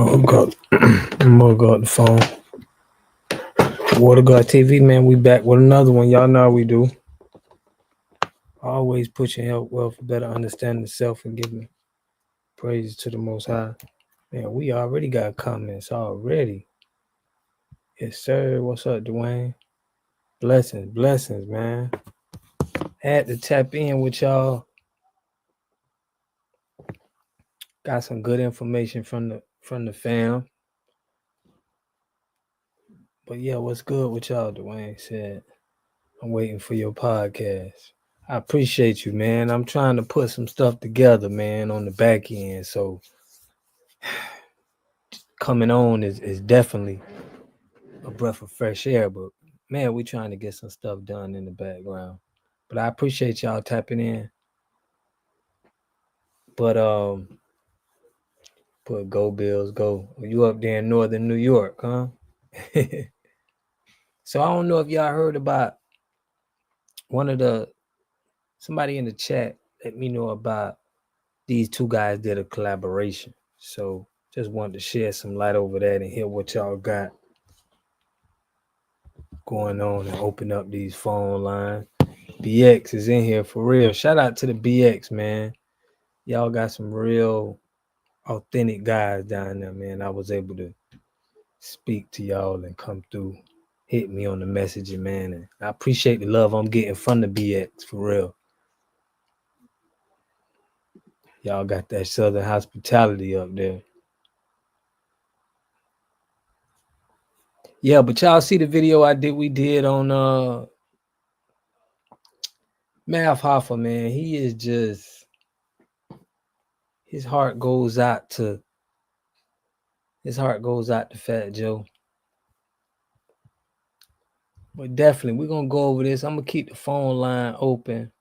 Oh God, I'm gonna go on the phone. Water God TV, man, we back with another one. Y'all know how we do. Always pushing health, wealth, for better understanding the self and giving praises to the Most High. Man, we already got comments already. Yes, sir. What's up, Dwayne? Blessings, man. Had to tap in with y'all. Got some good information from the fam. But yeah, what's good with y'all? Dwayne said, I'm waiting for your podcast. I appreciate you, man. I'm trying to put some stuff together, man, on the back end. So coming on is definitely a breath of fresh air. But man, we trying to get some stuff done in the background. But I appreciate y'all tapping in. But put go Bills, go. You up there in northern New York, huh? So I don't know if y'all heard about somebody in the chat let me know about these two guys did a collaboration. So just wanted to share some light over that and hear what y'all got going on and open up these phone lines. BX is in here for real. Shout out to the BX, man. Y'all got some real authentic guys down there, man. I was able to speak to y'all and come through, hit me on the messaging, man. And I appreciate the love I'm getting from the BX for real. Y'all got that Southern hospitality up there. Yeah, but y'all see the video we did on Math Hoffa, man. He is just, his heart goes out to Fat Joe. But definitely, we're gonna go over this. I'm gonna keep the phone line open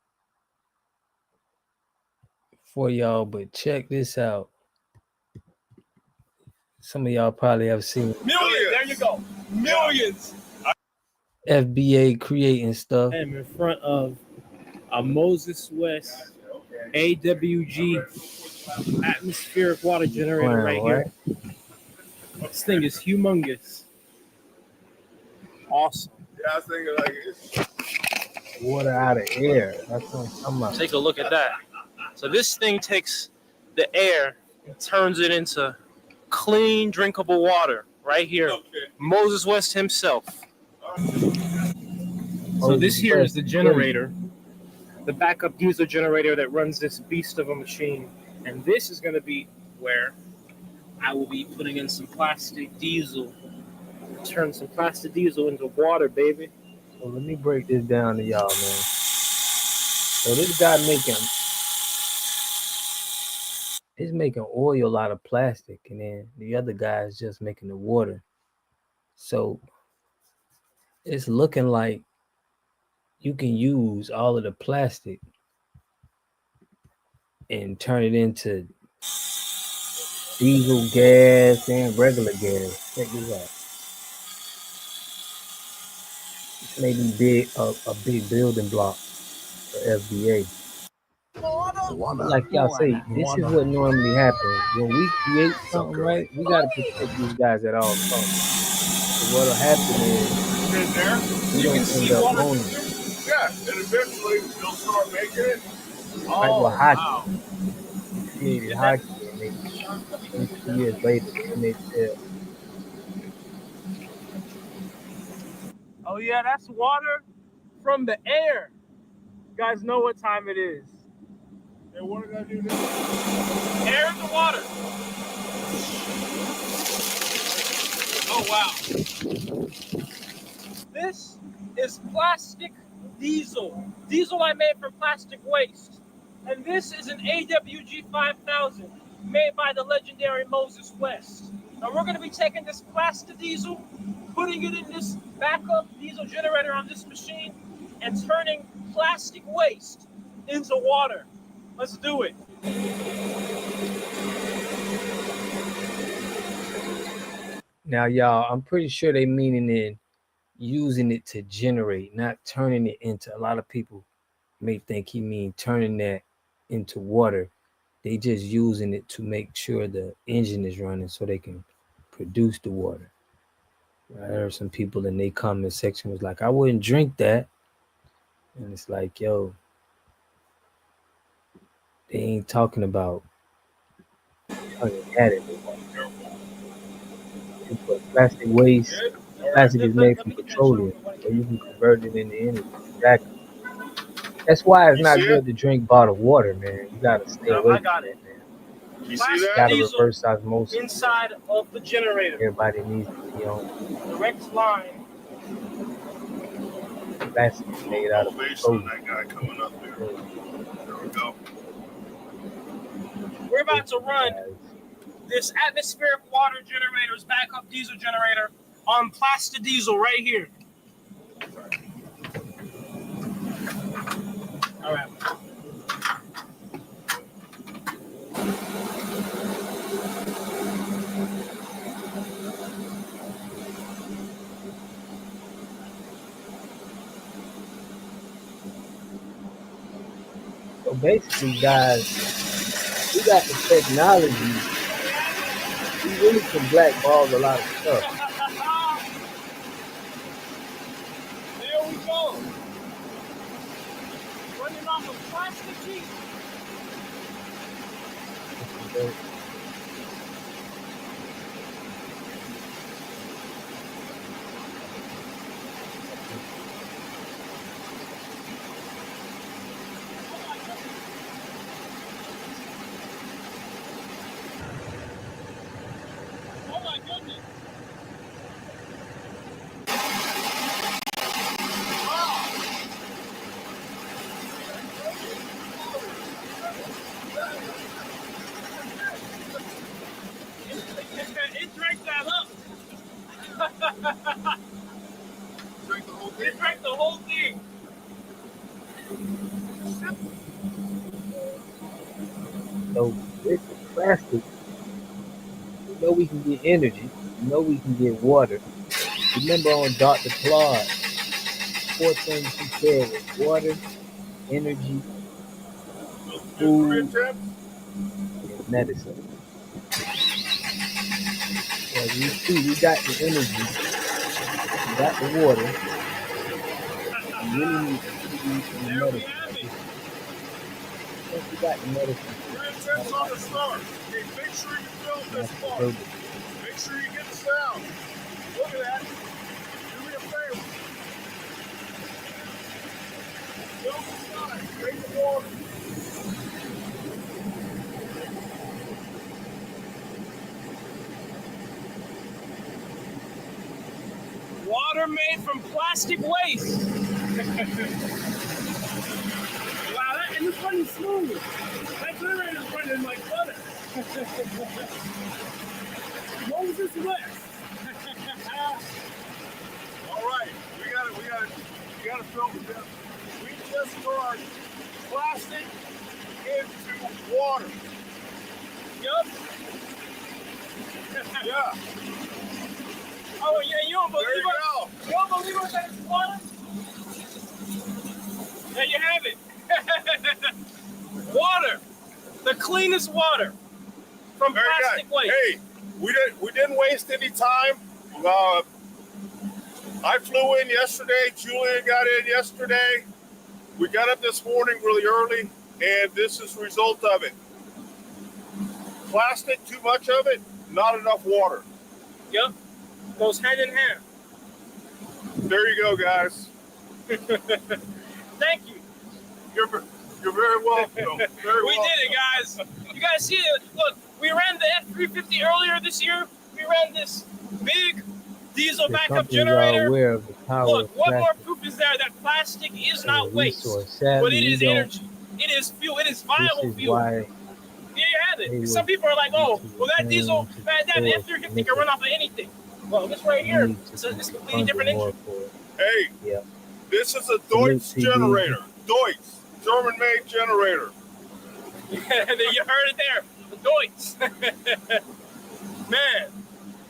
for y'all, but check this out. Some of y'all probably have seen millions. There you go, millions. FBA creating stuff. I'm in front of a Moses West AWG atmospheric water generator right here. This thing is humongous. Awesome. Yeah, I was thinking like it's Water out of air. That's what I'm talking about. Take a look at that. So this thing takes the air and turns it into clean, drinkable water right here. Okay. Moses West himself. So this here is the generator, the backup diesel generator that runs this beast of a machine. And this is going to be where I will be putting in some plastic diesel. Turn some plastic diesel into water, baby. So let me break this down to y'all, man. So this guy he's making oil out of plastic, and then the other guy is just making the water. So it's looking like you can use all of the plastic and turn it into diesel gas and regular gas. Check this out. This may be a big building block for FBA. Like y'all say, this is what normally happens. When we create something, right, we got to protect these guys at all costs. So what'll happen is we don't end up owning it. yeah, and eventually they'll start making it. Like with hockey. Created hockey and they 2 years later and they said, oh yeah, that's water from the air. You guys know what time it is. Hey, what did I do now? Air in the water. Oh wow. This is plastic diesel. Diesel I made from plastic waste. And this is an AWG 5000 made by the legendary Moses West. Now we're going to be taking this plastic diesel, putting it in this backup diesel generator on this machine, and turning plastic waste into water. Let's do it. now y'all, I'm pretty sure they meaning in using it to generate, not turning it into, a lot of people may think he mean turning that into water, They just using it to make sure the engine is running so they can produce the water. I heard some people in their comment section was like, I wouldn't drink that. And it's like, yo, they ain't talking about turning that into water. You put plastic waste. All right, Plastic is made let from me get that shot petroleum, real quick. so you can convert it into energy. Exactly. That's why it's You not see it? good to drink bottled water, man. You gotta stay Yeah, away I from got it. that, man. You see Plastic You that? gotta diesel reverse osmosis. inside of the generator. Everybody needs to be on. Direct line. Plastic is made out of Elevation on petroleum. that guy coming up there. There we go. We're about to run Guys, this atmospheric water generator's backup diesel generator on plastic diesel right here. All right. so basically, guys, we got the technology. We really can blackball a lot of stuff. There we go. Running off of plastic sheet. Oh my goodness. It drank that up. Drink the whole thing. It drank the whole thing. So with the plastic, we know we can get energy. We know we can get water. Remember on Dr. Claude, 4 things he said was water, energy, food, and medicine. As we see, we got the energy, we got the water. We really need food and There we medicine. have it. Once we got the medicine, 3 attempts on the start. Okay, make sure you film this that's part. the Make sure you get the sound. Look at that. Do me a favor. Film the side. Drink the water. Water made from plastic waste. Wow, and it's running smooth. That generator's running like butter. Moses West. All right, we gotta film this. We just turned plastic into water. Yup. Yeah, Oh yeah, you don't there believe you it? go. You don't believe it that it's water? There you have it. Water. The cleanest water from Very plastic good. waste. Hey, we didn't waste any time. I flew in yesterday. Julian got in yesterday. We got up this morning really early, and this is the result of it. Plastic, too much of it, not enough water. Yep. Goes hand in hand. There you go, guys. Thank you. You're very welcome. Very We did it, guys. You guys see it? Look, we ran the F350 earlier this year. We ran this big diesel The backup companies are generator. aware of the power Look, of what more plastic proof is there that plastic is as a not waste, resource. but Sadly, it we is don't. energy. It is fuel. It is This viable is fuel. why There you have they it. Some would people are like, need oh, to well, that diesel, return to that the F350 source can run nickel. off of anything. Well, this right here, Need it's to a completely fund different more engine. for it. Hey, Yeah. this is a Salute, Deutz TB. generator. Deutz, German-made generator. You heard it there. The Deutz. Man,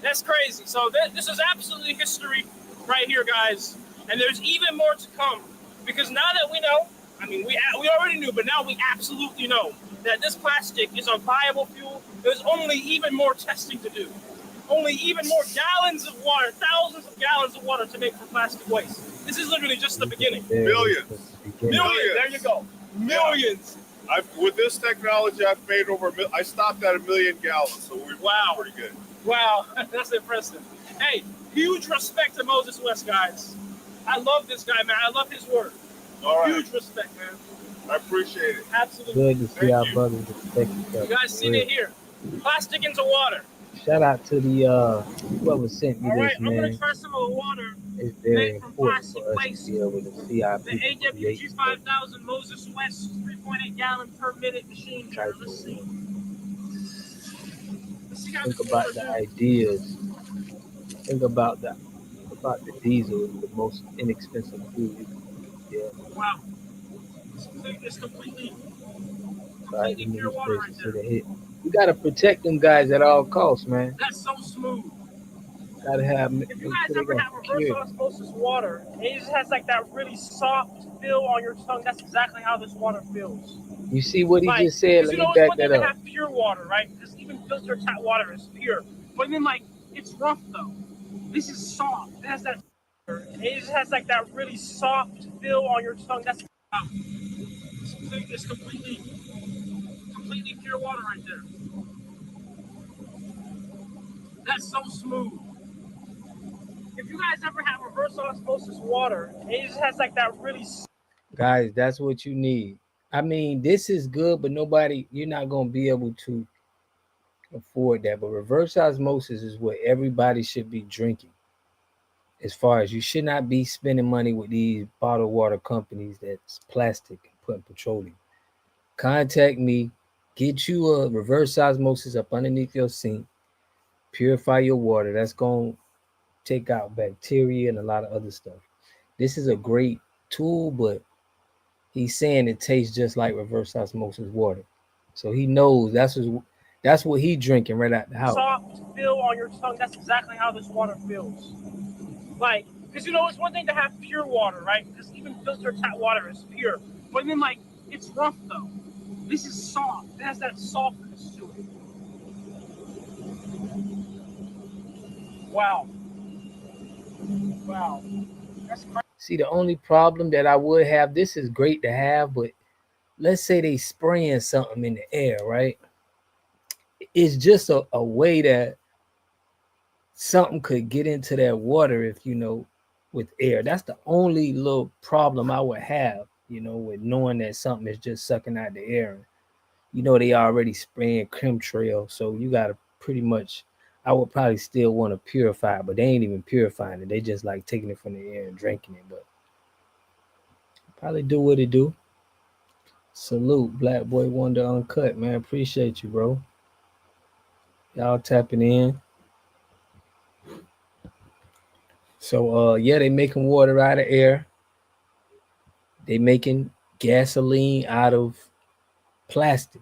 that's crazy. So this is absolutely history right here, guys. And there's even more to come. Because now that we know, I mean, we already knew, but now we absolutely know that this plastic is a viable fuel. There's only even more testing to do. Only even more gallons of water, thousands of gallons of water to make from plastic waste. This is literally just the beginning. Millions. Millions. There you go. Millions. With this technology, I've made over. I stopped at 1 million gallons, so we're pretty good. Wow, that's impressive. Hey, huge respect to Moses West, guys. I love this guy, man. I love his work. All right. Huge respect, man. I appreciate it. Absolutely. Good to see our brothers respect each other. You guys seen it here. Plastic into water. Shout out to the whoever sent me All right, this, I'm man. gonna try some of the water. It's very Made from important plastic for us waste. to be able to see our The people create AWG 5000 Moses West 3.8 gallon per minute machine jar. Let's see. Let's see how Think this about water the do. ideas. Think about the diesel is the most inexpensive fuel you can get. Wow. It's completely Right? In pure these water right places there. that hit. You gotta protect them guys at all costs, man. That's so smooth. Gotta have. If you guys ever have reverse osmosis water, and it just has like that really soft feel on your tongue, that's exactly how this water feels. You see what he Like, just said? Let you know, me it's back one thing that to up. have pure water, right? Just even filtered tap water is pure. But then, like, it's rough though. This is soft. It has that, and it just has like that really soft feel on your tongue. That's it's completely pure water right there. That's so smooth. If you guys ever have reverse osmosis water, and it just has like that really. Guys, that's what you need. I mean, this is good, but you're not gonna be able to afford that. But reverse osmosis is what everybody should be drinking. As far as you should not be spending money with these bottled water companies that's plastic and putting petroleum. Contact me, get you a reverse osmosis up underneath your sink, purify your water. That's going to take out bacteria and a lot of other stuff. This is a great tool, but he's saying it tastes just like reverse osmosis water. So he knows that's what he drinking right out the house. Soft feel on your tongue. That's exactly how this water feels. Like, because you know, it's one thing to have pure water, right? Because even filtered tap water is pure. But then, like, it's rough though. This is soft. It has that softness to it. Wow. Wow. That's crazy. See, the only problem that I would have, this is great to have, but let's say they spraying something in the air, right? It's just a way that something could get into that water if with air. That's the only little problem I would have, with knowing that something is just sucking out the air. They already spraying chemtrail, so you gotta pretty much. I would probably still want to purify it, but they ain't even purifying it. They just like taking it from the air and drinking it. But probably do what it do. Salute, Black Boy Wonder Uncut, man. Appreciate you, bro. Y'all tapping in. So yeah, they making water out of air. They making gasoline out of plastic.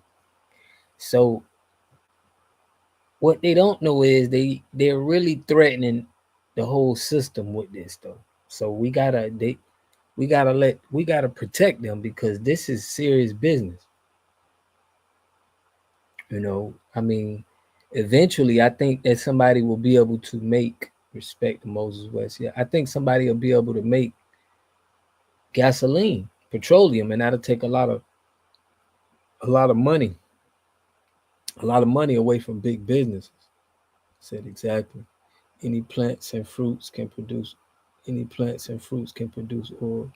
So what they don't know is they're really threatening the whole system with this though. So we gotta protect them because this is serious business. I mean, eventually I think that somebody will be able to make respect to Moses West. Yeah, I think somebody will be able to make gasoline, petroleum, and that'll take a lot of money, away from big businesses. Said exactly. Any plants and fruits can produce oil.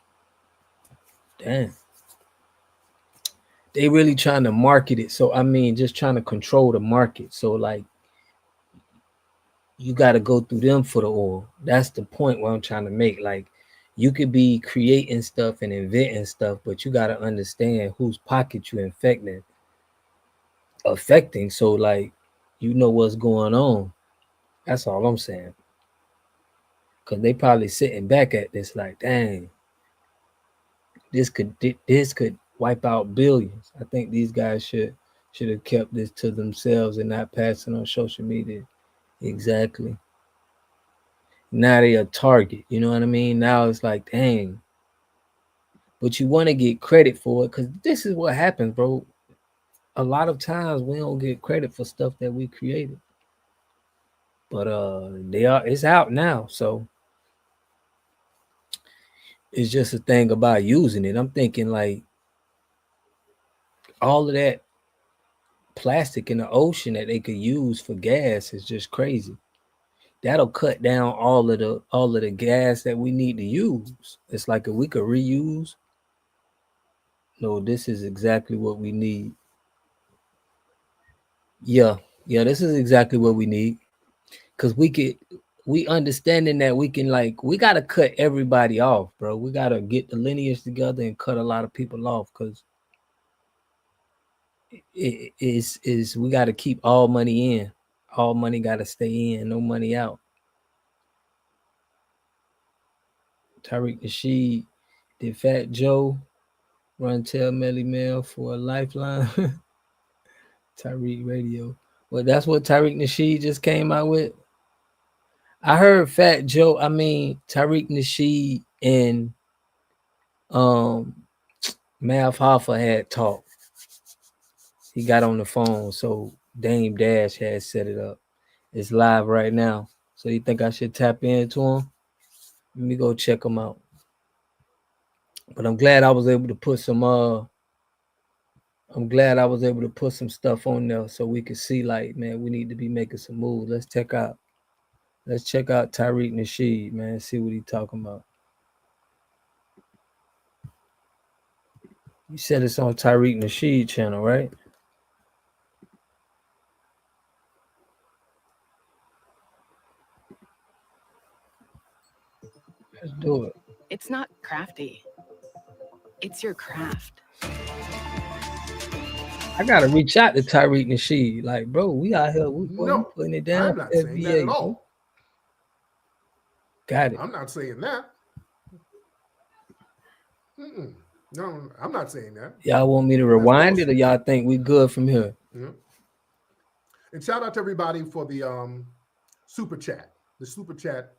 Damn. They really trying to market it. So I mean, just trying to control the market. So like you got to go through them for the oil. That's the point where I'm trying to make. Like you could be creating stuff and inventing stuff, but you got to understand whose pocket you affecting. So like, what's going on. That's all I'm saying. Cause they probably sitting back at this like, dang, this could wipe out billions. I think these guys should have kept this to themselves and not passing on social media. Exactly. Now they a target. You know what I mean? Now it's like, dang. But you want to get credit for it because this is what happens, bro. a lot of times we don't get credit for stuff that we created. But it's out now. So it's just a thing about using it. I'm thinking like all of that plastic in the ocean that they could use for gas is just crazy. That'll cut down all of the gas that we need to use. It's like if we could reuse, no, this is exactly what we need. Yeah, yeah, this is exactly what we need. Cause we understanding that we can like we gotta cut everybody off, bro. We gotta get the lineage together and cut a lot of people off because it is we gotta keep all money in. All money gotta stay in, no money out. Tariq Nasheed, did Fat Joe run tell Melly Mel for a lifeline? Tariq Radio. Well, that's what Tariq Nasheed just came out with. I heard Fat Joe, I mean Tariq Nasheed and Mav Hoffa had talked. He got on the phone, so Dame Dash had set it up. It's live right now. So you think I should tap into him? Let me go check him out. But I'm glad I was able to put some stuff on there so we could see like, man, we need to be making some moves. Let's check out Tariq Nasheed, man, see what he talking about. You said it's on Tariq Nasheed channel, right? Let's do it. It's not crafty. It's your craft. I gotta reach out to Tariq Nasheed. Like, bro, we out here, we putting it down. I'm not saying that at all. Got it. I'm not saying that. No, I'm not saying that. Y'all want me to rewind it, or y'all think we good from here? Yeah. And shout out to everybody for the super chat. The super chat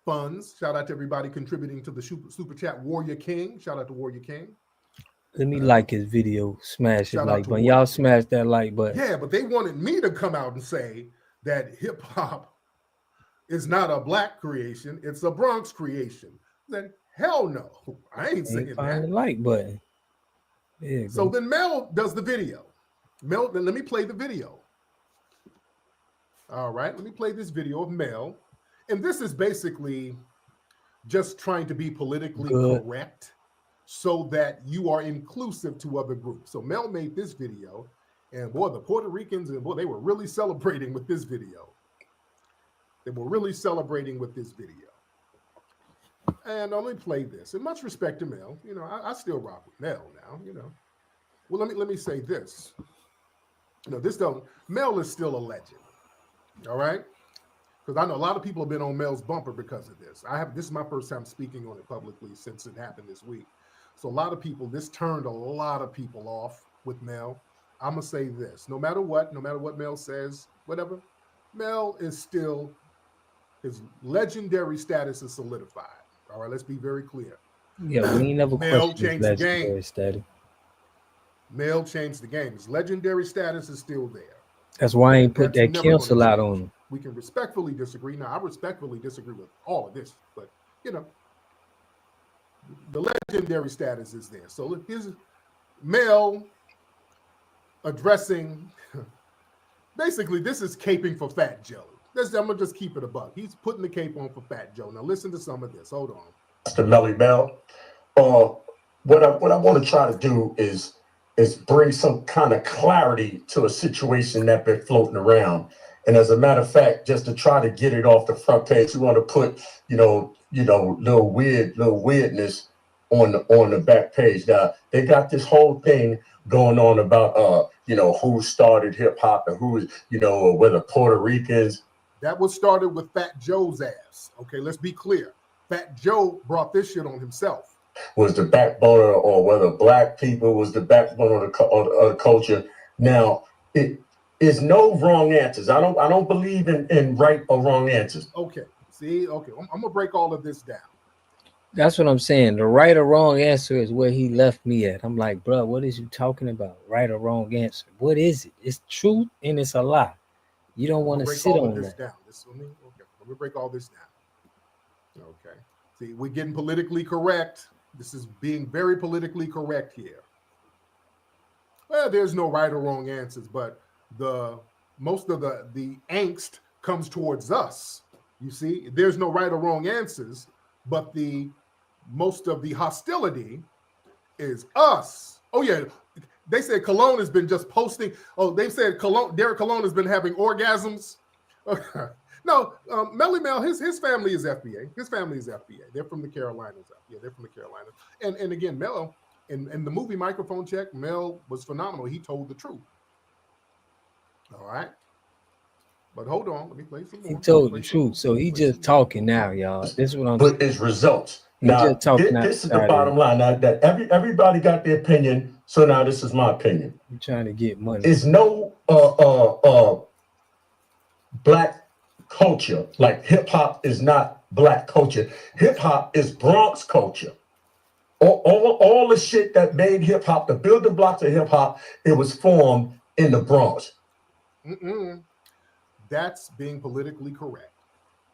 funds. Shout out to everybody contributing to the super chat. Warrior King. Shout out to Warrior King. Let me like his video. Smash his like button. Y'all smash that like button. Yeah, but they wanted me to come out and say that hip hop is not a black creation; it's a Bronx creation. Then hell no, I ain't saying that. The like button. Yeah. So then Mel does the video. Mel, then let me play the video. All right, let me play this video of Mel, and this is basically just trying to be politically correct, so that you are inclusive to other groups. So Mel made this video, and boy, the Puerto Ricans, and boy, they were really celebrating with this video. And let me play this. And much respect to Mel. You know, I still rock with Mel now, you know. Well, let me say this. You know, Mel is still a legend. All right? Because I know a lot of people have been on Mel's bumper because of this. This is my first time speaking on it publicly since it happened this week. So a lot of people, this turned a lot of people off with Mel. I'm going to say this. No matter what Mel says, whatever, Mel is still, his legendary status is solidified. All right, let's be very clear. Yeah, we ain't never questioned his legendary status. Mel changed the game. His legendary status is still there. That's why I ain't put that cancel out on him. We can respectfully disagree. Now, I respectfully disagree with all of this, but, you know, the legendary status is there. So here's Mel addressing, basically, this is caping for Fat Joe. I'm going to just keep it a buck. He's putting the cape on for Fat Joe. Now, listen to some of this. Hold on. Mr. Melly Mel, what I want to try to do is bring some kind of clarity to a situation that's been floating around. And as a matter of fact, just to try to get it off the front page, you want to put, little weirdness on the back page. Now, they got this whole thing going on about, who started hip hop and who, whether Puerto Ricans. That was started with Fat Joe's ass. Okay, let's be clear. Fat Joe brought this shit on himself. Was the backbone, or whether black people was the backbone of the culture. Now, it is no wrong answers. I don't believe in right or wrong answers. Okay. See, okay. I'm gonna break all of this down. That's what I'm saying. The right or wrong answer is where he left me at. I'm like, bro, what is you talking about? Right or wrong answer? What is it? It's truth and it's a lie. You don't I'm want gonna to break sit all of on this that. down. Let me break all this down. Okay. See, we're getting politically correct. This is being very politically correct here. Well, there's no right or wrong answers, but the most of the angst comes towards us. You see, there's no right or wrong answers, but the most of the hostility is us. Oh yeah, they said Cologne has been just posting. Oh, they said Derek Cologne has been having orgasms. No, Melly Mel, his family is FBA. His family is FBA. They're from the Carolinas. Yeah, they're from the Carolinas. And again, Mel in the movie Microphone Check, Mel was phenomenal. He told the truth. All right. But hold on, let me play some He more. told the truth. So he just talking now, y'all. This is what I'm But saying. it's results. He just Now, talking this is the outside bottom of line. Now that everybody got their opinion, so now this is my opinion. you trying to get money. Is no black culture, like hip hop is not black culture. Hip hop is Bronx culture. All the shit that made hip hop, the building blocks of hip hop, it was formed in the Bronx. That's being politically correct.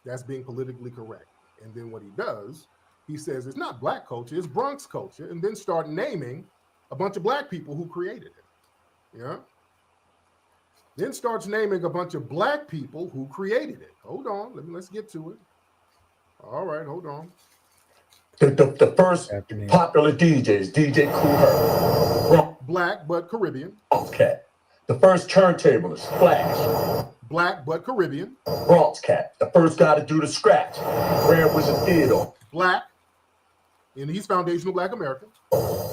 That's being politically correct. And then what he does, he says it's not black culture, it's Bronx culture, and then start naming a bunch of black people who created it. Yeah. Then starts naming a bunch of black people who created it. Hold on, let's get to it. All right, hold on. The first popular DJs, DJ Kool Herc, black but Caribbean. Bronx Cat. The first turntablist, Flash, black but Caribbean. Bronx Cat. The first guy to do the scratch, Grand Wizard Theodore, black, and he's foundational Black American.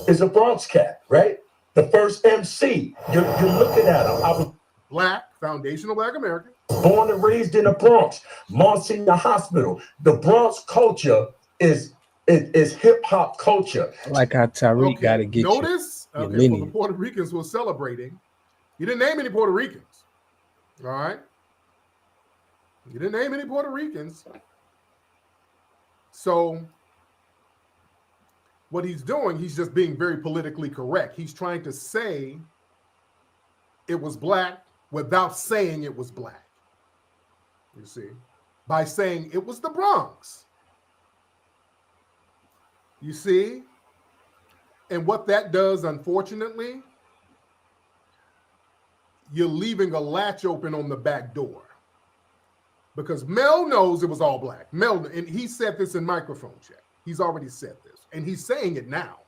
Is a Bronx Cat, right? The first MC, you're looking at him. I was black, foundational Black American. Born and raised in the Bronx, Monsignor Hospital. The Bronx culture is hip hop culture. Like how Tariq got to get notice. Okay, for the Puerto Ricans who are celebrating, you didn't name any Puerto Ricans. All right, you didn't name any Puerto Ricans. So what he's doing, he's just being very politically correct. He's trying to say it was black without saying it was black. You see, by saying it was the Bronx. You see? And what that does, unfortunately, you're leaving a latch open on the back door. Because Mel knows it was all black. Mel, and he said this in Microphone Check. He's already said this. And he's saying it now.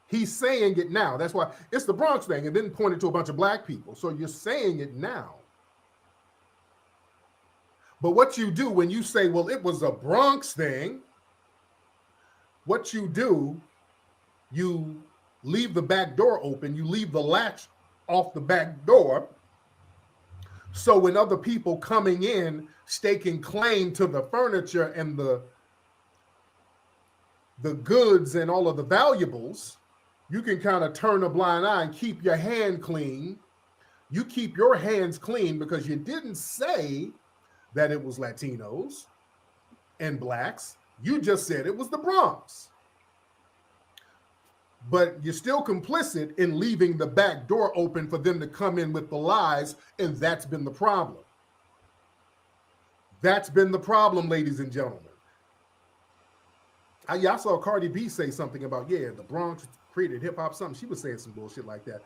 He's saying it now. That's why it's the Bronx thing, and then pointed to a bunch of black people. So you're saying it now. But what you do when you say, well, it was a Bronx thing, what you do, you leave the back door open, you leave the latch off the back door. So when other people coming in, staking claim to the furniture and the goods and all of the valuables, you can kind of turn a blind eye and keep your hand clean. You keep your hands clean because you didn't say that it was Latinos and blacks. You just said it was the Bronx. But you're still complicit in leaving the back door open for them to come in with the lies, and that's been the problem. That's been the problem, ladies and gentlemen. I saw Cardi B say something about, the Bronx created hip-hop, something. She was saying some bullshit like that.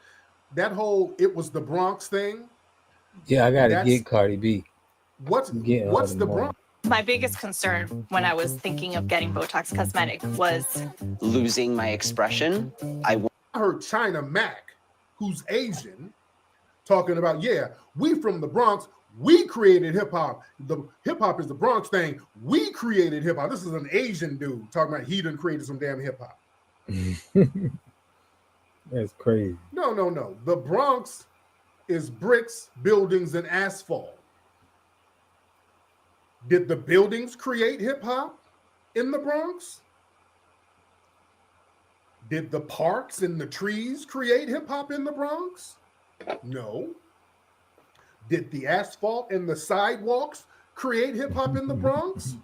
That whole, it was the Bronx thing. Yeah, I got to get Cardi B. What's the Bronx? My biggest concern when I was thinking of getting Botox Cosmetic was losing my expression. I heard China Mac, who's Asian, talking about, we from the Bronx, we created hip-hop. The hip-hop is the Bronx thing. We created hip-hop. This is an Asian dude talking about he done created some damn hip-hop. That's crazy. No. The Bronx is bricks, buildings, and asphalt. Did the buildings create hip-hop in the Bronx? Did the parks and the trees create hip-hop in the Bronx? No. Did the asphalt and the sidewalks create hip-hop in the Bronx?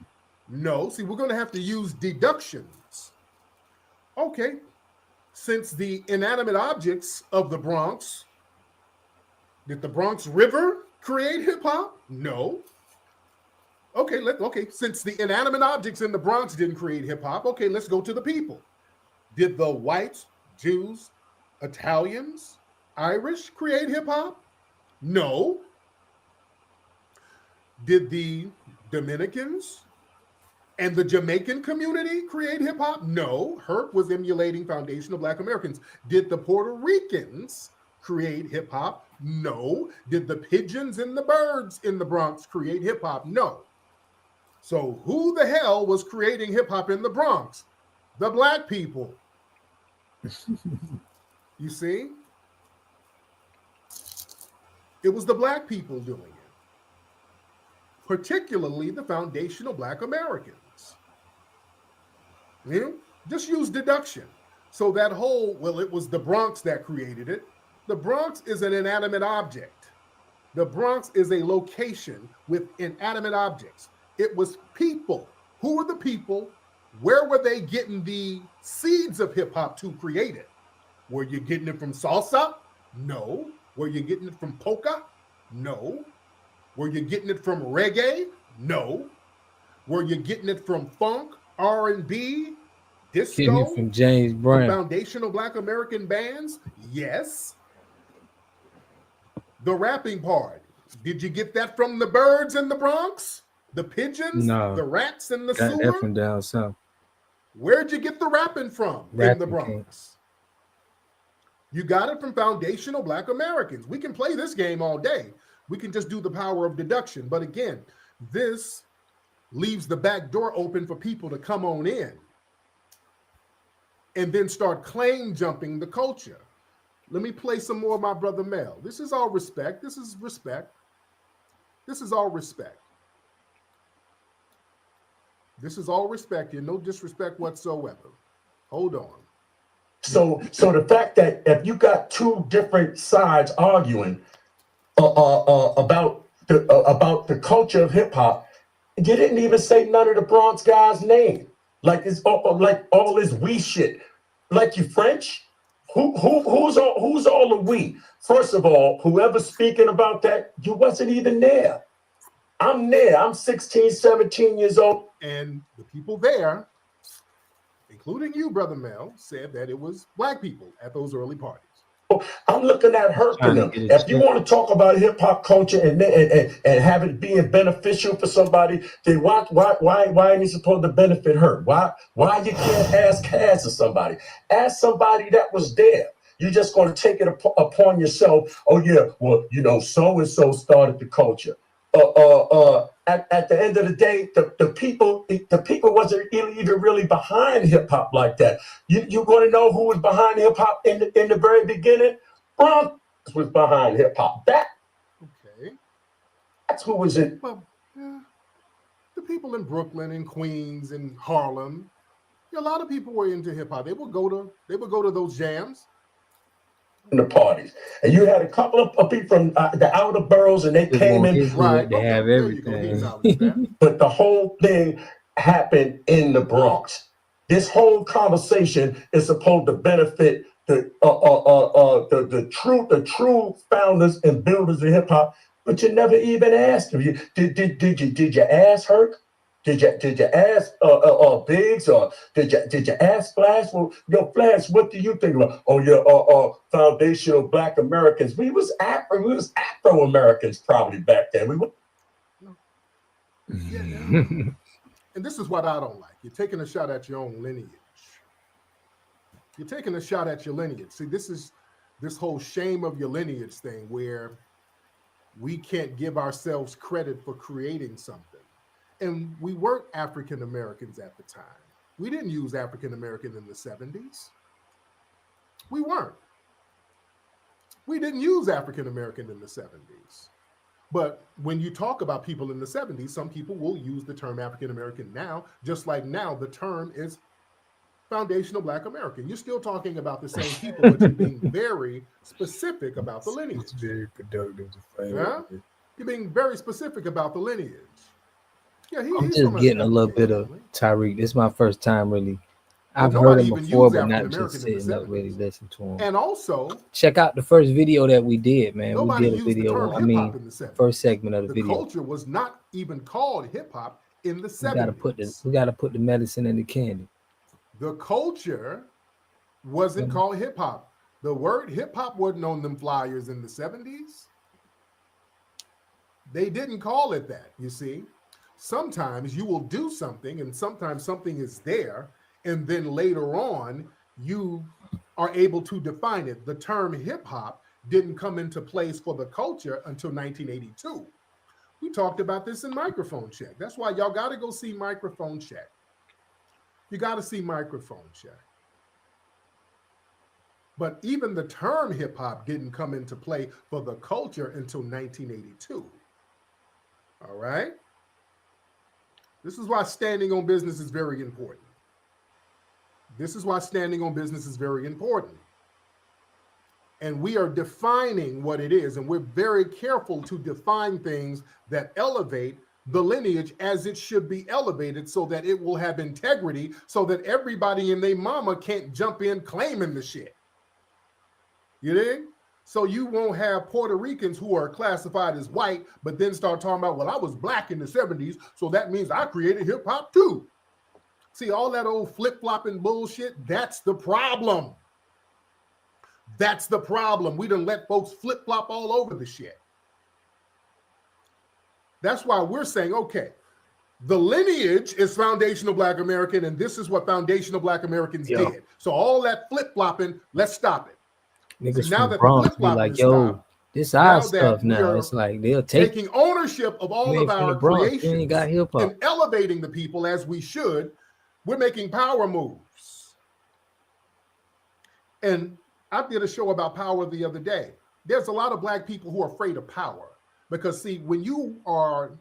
No. See, we're going to have to use deductions. Okay. Since the inanimate objects of the Bronx, did the Bronx River create hip hop? No. Okay, since the inanimate objects in the Bronx didn't create hip hop, okay, let's go to the people. Did the whites, Jews, Italians, Irish create hip hop? No. Did the Dominicans and the Jamaican community create hip hop? No. Herc was emulating foundational Black Americans. Did the Puerto Ricans create hip hop? No. Did the pigeons and the birds in the Bronx create hip hop? No. So who the hell was creating hip hop in the Bronx? The Black people. You see? It was the Black people doing it, particularly the foundational Black Americans. You know, just use deduction. So that whole, well, it was the Bronx that created it. The Bronx is an inanimate object. The Bronx is a location with inanimate objects. It was people. Who were the people? Where were they getting the seeds of hip hop to create it? Were you getting it from salsa? No. Were you getting it from polka? No. Were you getting it from reggae? No. Were you getting it from funk, R&B, disco? Getting it from James Brown. Foundational Black American bands? Yes. The rapping part. Did you get that from the birds in the Bronx? The pigeons? No. The rats in the Got sewer? that from down south. Where'd you get the rapping from in the Bronx? You got it from foundational Black Americans. We can play this game all day. We can just do the power of deduction. But again, this leaves the back door open for people to come on in and then start claim jumping the culture. Let me play some more of my brother Mel. This is all respect. This is respect. This is all respect. This is all respect and no disrespect whatsoever. Hold on. So the fact that if you got two different sides arguing about the culture of hip hop, you didn't even say none of the Bronx guys' name. Like it's like all this we shit. Like you French? Who's all the we? First of all, whoever's speaking about that, you wasn't even there. I'm there. I'm 16, 17 years old. And the people there, including you, Brother Mel, said that it was Black people at those early parties. I'm looking at Herc and them. If you want to talk about hip hop culture and have it being beneficial for somebody, then why ain't you supposed to benefit her? Why you can't ask Cass or somebody? Ask somebody that was there. You're just going to take it upon yourself. Oh yeah, well, you know, so and so started the culture. At the end of the day, the people wasn't even really behind hip hop like that. You going to know who was behind hip hop in the very beginning? Bronx was behind hip hop. That's who was it. Well, the people in Brooklyn and Queens and Harlem, a lot of people were into hip hop. They would go to those jams. In the parties, and you had a couple of people from the outer boroughs, and they came in. Right, they have everything. But the whole thing happened in the Bronx. This whole conversation is supposed to benefit the true founders and builders of hip hop. But you never even asked them. Did you ask Herc? Did you ask Biggs, or did you ask Flash? Well, Flash, what do you think about? Oh yeah, foundational Black Americans. We was Afro Americans probably back then. We were. Yeah. And this is what I don't like. You're taking a shot at your own lineage. You're taking a shot at your lineage. See, this is this whole shame of your lineage thing where we can't give ourselves credit for creating something. And we weren't African Americans at the time. We didn't use African American in the 70s. We weren't. We didn't use African American in the 70s. But when you talk about people in the 70s, some people will use the term African American now, just like now the term is foundational Black American. You're still talking about the same people, but you're being very specific about the lineage. It's very productive. Yeah? You're being very specific about the lineage. Yeah, I'm he's just from getting a an little FBA bit of family. Tyreek. This is my first time really. Well, I've heard nobody him even before, used but African not just American in the sitting up really 70s. listening to him. And also, Check out the first video that we did, man. nobody We did a used the video. term I hip hop mean, in the 70s. first segment of the video. Culture was not even called hip hop in the 70s. We gotta put the medicine in the candy. The culture wasn't called hip hop. The word hip hop wasn't on them flyers in the 70s. They didn't call it that, you see. Sometimes you will do something and sometimes something is there, and then later on you are able to define it. The term hip hop didn't come into place for the culture until 1982. We talked about this in Microphone Check. That's why y'all got to go see Microphone Check. You got to see Microphone Check. But even the term hip hop didn't come into play for the culture until 1982. All right? This is why standing on business is very important. This is why standing on business is very important. And we are defining what it is, and we're very careful to define things that elevate the lineage as it should be elevated so that it will have integrity, so that everybody and their mama can't jump in claiming the shit. You dig? So you won't have Puerto Ricans who are classified as white, but then start talking about, well, I was black in the 70s, so that means I created hip hop too. See, all that old flip-flopping bullshit, that's the problem. That's the problem. We done let folks flip-flop all over the shit. That's why we're saying, okay, the lineage is foundational Black American, and this is what foundational Black Americans did. So all that flip-flopping, let's stop it. Niggas See, now from that Bronx the be like, flip-flopping yo, stopped, this our now stuff that we now. are It's like they'll take taking ownership of all of from the our Bronx. You ain't creations got hip hop. and elevating the people as we should. We're making power moves. And I did a show about power the other day. There's a lot of Black people who are afraid of power because, see, when you are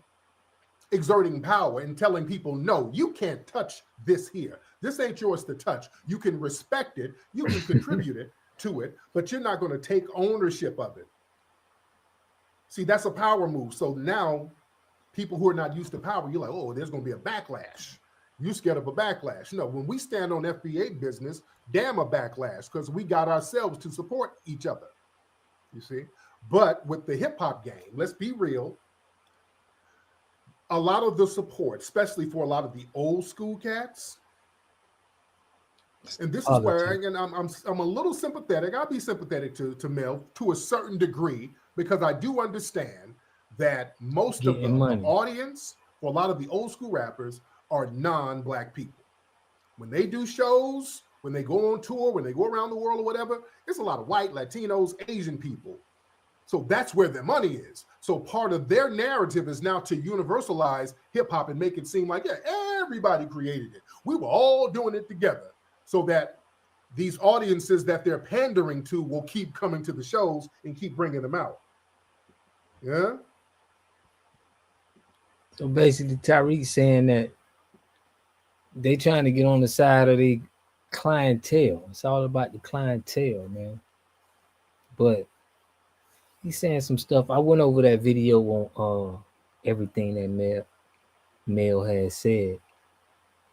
exerting power and telling people, no, you can't touch this here. This ain't yours to touch. You can respect it. You can contribute it to it, but you're not going to take ownership of it. See, that's a power move. So now people who are not used to power, you're like, oh, there's going to be a backlash. You scared of a backlash. No, when we stand on FBA business, damn a backlash, because we got ourselves to support each other. You see? But with the hip hop game, let's be real. A lot of the support, especially for a lot of the old school cats, and this is where, and I'm a little sympathetic. I'll be sympathetic to Mel to a certain degree, because I do understand that most of the audience for a lot of the old school rappers are non-Black people. When they do shows, when they go on tour, when they go around the world or whatever, it's a lot of white, Latinos, Asian people. So that's where their money is. So part of their narrative is now to universalize hip hop and make it seem like, yeah, everybody created it. We were all doing it together, so that these audiences that they're pandering to will keep coming to the shows and keep bringing them out. Yeah. So basically, Tyreek saying that they trying to get on the side of the clientele. It's all about the clientele, man. But he's saying some stuff. I went over that video on everything that Mel has said.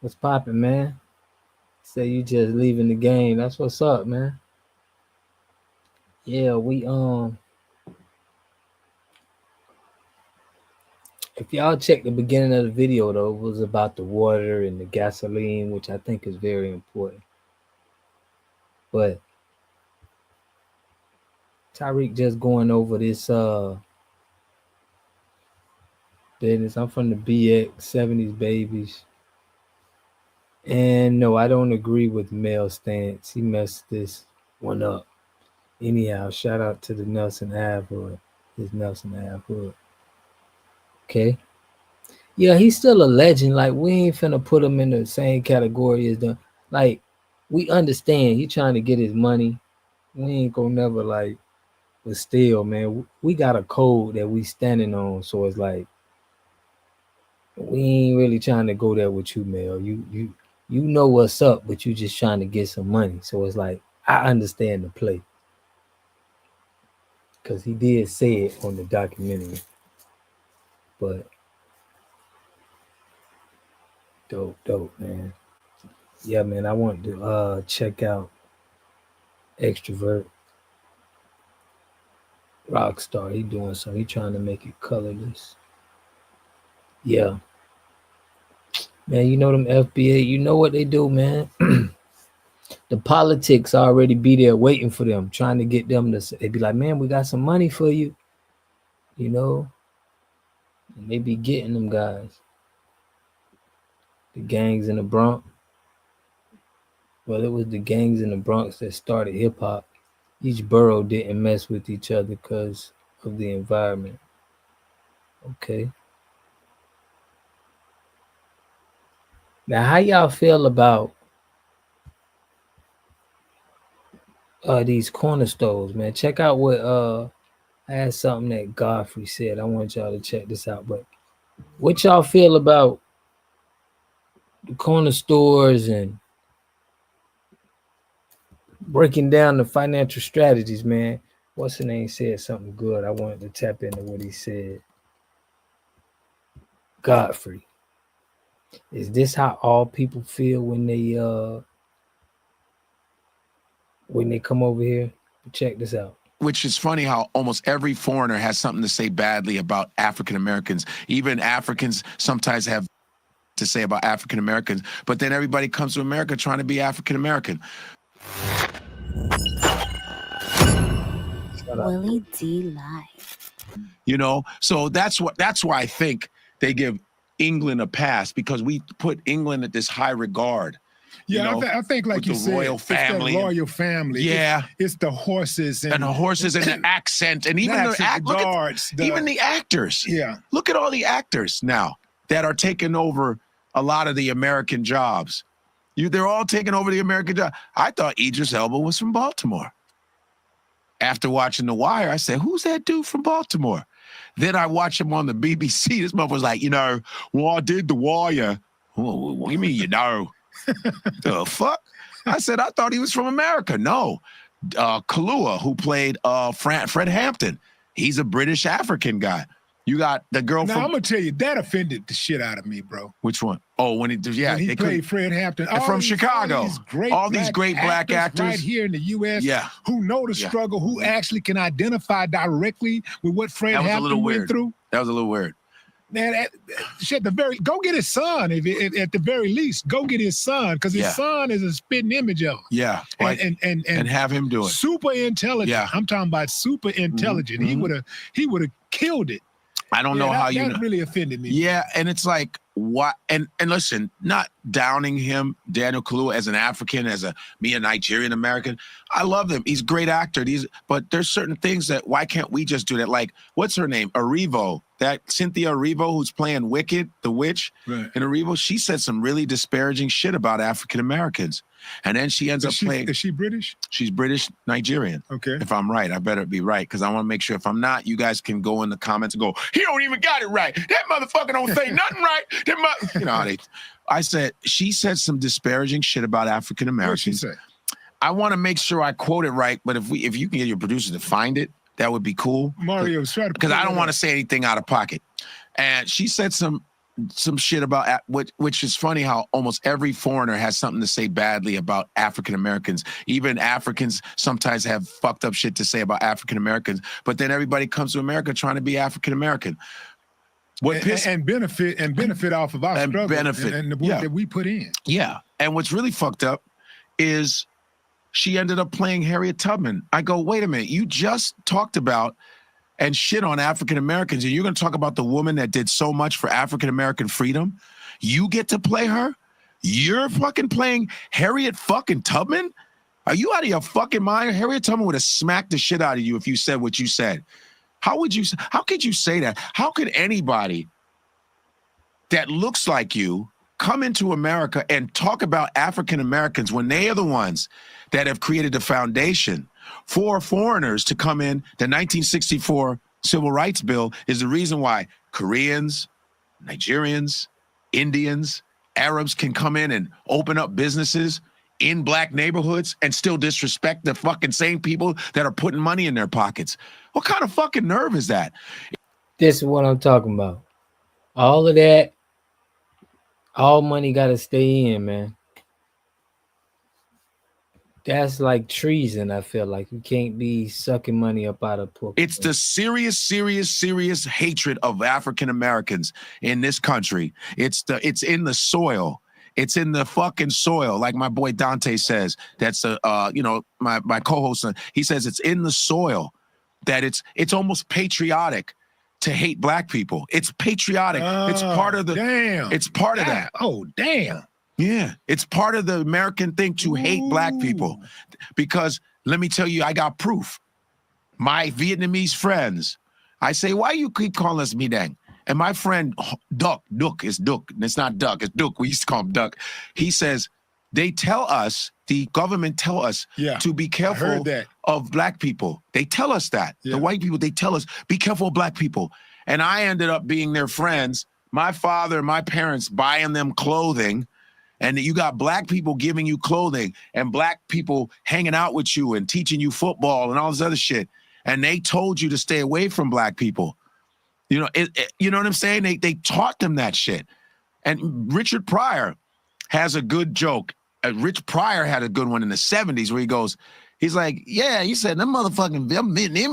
What's popping, man? Say you just leaving the game. That's what's up, man. Yeah, we if y'all check the beginning of the video, though, it was about the water and the gasoline, which I think is very important. But Tyreek just going over this business. I'm from the BX 70s babies. And no, I don't agree with Mel's stance. He messed this one up. Anyhow, shout out to the Nelson Ave hood. His Nelson Ave hood. Okay. Yeah, he's still a legend. Like, we ain't finna put him in the same category as them. Like, we understand he trying to get his money. We ain't gonna never, like, but still, man, we got a code that we standing on. So it's like, we ain't really trying to go there with you, Mel. You know what's up, but you just trying to get some money. So it's like, I understand the play. Because he did say it on the documentary. But Dope, man. Yeah, man. I want to check out Extrovert Rockstar. He doing something. He trying to make it colorless. Yeah, man. You know them FBA. You know what they do, man. The politics already be there waiting for them, trying to get them to. They be like, man, we got some money for you. You know, and they be getting them guys. The gangs in the Bronx. Well, it was the gangs in the Bronx that started hip hop. Each borough didn't mess with each other because of the environment. Okay. Now, how y'all feel about these corner stores, man? Check out what I had something that Godfrey said. I want y'all to check this out. But what y'all feel about the corner stores and breaking down the financial strategies, man? What's the name said something good? I wanted to tap into what he said. Godfrey. Is this how all people feel when they come over here? Check this out. Which is funny how almost every foreigner has something to say badly about African Americans. Even Africans sometimes have to say about African Americans, but then everybody comes to America trying to be African American. Willie D live. You know, so that's why I think they give England a pass, because we put England at this high regard. Yeah, you know, I think like you the said, royal family, it's that royal family. Yeah, it's the horses and the horses and the accent, and even even the actors. Yeah, look at all the actors now that are taking over a lot of the American jobs. They're all taking over the American job. I thought Idris Elba was from Baltimore. After watching The Wire, I said, "Who's that dude from Baltimore?" Then I watched him on the BBC. This motherfucker was like, well, I did The Wire. What do you mean, the fuck? I said, I thought he was from America. No. Kahlua, who played Fred Hampton, he's a British African guy. You got the girl now, from... I'm going to tell you, that offended the shit out of me, bro. Which one? Oh, when he played Fred Hampton. From Chicago. All these great black actors. Right here in the U.S. Yeah. Who know the struggle, who actually can identify directly with what Fred Hampton went through. That was a little weird. Man, go get his son. At the very least, go get his son, because his son is a spitting image of him. Yeah, and have him do it. Super intelligent. Yeah. I'm talking about super intelligent. Mm-hmm. He would have killed it. I don't know how that really offended me. Yeah, and it's like, what? And listen, not downing him, Daniel Kaluuya, as an African, a Nigerian American. I love him. He's a great actor. But there's certain things that, why can't we just do that? Like, what's her name? Erivo. That Cynthia Erivo, who's playing Wicked, the witch, in Erivo, she said some really disparaging shit about African Americans. And then she ends up playing. Is she British? She's British Nigerian. Okay. If I'm right, I better be right, because I want to make sure. If I'm not, you guys can go in the comments and go, he don't even got it right. That motherfucker don't say nothing right. You know how she said some disparaging shit about African Americans. What did she say? I want to make sure I quote it right, but if you can get your producer to find it, that would be cool. Mario, try to, because I don't want to say anything out of pocket. And she said some shit about, which is funny how almost every foreigner has something to say badly about African Americans. Even Africans sometimes have fucked up shit to say about African Americans, but then everybody comes to America trying to be African American. And benefit off of our struggle and the work that we put in. Yeah. And what's really fucked up is she ended up playing Harriet Tubman. I go, wait a minute, you just talked about and shit on African Americans, and you're going to talk about the woman that did so much for African American freedom? You get to play her? You're fucking playing Harriet fucking Tubman? Are you out of your fucking mind? Harriet Tubman would have smacked the shit out of you if you said what you said. How could you say that? How could anybody that looks like you come into America and talk about African Americans when they are the ones that have created the foundation for foreigners to come in? The 1964 Civil Rights Bill is the reason why Koreans, Nigerians, Indians, Arabs can come in and open up businesses in black neighborhoods and still disrespect the fucking same people that are putting money in their pockets. What kind of fucking nerve is that? This is what I'm talking about. All of that All money got to stay in, man. That's like treason. I feel like you can't be sucking money up out of poor. It's the serious hatred of African Americans in this country. It's in the soil. It's in the fucking soil. Like my boy Dante says, that's my co-host. He says it's in the soil that it's almost patriotic to hate black people. It's patriotic. It's part of the It's part of that. Oh, damn. Yeah, it's part of the American thing to hate black people. Because let me tell you, I got proof. My Vietnamese friends, I say, why you keep calling us Midang? And my friend Duck, it's Duck. It's not Duck, it's Duck. We used to call him Duck. He says, they tell us, the government tell us to be careful of black people. They tell us that. The white people, they tell us, be careful of black people. And I ended up being their friends. My father and my parents buying them clothing. And you got black people giving you clothing and black people hanging out with you and teaching you football and all this other shit. And they told you to stay away from black people. You know, you know what I'm saying? They taught them that shit. And Richard Pryor has a good joke. Rich Pryor had a good one in the 70s where he goes, he's like, yeah, he said, them Vietnamese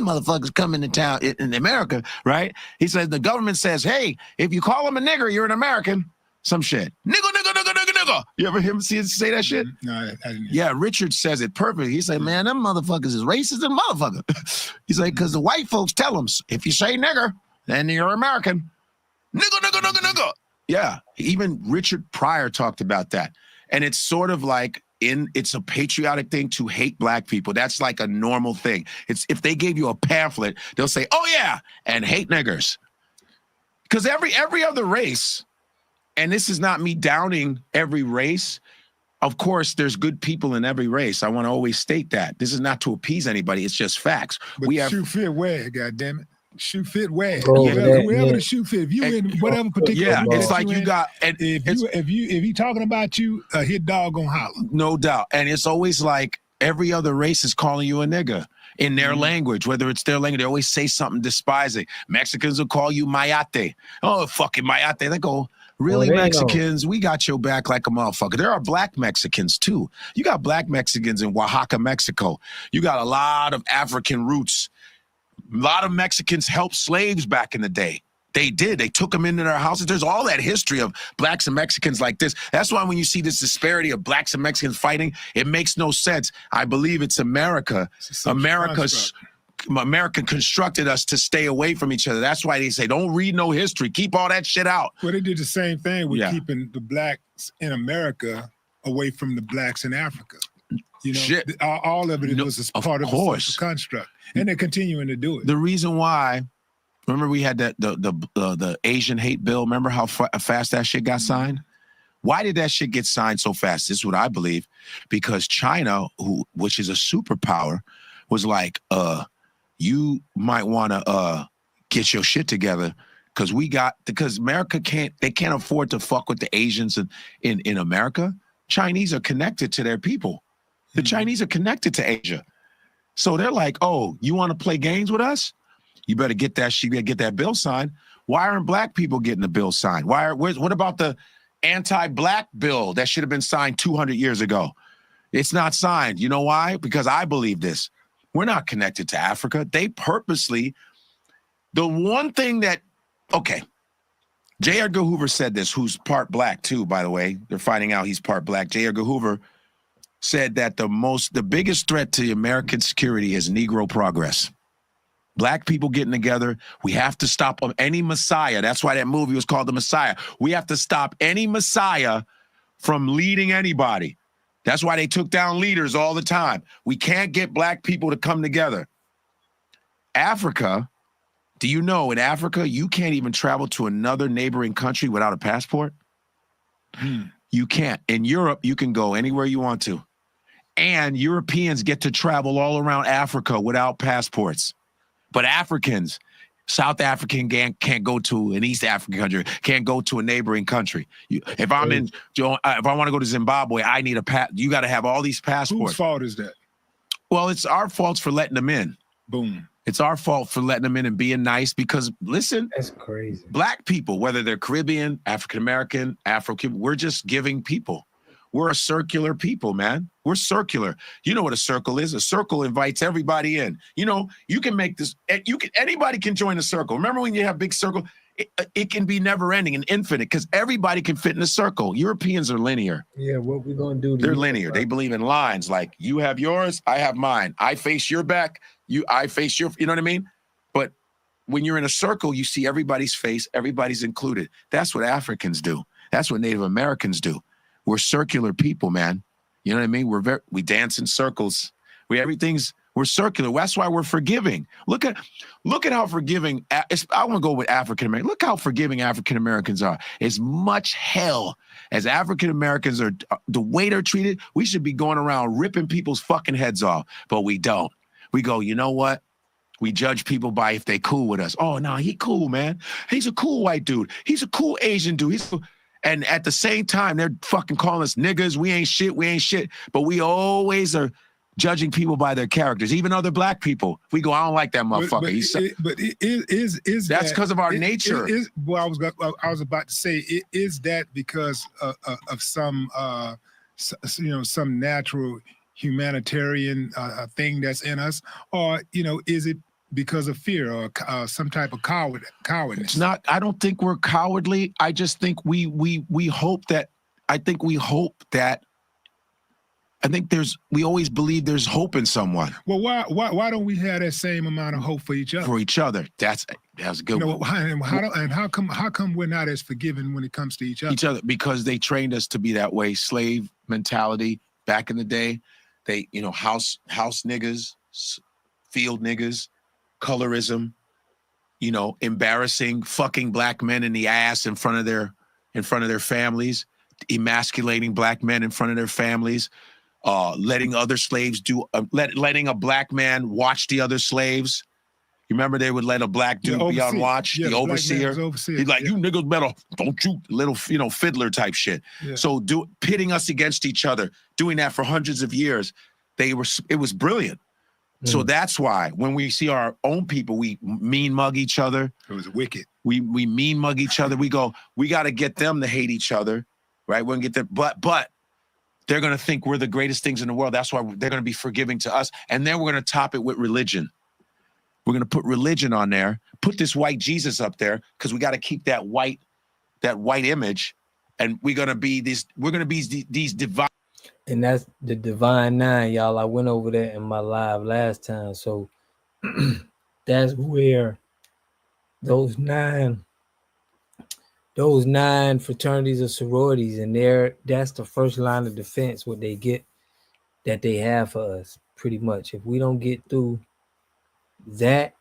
motherfuckers come into town in America, right? He said, the government says, hey, if you call them a nigger, you're an American. Some shit. Nigga. You ever hear him say that shit? No, I didn't. Yeah, Richard says it perfect. He said, man, them motherfuckers is racist and motherfucker. He's like, because the white folks tell them, if you say nigger, then you're American. Nigga. Yeah, even Richard Pryor talked about that. And it's sort of like, it's a patriotic thing to hate black people. That's like a normal thing. It's if they gave you a pamphlet, they'll say, oh yeah, and hate niggers. Because every other race, and this is not me downing every race. Of course, there's good people in every race. I want to always state that. This is not to appease anybody. It's just facts. But we have shoe fit where, goddammit. Shoe fit where? Whoever the shoe fit. If you in whatever particular yeah, it's like you got. And if he talking about you, his dog gonna holler. No doubt. And it's always like every other race is calling you a nigga in their language, whether it's their language. They always say something despising. Mexicans will call you mayate. Oh, fucking mayate. They go, really, Mexicans, we got your back like a motherfucker. There are black Mexicans, too. You got black Mexicans in Oaxaca, Mexico. You got a lot of African roots. A lot of Mexicans helped slaves back in the day. They did. They took them into their houses. There's all that history of blacks and Mexicans like this. That's why when you see this disparity of blacks and Mexicans fighting, it makes no sense. I believe it's America. America constructed us to stay away from each other. That's why they say, don't read no history. Keep all that shit out. Well, they did the same thing with keeping the blacks in America away from the blacks in Africa. You know, all of it was a part of the social construct. And they're continuing to do it. The reason why, remember we had that the Asian hate bill. Remember how fast that shit got signed? Why did that shit get signed so fast? This is what I believe. Because China, which is a superpower, was like, you might want to get your shit together because America can't afford to fuck with the Asians in America. Chinese are connected to their people. The Chinese are connected to Asia. So they're like, oh, you want to play games with us? You better get that bill signed. Why aren't black people getting the bill signed? What about the anti-black bill that should have been signed 200 years ago? It's not signed. You know why? Because I believe this. We're not connected to Africa. They purposely, the one thing that, okay, J. Edgar Hoover said this, who's part black too, by the way. They're finding out he's part black. J. Edgar Hoover said that the biggest threat to American security is Negro progress. Black people getting together. We have to stop any Messiah. That's why that movie was called The Messiah. We have to stop any Messiah from leading anybody. That's why they took down leaders all the time. We can't get black people to come together. Africa, do you know in Africa, you can't even travel to another neighboring country without a passport? You can't. In Europe, you can go anywhere you want to. And Europeans get to travel all around Africa without passports. But Africans, South African can't go to an East African country, can't go to a neighboring country. If I want to go to Zimbabwe, I need you got to have all these passports. Whose fault is that? Well, it's our fault for letting them in. Boom. It's our fault for letting them in and being nice because, listen, that's crazy. Black people, whether they're Caribbean, African-American, Afro-Cuban, we're just giving people. We're a circular people, man. We're circular. You know what a circle is? A circle invites everybody in. You know, you can make this, anybody can join a circle. Remember when you have big circle? It can be never ending and infinite because everybody can fit in a circle. Europeans are linear. Yeah, what we gonna do? They're linear. They believe in lines, like you have yours, I have mine. I face your back, I face your, you know what I mean? But when you're in a circle, you see everybody's face, everybody's included. That's what Africans do. That's what Native Americans do. We're circular people, man. You know what I mean? We dance in circles. We're circular. That's why we're forgiving. Look at how forgiving. I want to go with African American. Look how forgiving African Americans are. As much hell as African Americans are, the way they're treated, we should be going around ripping people's fucking heads off, but we don't. We go, you know what? We judge people by if they cool with us. Oh no, he cool, man. He's a cool white dude. He's a cool Asian dude. And at the same time, they're fucking calling us niggas. We ain't shit. We ain't shit. But we always are judging people by their characters, even other Black people. We go, I don't like that motherfucker. But that's because of our nature. Well, I was about to say, is that because of some some natural humanitarian thing that's in us, or is it because of fear or some type of cowardness? It's not. I don't think we're cowardly. I just think we hope that. I think we hope that. I think we always believe there's hope in someone. Well, why don't we have that same amount of hope for each other? For each other. That's a good one. How come we're not as forgiving when it comes to each other? Because they trained us to be that way. Slave mentality back in the day. They, house niggas, field niggas, colorism, embarrassing, fucking Black men in the ass in front of their families, emasculating Black men in front of their families. Letting other slaves letting a Black man watch the other slaves. You remember they would let a Black dude be on watch, the overseer. He's like, you niggas better, don't you, little, fiddler type shit. Yeah. So pitting us against each other, doing that for hundreds of years, it was brilliant. So that's why when we see our own people, we mean mug each other. It was wicked. We mean mug each other. We go, we got to get them to hate each other, right? We're gonna get them, but they're going to think we're the greatest things in the world. That's why they're going to be forgiving to us. And then we're going to top it with religion. We're going to put religion on there, put this white Jesus up there, because we got to keep that white image. And we're going to be these divine. And that's the Divine Nine, y'all. I went over that in my live last time. So that's where those nine fraternities or sororities, and that's the first line of defense, what they get that they have for us, pretty much. If we don't get through that,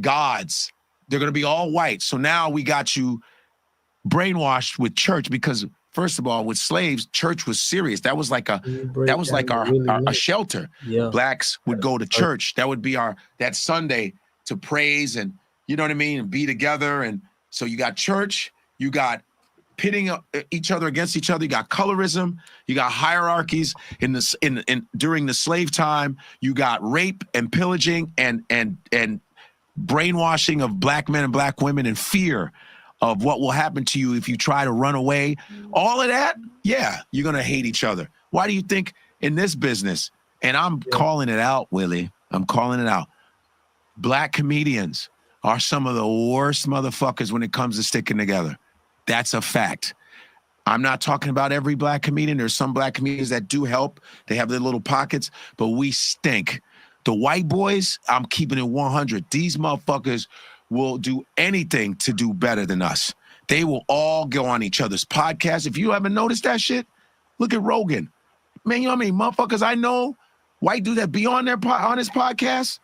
gods, they're going to be all white. So now we got you brainwashed with church, because first of all, with slaves, church was serious. That was like our shelter. Yeah. Blacks would go to church. That would be that Sunday to praise and, you know what I mean, and be together. And so you got church, you got pitting each other against each other, you got colorism, you got hierarchies during the slave time, you got rape and pillaging and brainwashing of Black men and Black women, and fear of what will happen to you if you try to run away. All of that, yeah, you're gonna hate each other. Why do you think in this business, and I'm calling it out, Willie, I'm calling it out, Black comedians are some of the worst motherfuckers when it comes to sticking together. That's a fact. I'm not talking about every Black comedian. There's some Black comedians that do help. They have their little pockets, but we stink. The white boys, I'm keeping it 100. These motherfuckers will do anything to do better than us. They will all go on each other's podcasts. If you haven't noticed that shit, look at Rogan. Man, you know how many motherfuckers I know, white dudes that be on his podcast?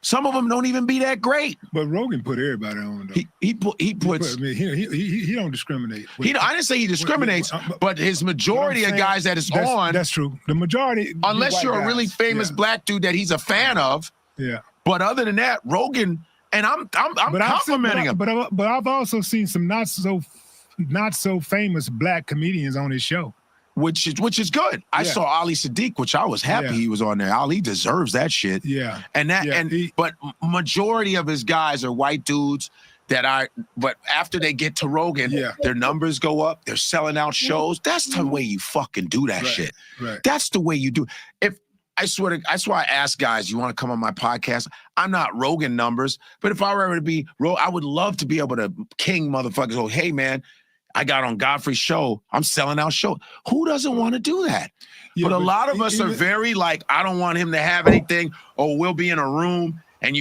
Some of them don't even be that great. But Rogan put everybody on, though. He puts. He don't discriminate. I didn't say he discriminates, but his majority of guys that is on. That's true. The majority. Unless you're a really famous Black dude that he's a fan of. Yeah. But other than that, Rogan, and I'm complimenting him. But I've also seen some not so famous Black comedians on his show. which is good. I saw Ali Sadiq, which I was happy he was on there. Ali deserves that shit. Yeah. And but majority of his guys are white dudes but after they get to Rogan, their numbers go up, they're selling out shows. That's the way you fucking do that shit. Right. That's the way you do. That's why I ask guys, you want to come on my podcast? I'm not Rogan numbers, but if I were ever to be, I would love to be able to king motherfuckers. Oh, hey man, I got on Godfrey's show. I'm selling out shows. Who doesn't want to do that? But a lot of us are very like, I don't want him to have anything. Or we'll be in a room and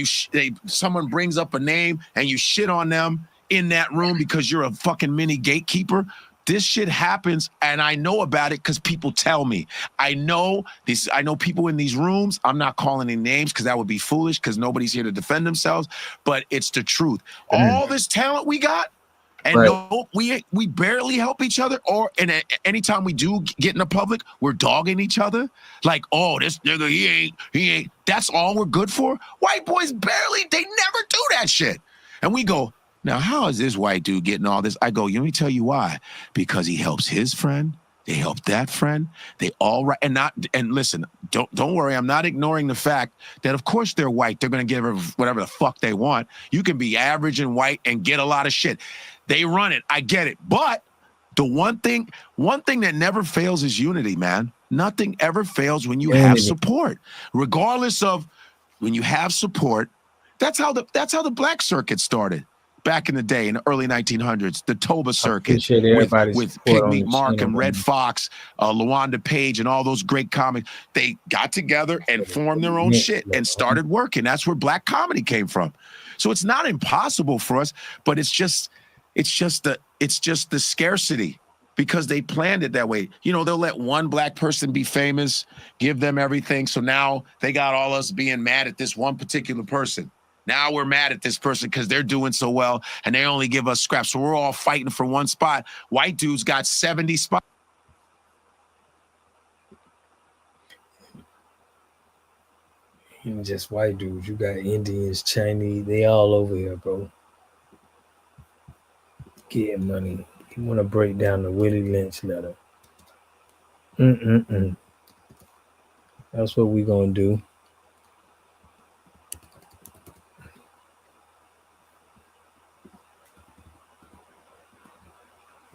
someone brings up a name and you shit on them in that room because you're a fucking mini gatekeeper. This shit happens, and I know about it because people tell me. I know people in these rooms. I'm not calling any names because that would be foolish because nobody's here to defend themselves, but it's the truth. All this talent we got, and we barely help each other, and anytime we do get in the public, we're dogging each other. Like, oh, this nigga, he ain't. That's all we're good for? White boys they never do that shit. And we go, now, how is this white dude getting all this? I go, let me tell you why. Because he helps his friend. They help that friend. They all right. And listen, don't worry. I'm not ignoring the fact that, of course, they're white. They're going to give whatever the fuck they want. You can be average and white and get a lot of shit. They run it. I get it. But the one thing that never fails is unity, man. Nothing ever fails when you have support. Regardless of when you have support, that's how the black circuit started. Back in the day, in the early 1900s, the Toba circuit with Pygmy Mark and Red Fox, LaWanda Page, and all those great comics. They got together and formed their own shit and started working. That's where black comedy came from. So it's not impossible for us, but it's just the scarcity because they planned it that way. You know, they'll let one black person be famous, give them everything. So now they got all us being mad at this one particular person. Now we're mad at this person because they're doing so well and they only give us scraps. So we're all fighting for one spot. White dudes got 70 spots. Ain't just white dudes. You got Indians, Chinese. They all over here, bro. Getting money. You want to break down the Willie Lynch letter. That's what we going to do.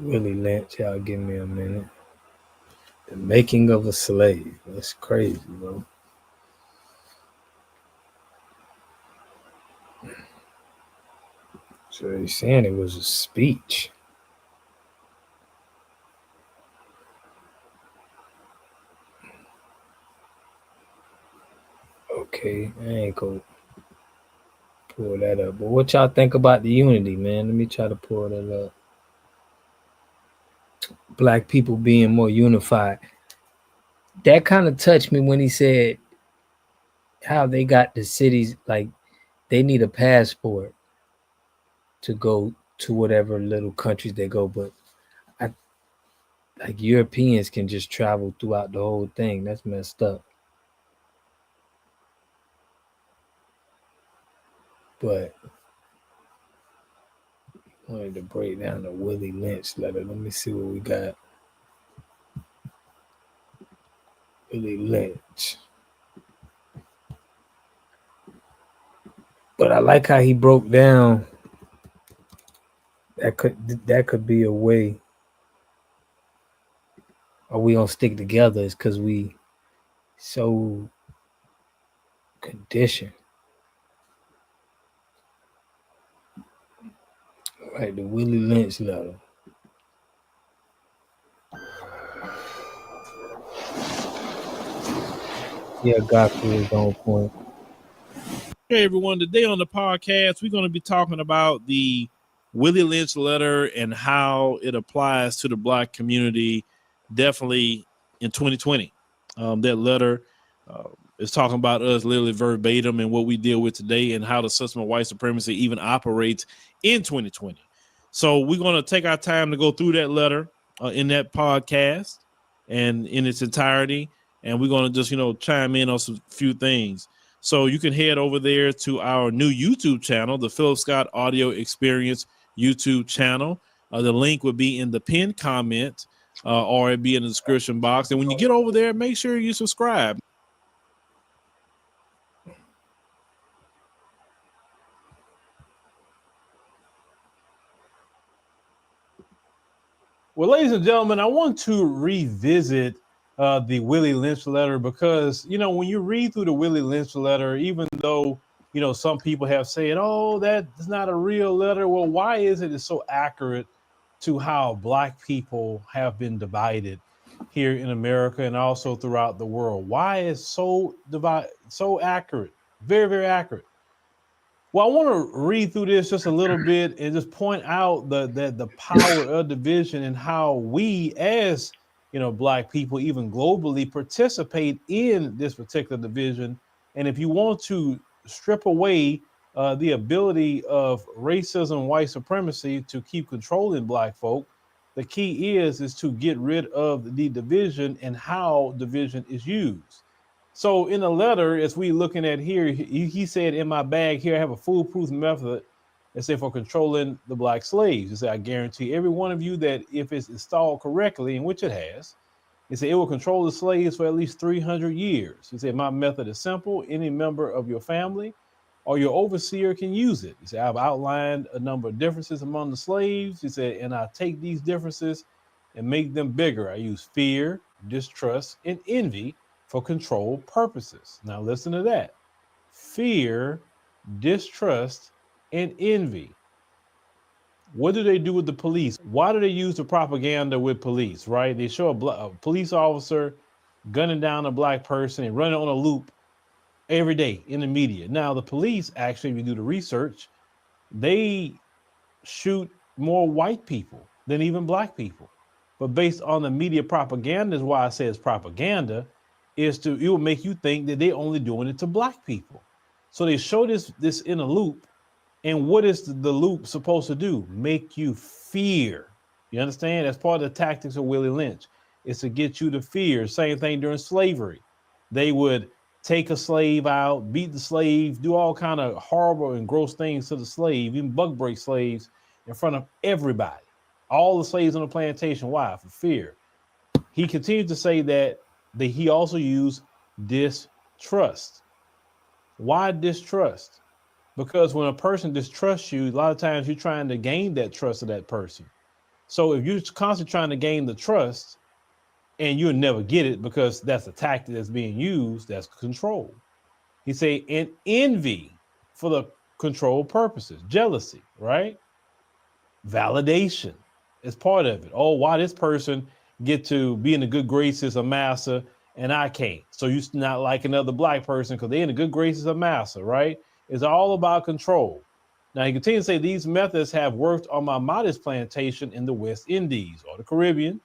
Willie Lynch, y'all give me a minute. The making of a slave. That's crazy, bro. So he's saying it was a speech. Okay, I ain't gonna pull that up. But what y'all think about the unity, man? Let me try to pull that up. Black people being more unified. That kind of touched me when he said how they got the cities, like they need a passport to go to whatever little countries they go, but like Europeans can just travel throughout the whole thing. That's messed up. But I wanted to break down the Willie Lynch letter. Let me see what we got. Willie Lynch. But I like how he broke down. That could be a way. Are we gonna stick together? Is because we so conditioned. Right, the Willie Lynch letter. Yeah, Godfrey is on point. Hey everyone, today on the podcast, we're going to be talking about the Willie Lynch letter and how it applies to the black community, definitely in 2020. That letter is talking about us literally verbatim and what we deal with today and how the system of white supremacy even operates in 2020. So we're going to take our time to go through that letter in that podcast and in its entirety. And we're going to just, chime in on some few things. So you can head over there to our new YouTube channel, the Philip Scott Audio Experience YouTube channel. The link would be in the pinned comment or it'd be in the description box. And when you get over there, make sure you subscribe. Well, ladies and gentlemen, I want to revisit the Willie Lynch letter because, you know, when you read through the Willie Lynch letter, even though, you know, some people have said, oh, that's not a real letter. Well, why is it so accurate to how Black people have been divided here in America and also throughout the world? Why is so accurate? Very, very accurate. Well, I want to read through this just a little bit and just point out the power of division and how we, as you know, Black people, even globally, participate in this particular division. And if you want to strip away the ability of racism, white supremacy to keep controlling Black folk, the key is to get rid of the division and how division is used. So in the letter, as we looking at here, he said, in my bag here, I have a foolproof method, let's say, for controlling the Black slaves. He said, I guarantee every one of you that if it's installed correctly, in which it has, he said, it will control the slaves for at least 300 years. He said, my method is simple. Any member of your family or your overseer can use it. He said, I've outlined a number of differences among the slaves. He said, and I take these differences and make them bigger. I use fear, distrust, and envy for control purposes. Now listen to that. Fear, distrust, and envy. What do they do with the police? Why do they use the propaganda with police, right? They show a police officer gunning down a Black person and running on a loop every day in the media. Now the police, actually, if you do the research, they shoot more white people than even Black people. But based on the media propaganda, is why I say it's propaganda, it will make you think that they're only doing it to Black people. So they show this in a loop, and what is the loop supposed to do? Make you fear. You understand? That's part of the tactics of Willie Lynch. It's to get you to fear. Same thing during slavery. They would take a slave out, beat the slave, do all kind of horrible and gross things to the slave, even bug break slaves in front of everybody. All the slaves on the plantation. Why? For fear. He continued to say that he also used distrust. Why distrust? Because when a person distrusts you, a lot of times you're trying to gain that trust of that person. So if you're constantly trying to gain the trust and you'll never get it because that's a tactic that's being used, that's control. He say, and envy for the control purposes, jealousy, right? Validation is part of it. Oh, why this person get to be in the good graces of massa and I can't? So you not like another Black person because they're in the good graces of massa, right? It's all about control. Now he continues to say these methods have worked on my modest plantation in the West Indies or the Caribbean.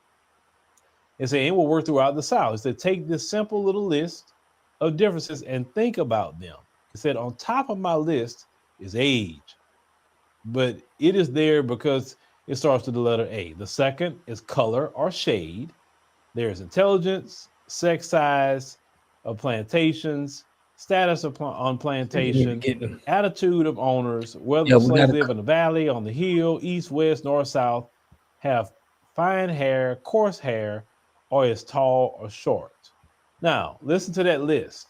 They say it will work throughout the South. He said take this simple little list of differences and think about them. He said on top of my list is age, but it is there because it starts with the letter A. The second is color or shade. There's intelligence, sex size of plantations, status on plantation, attitude of owners, whether the slaves live in the valley, on the hill, east, west, north, south, have fine hair, coarse hair, or is tall or short. Now, listen to that list.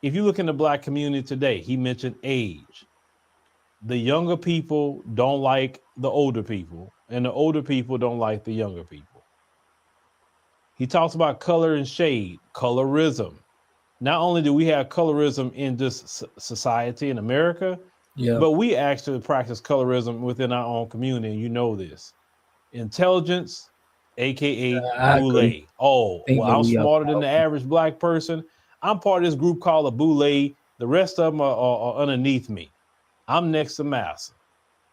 If you look in the Black community today, he mentioned age. The younger people don't like the older people, and the older people don't like the younger people. He talks about color and shade, colorism. Not only do we have colorism in this society in America, but we actually practice colorism within our own community, and you know this. Intelligence, aka boule. Oh, well, I'm smarter than the average Black person. I'm part of this group called a boule. The rest of them are underneath me. I'm next to massa.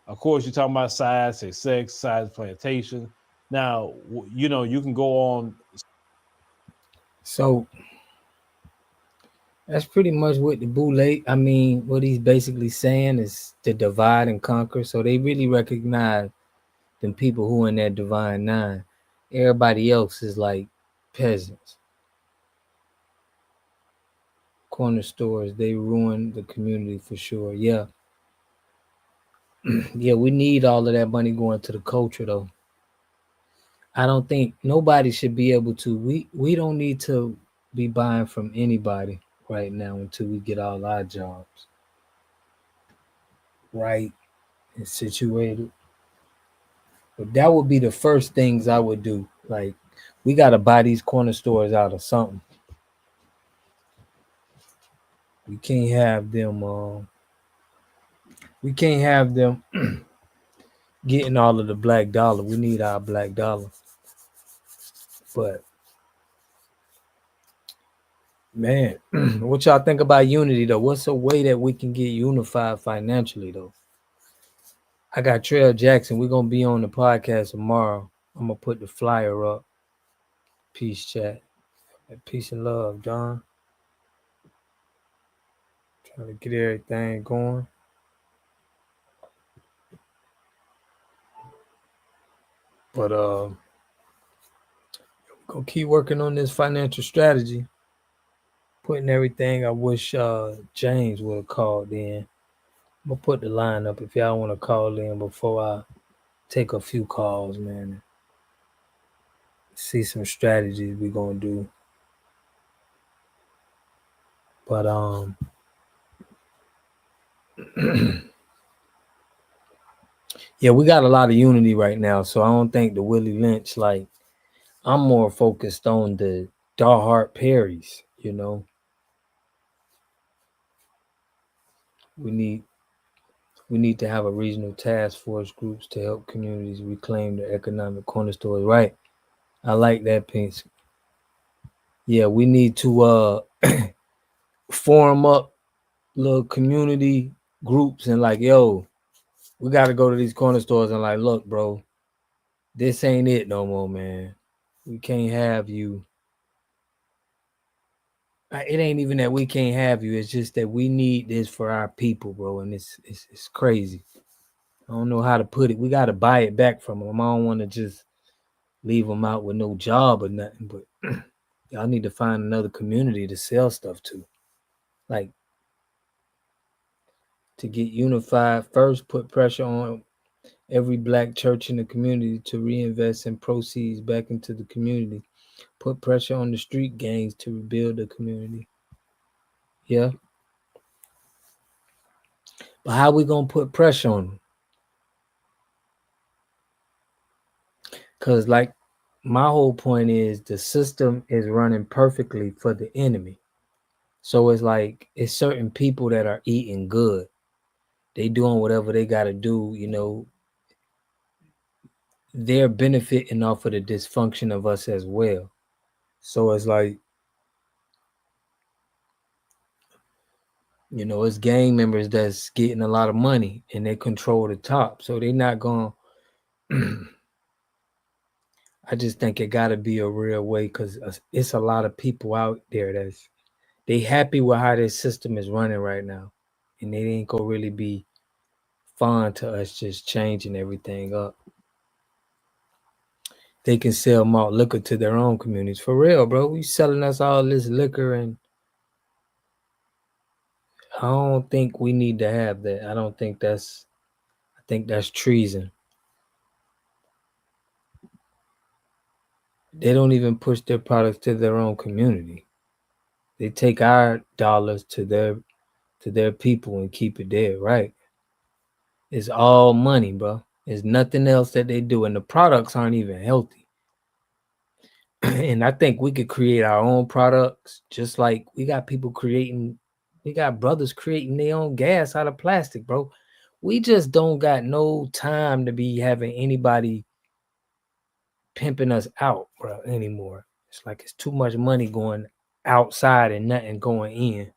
Of course, you're talking about size, say sex, size, plantation. Now, you know, you can go on. So that's pretty much what the boule, I mean, what he's basically saying is to divide and conquer. So they really recognize them people who in that divine nine. Everybody else is like peasants. Corner stores, they ruin the community for sure. Yeah. Yeah, we need all of that money going to the culture though. I don't think nobody should be able to. We don't need to be buying from anybody right now until we get all our jobs right and situated. But that would be the first things I would do. Like, we got to buy these corner stores out of something. We can't have them. We can't have them getting all of the black dollar. We need our black dollar. But man, what y'all think about unity though? What's a way that we can get unified financially though? I got Trail Jackson. We're gonna be on the podcast tomorrow. I'm gonna put the flyer up. Peace, chat. Peace and love, John. Trying to get everything going. But we're gonna keep working on this financial strategy. Putting everything. I wish James would have called in. I'm gonna put the line up if y'all want to call in before I take a few calls, man. See some strategies we're gonna do. But yeah, we got a lot of unity right now. So I don't think the Willie Lynch, like, I'm more focused on the Darhart Perrys, you know. We need to have a regional task force groups to help communities reclaim their economic cornerstones. Right. I like that piece. Yeah, we need to form up little community groups and like, yo, we got to go to these corner stores and like, look, bro, this ain't it no more, man. We can't have you. It ain't even that we can't have you. It's just that we need this for our people, bro. And it's crazy. I don't know how to put it. We got to buy it back from them. I don't want to just leave them out with no job or nothing. But y'all need to find another community to sell stuff to. Like, to get unified, first put pressure on every black church in the community to reinvest in proceeds back into the community. Put pressure on the street gangs to rebuild the community. Yeah. But how we going to put pressure on them? Because, like, my whole point is the system is running perfectly for the enemy. So it's like, it's certain people that are eating good. They doing whatever they got to do, you know. They're benefiting off of the dysfunction of us as well. So it's like, you know, it's gang members that's getting a lot of money and they control the top. So they're not going to, I just think it got to be a real way because it's a lot of people out there that's, they happy with how this system is running right now. And they ain't going to really be fun to us just changing everything up. They can sell malt liquor to their own communities. For real, bro. We selling us all this liquor and I don't think we need to have that. I think that's treason. They don't even push their products to their own community. They take our dollars to their people and keep it there, right? It's all money, bro. There's nothing else that they do, and the products aren't even healthy. And I think we could create our own products, just like we got brothers creating their own gas out of plastic, bro. We just don't got no time to be having anybody pimping us out, bro, anymore. It's like it's too much money going outside and nothing going in.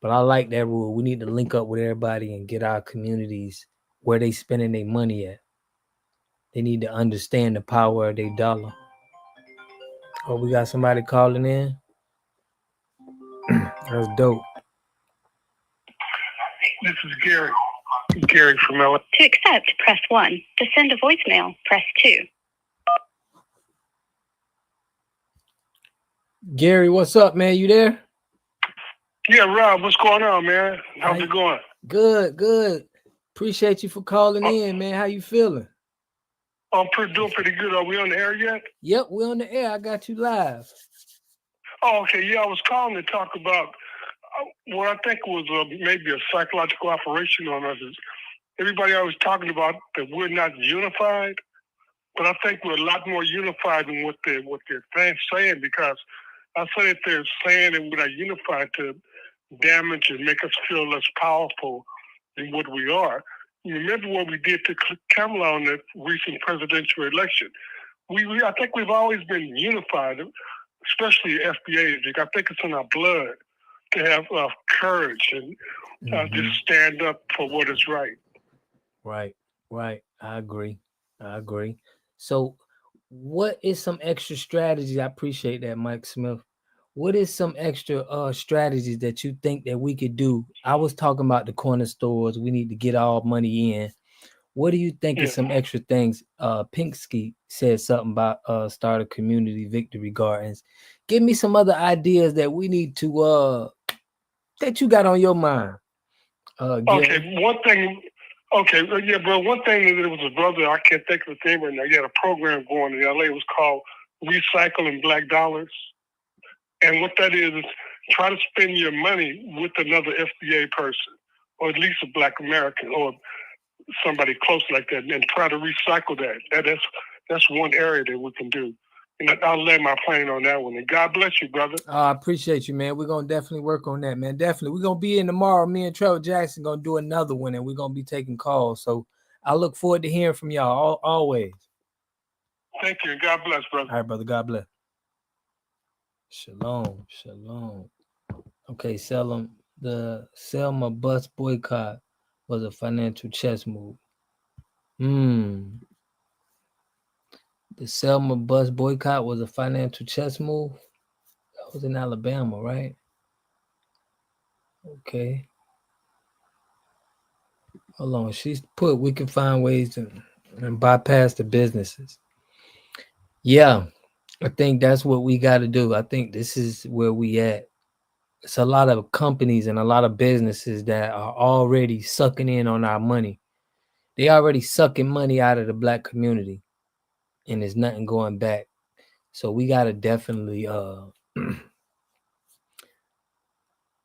But I like that rule. We need to link up with everybody and get our communities where they spending their money at. They need to understand the power of their dollar. Oh, we got somebody calling in. That's dope. This is Gary. Gary from LA. To accept, press 1. To send a voicemail, press 2. Gary, what's up, man? You there? Yeah, Rob, what's going on, man? How's it going? Good. Appreciate you for calling in, man. How you feeling? I'm doing pretty good. Are we on the air yet? Yep, we're on the air. I got you live. Oh, okay. Yeah, I was calling to talk about what I think was maybe a psychological operation on us. Is everybody always talking about that we're not unified, but I think we're a lot more unified than what they're saying, because I say that they're saying that we're not unified to damage and make us feel less powerful than what we are. You remember what we did to Kamala on the recent presidential election? I think we've always been unified, especially FBA. I think it's in our blood to have courage and just stand up for what is right. Right. I agree. So, what is some extra strategies? I appreciate that, Mike Smith. What is some extra strategies that you think that we could do? I was talking about the corner stores. We need to get all money in. What do you think is some extra things? Pinksky said something about start a community victory gardens. Give me some other ideas that we need to that you got on your mind. Okay, one thing. Okay, yeah, bro. One thing that there was a brother, I can't think of his name right now. He had a program going in LA. It was called Recycling Black Dollars. And what that is try to spend your money with another FBA person, or at least a Black American, or somebody close like that, and try to recycle that. That's one area that we can do. And I'll lay my plane on that one. And God bless you, brother. I appreciate you, man. We're going to definitely work on that, man. Definitely. We're going to be in tomorrow. Me and Trevor Jackson going to do another one, and we're going to be taking calls. So I look forward to hearing from y'all always. Thank you. God bless, brother. All right, brother. God bless. Shalom. Okay, the Selma bus boycott was a financial chess move. The Selma bus boycott was a financial chess move. That was in Alabama, right? Okay. Hold on. She's put we can find ways to and bypass the businesses. Yeah, I think that's what we got to do. I think this is where we at. It's a lot of companies and a lot of businesses that are already sucking in on our money. They already sucking money out of the Black community, and there's nothing going back. So we got to definitely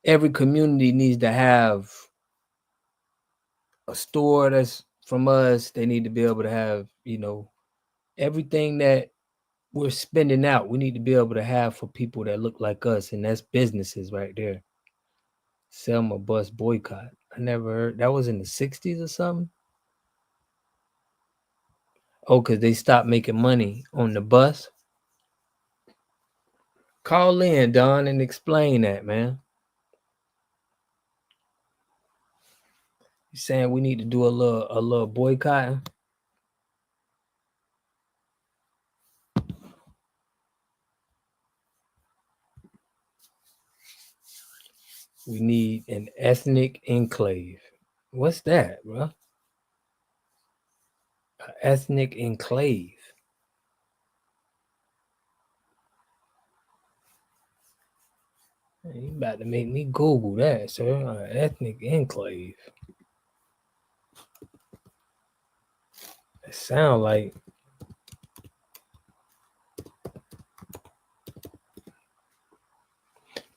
every community needs to have a store that's from us. They need to be able to have, everything that we're spending out. We need to be able to have for people that look like us, and that's businesses right there. Selma bus boycott. I never heard. That was in the 60s or something. Oh, because they stopped making money on the bus. Call in, Don, and explain that, man. You saying we need to do a little boycotting? We need an ethnic enclave. What's that, bro? An ethnic enclave. You about to make me Google that, sir. An ethnic enclave. It sound like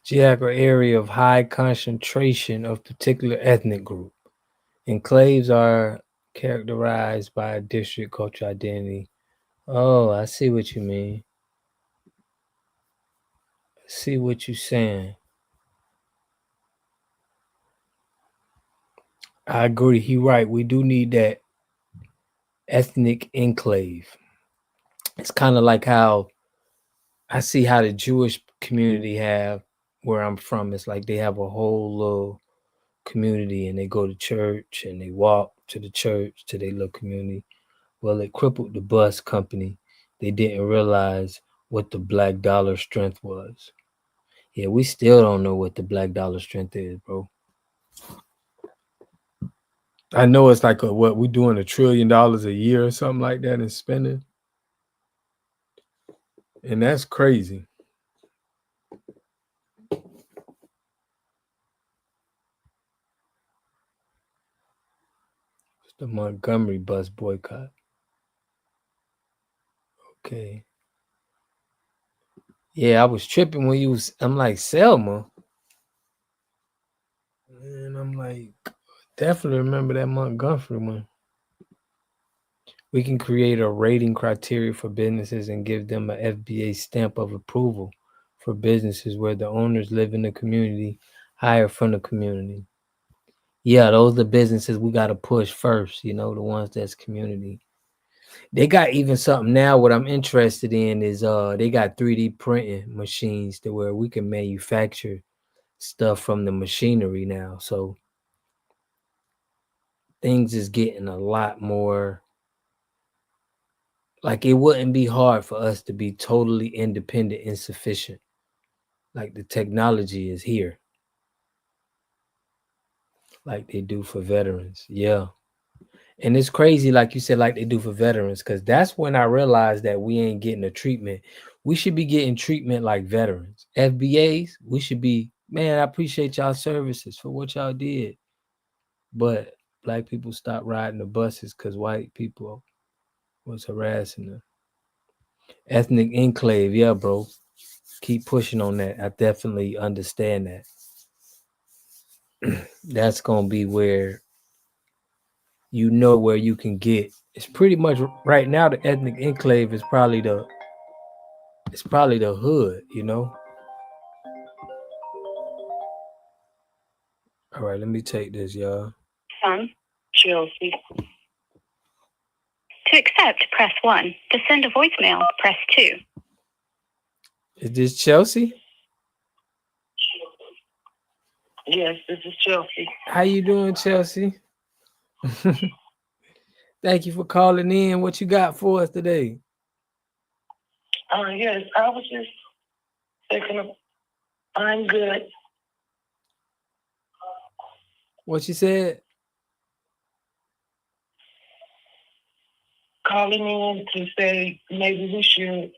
geographic area of high concentration of particular ethnic group. Enclaves are characterized by a district cultural identity. Oh, I see what you mean. I see what you're saying. I agree. He right. We do need that ethnic enclave. It's kind of like how I see how the Jewish community have where I'm from. It's like they have a whole little community and they go to church and they walk to the church to their little community. Well, it crippled the bus company. They didn't realize what the black dollar strength was. Yeah, we still don't know what the black dollar strength is, bro. I know it's like what we doing $1 trillion a year or something like that in spending. And that's crazy. It's the Montgomery bus boycott. Okay. Yeah, I was tripping when you was. I'm like Selma, and I'm like, definitely remember that Montgomery one. We can create a rating criteria for businesses and give them a FBA stamp of approval for businesses where the owners live in the community, hire from the community. Yeah, those are the businesses we got to push first, the ones that's community. They got even something now. What I'm interested in is they got 3D printing machines to where we can manufacture stuff from the machinery now. So things is getting a lot more. Like, it wouldn't be hard for us to be totally independent and sufficient. Like, the technology is here. Like they do for veterans. Yeah. And it's crazy, like you said, like they do for veterans, because that's when I realized that we ain't getting a treatment. We should be getting treatment like veterans. FBAs, we should be, man, I appreciate y'all services for what y'all did. But black people stopped riding the buses because white people was harassing them. Ethnic enclave, yeah, bro. Keep pushing on that. I definitely understand that. That's gonna be where where you can get. It's pretty much right now the ethnic enclave is probably the hood. All right, let me take this, y'all. Chelsea. To accept, press 1. To send a voicemail, press 2. Is this Chelsea? Yes, this is Chelsea. How you doing, Chelsea? Thank you for calling in. What you got for us today? Yes, I was just thinking of, I'm good. What you said? Calling in to say maybe we should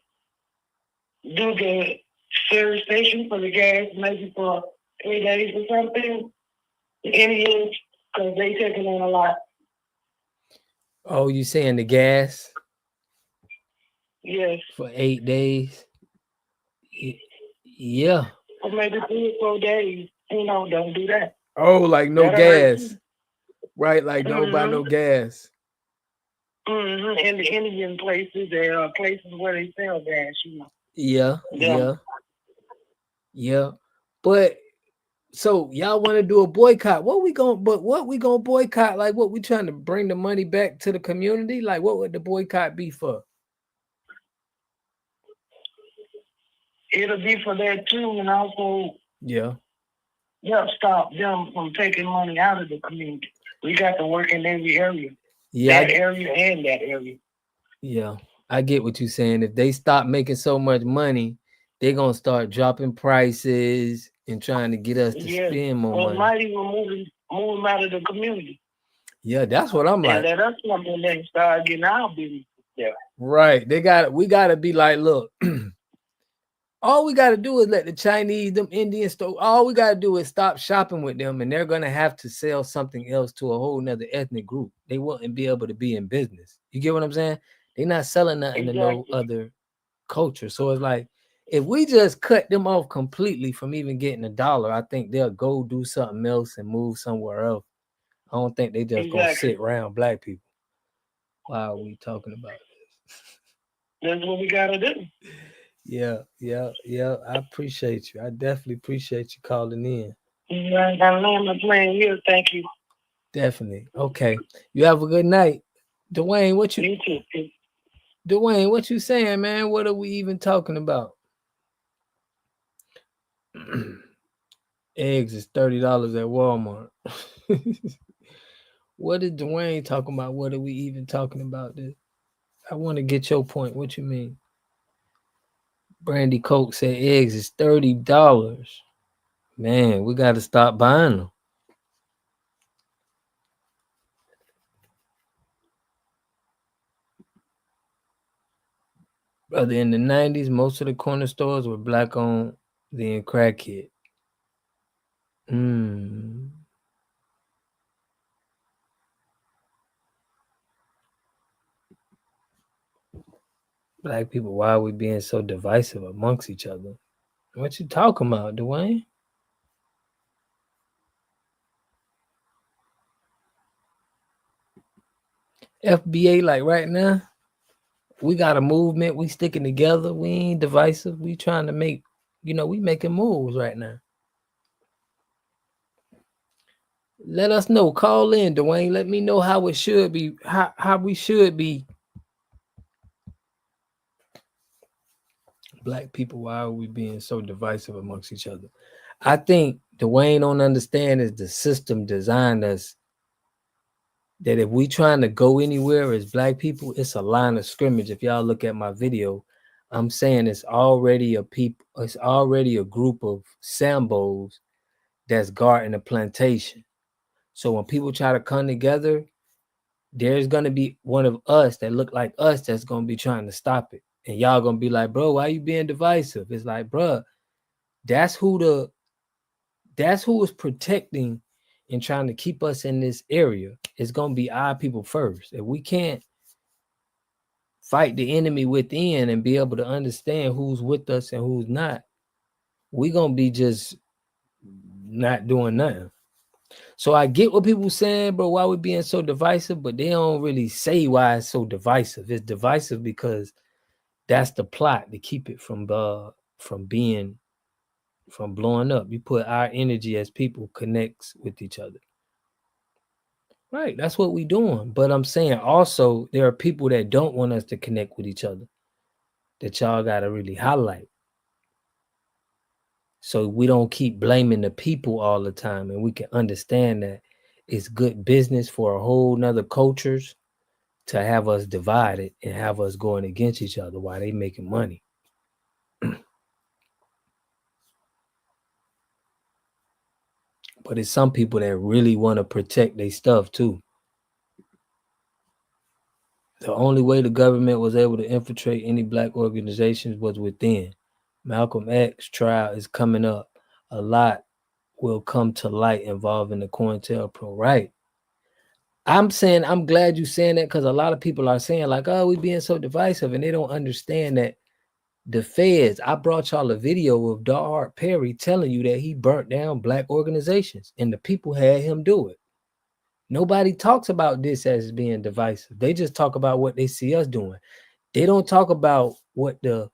do the service station for the gas, maybe for 3 days or something. The Indians, because they taking on a lot. Oh, you saying the gas? Yes. For 8 days? Yeah. Or maybe 3 or 4 days. Don't do that. Oh, like no That'll hurt gas. you. Right, like no buy no gas. In the Indian places, there are places where they sell gas, Yeah. But so y'all want to do a boycott? What we gonna boycott? Like, what we trying to bring the money back to the community? Like, what would the boycott be for? It'll be for that too, and also help stop them from taking money out of the community. We got to work in every area. Yeah. That area and that area. Yeah, I get what you're saying. If they stop making so much money, they're gonna start dropping prices and trying to get us to spend more money. Might even move them out of the community. Yeah, that's what I'm like. And let us come in there and start getting our business there. Right. We gotta be like, look, all we gotta do is let the Chinese, them Indians, all we gotta do is stop shopping with them, and they're gonna have to sell something else to a whole nother ethnic group. They wouldn't be able to be in business. You get what I'm saying? They're not selling nothing to no other culture. So it's like, if we just cut them off completely from even getting $1, I think they'll go do something else and move somewhere else. I don't think they just gonna sit around black people. Why are we talking about this? That's what we gotta do. Yeah. I appreciate you. I definitely appreciate you calling in. I gotta land my plane here. Thank you. Definitely. Okay. You have a good night. Dwayne, You too. Dwayne, what you saying, man? What are we even talking about? Eggs is $30 at Walmart. What is Dwayne talking about? What are we even talking about this? I want to get your point. What you mean? Brandy Coke said eggs is $30. Man, we got to stop buying them. Brother, in the 90s, most of the corner stores were black owned, then crackhead. Black people, why are we being so divisive amongst each other? What you talking about, Dwayne? FBA, like right now, we got a movement. We sticking together. We ain't divisive. We trying to make, we making moves right now. Let us know. Call in, Dwayne. Let me know how it should be. How we should be. Black people, why are we being so divisive amongst each other? I think Dwayne don't understand is the system designed us that if we trying to go anywhere as Black people, it's a line of scrimmage. If y'all look at my video, I'm saying it's already a group of Sambos that's guarding a plantation. So when people try to come together, there's gonna be one of us that look like us that's gonna be trying to stop it. And y'all gonna be like, bro, why you being divisive? It's like, bro, that's who is protecting and trying to keep us in this area. It's gonna be our people first. If we can't fight the enemy within and be able to understand who's with us and who's not, we gonna be just not doing nothing. So I get what people saying, bro, why we being so divisive, but they don't really say why it's so divisive. It's divisive because that's the plot to keep it from blowing up. You put our energy as people connects with each other. Right, that's what we doing. But I'm saying also there are people that don't want us to connect with each other that y'all got to really highlight. So we don't keep blaming the people all the time, and we can understand that it's good business for a whole nother cultures to have us divided and have us going against each other while they making money. But it's some people that really want to protect their stuff too. The only way the government was able to infiltrate any Black organizations was within. Malcolm X trial is coming up. A lot will come to light involving the COINTELPRO, right? I'm saying, I'm glad you're saying that because a lot of people are saying like, oh, we being so divisive, and they don't understand that the feds, I brought y'all a video of Dawhart Perry telling you that he burnt down Black organizations and the people had him do it. Nobody talks about this as being divisive. They just talk about what they see us doing. They don't talk about what the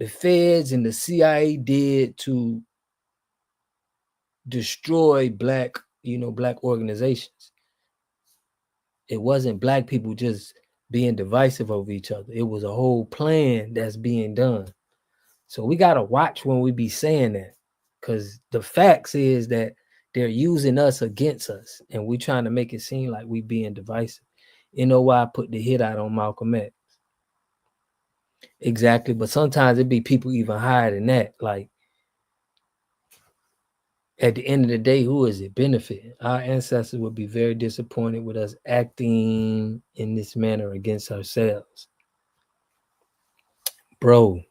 feds and the CIA did to destroy Black organizations. It wasn't Black people just being divisive over each other. It was a whole plan that's being done. So we got to watch when we be saying that, because the facts is that they're using us against us, and we trying to make it seem like we being divisive. You know why I put the hit out on Malcolm X? Exactly, but sometimes it be people even higher than that. Like, at the end of the day, who is it benefiting? Our ancestors would be very disappointed with us acting in this manner against ourselves. Bro,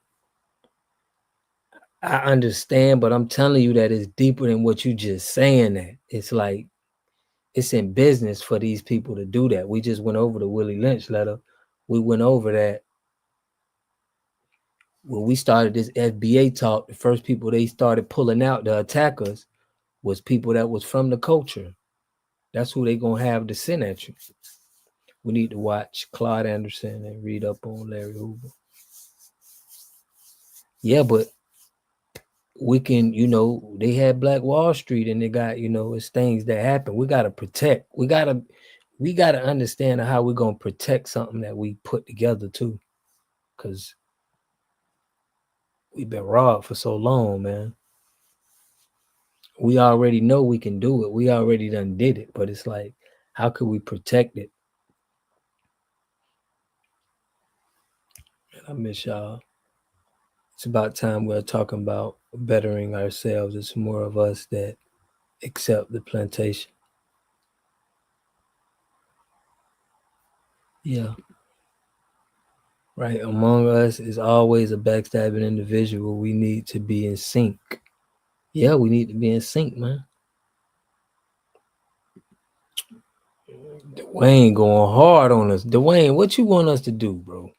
I understand, but I'm telling you that it's deeper than what you just saying that. It's like, it's in business for these people to do that. We just went over the Willie Lynch letter. We went over that. When we started this FBA talk, the first people they started pulling out, the attackers, was people that was from the culture. That's who they gonna have to send at you. We need to watch Claude Anderson and read up on Larry Hoover. Yeah, but we can, they had Black Wall Street, and they got, it's things that happen. We gotta protect. We gotta understand how we're gonna protect something that we put together too, because we've been robbed for so long, man. We already know we can do it. We already done did it, but it's like, how could we protect it? Man, I miss y'all. It's about time we're talking about bettering ourselves. It's more of us that accept the plantation. Yeah. Right. Among us is always a backstabbing individual. We need to be in sync. Yeah, we need to be in sync, man. Dwayne going hard on us. Dwayne, what you want us to do, bro?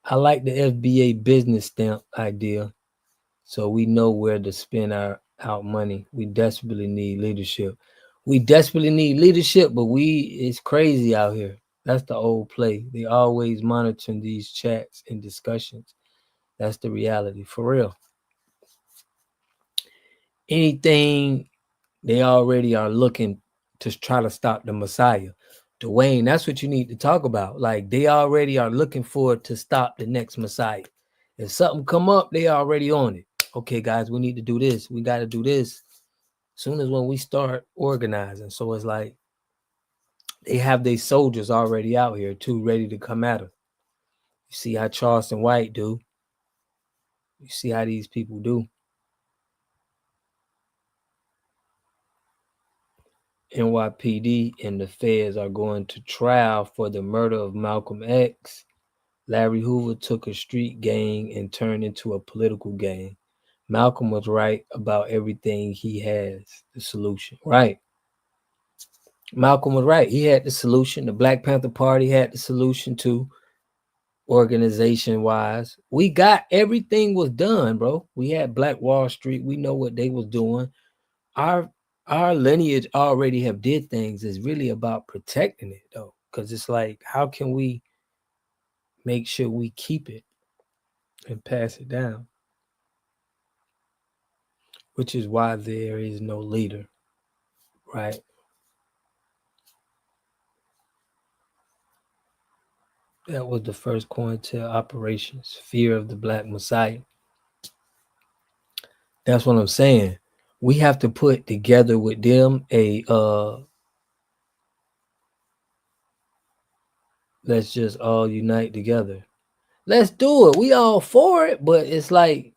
I like the FBA business stamp idea, so we know where to spend our money. We desperately need leadership. We desperately need leadership, but it's crazy out here. That's the old play. They always monitoring these chats and discussions. That's the reality, for real. Anything, they already are looking to try to stop the Messiah. Dwayne, that's what you need to talk about. Like, they already are looking for to stop the next Messiah. If something come up, they already on it. Okay, guys, we need to do this. We got to do this. Soon as when we start organizing. So it's like they have their soldiers already out here too, ready to come at them. You see how Charleston White do. You see how these people do. NYPD and the feds are going to trial for the murder of Malcolm X. Larry Hoover took a street gang and turned into a political gang. Malcolm was right about everything. He has the solution. Right. Malcolm was right. He had the solution. The Black Panther Party had the solution too, organization-wise. We got everything was done, bro. We had Black Wall Street. We know what they was doing. Our lineage already have did things. It's really about protecting it, though, because it's like, how can we make sure we keep it and pass it down? Which is why there is no leader, right? That was the first COINTEL operations, fear of the Black Messiah. That's what I'm saying. We have to put together with them let's just all unite together. Let's do it. We all for it, but it's like,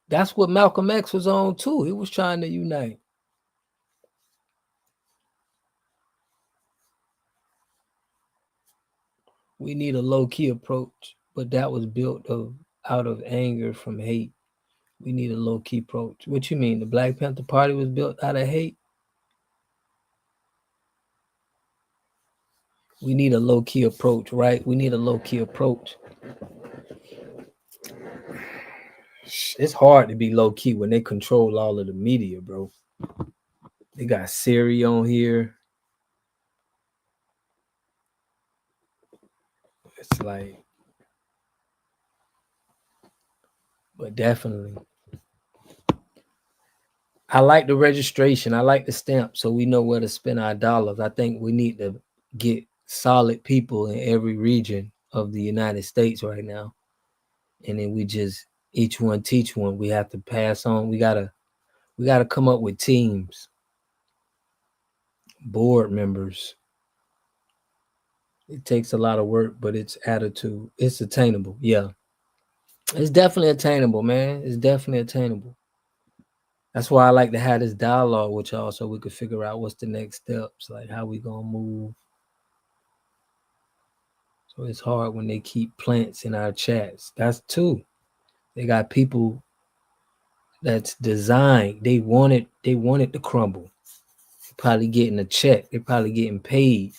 that's what Malcolm X was on too. He was trying to unite. We need a low-key approach, but that was built out of anger from hate. We need a low-key approach. What you mean? The Black Panther Party was built out of hate? We need a low-key approach, right? We need a low-key approach. It's hard to be low-key when they control all of the media, bro. They got Siri on here. It's like, but definitely. I like the registration. I like the stamp, so we know where to spend our dollars. I think we need to get solid people in every region of the United States right now. And then we just, each one teach one. We have to pass on. We gotta come up with teams, board members. It takes a lot of work, but it's attitude. It's attainable. Yeah. It's definitely attainable, man. It's definitely attainable. That's why I like to have this dialogue with y'all so we could figure out what's the next steps, like how we gonna move. So it's hard when they keep plants in our chats. That's two. They got people that's designed. They want it to crumble. They're probably getting a check. They're probably getting paid.